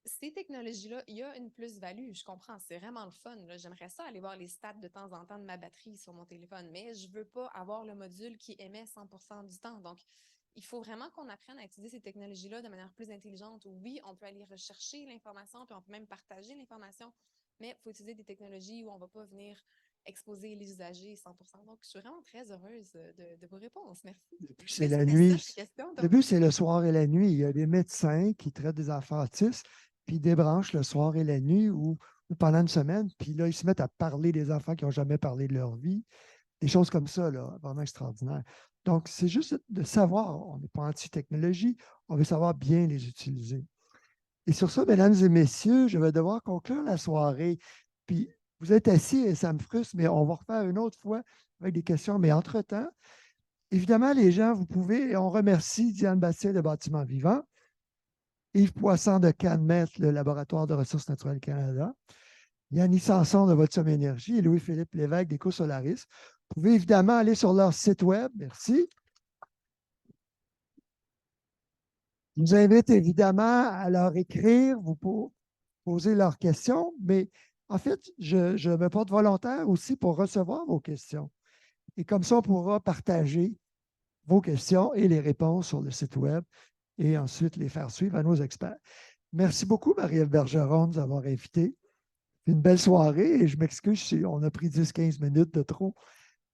ces technologies-là, il y a une plus-value, je comprends, c'est vraiment le fun. J'aimerais ça aller voir les stats de temps en temps de ma batterie sur mon téléphone, mais je ne veux pas avoir le module qui émet 100% du temps. Donc, il faut vraiment qu'on apprenne à utiliser ces technologies-là de manière plus intelligente. Oui, on peut aller rechercher l'information, puis on peut même partager l'information, mais il faut utiliser des technologies où on ne va pas venir exposer les usagers 100%. Donc, je suis vraiment très heureuse de vos réponses. Merci. Le but, c'est Mais la c'était nuit. ça, la question. Le but, c'est le soir et la nuit. Il y a des médecins qui traitent des enfants autistes, puis ils débranchent le soir et la nuit ou pendant une semaine, puis là, ils se mettent à parler des enfants qui n'ont jamais parlé de leur vie. Des choses comme ça, là, vraiment extraordinaires. Donc, c'est juste de savoir, on n'est pas anti-technologie, on veut savoir bien les utiliser. Et sur ça, mesdames et messieurs, je vais devoir conclure la soirée. Puis, vous êtes assis et ça me frustre, mais on va refaire une autre fois avec des questions. Mais entre-temps, évidemment, les gens, vous pouvez, et on remercie Diane Bastien de Bâtiments Vivants, Yves Poisson de CanMet, le Laboratoire de ressources naturelles Canada, Yannis Sanson de Voltium Énergie et Louis-Philippe Lévesque d'EcoSolaris. Vous pouvez évidemment aller sur leur site web. Merci. Je vous invite évidemment à leur écrire, vous poser leurs questions, mais en fait, je me porte volontaire aussi pour recevoir vos questions. Et comme ça, on pourra partager vos questions et les réponses sur le site web et ensuite les faire suivre à nos experts. Merci beaucoup, Marie-Ève Bergeron, de nous avoir invités. Une belle soirée et je m'excuse si on a pris 10-15 minutes de trop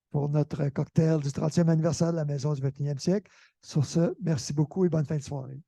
pour notre cocktail du 30e anniversaire de la Maison du 21e siècle. Sur ce, merci beaucoup et bonne fin de soirée.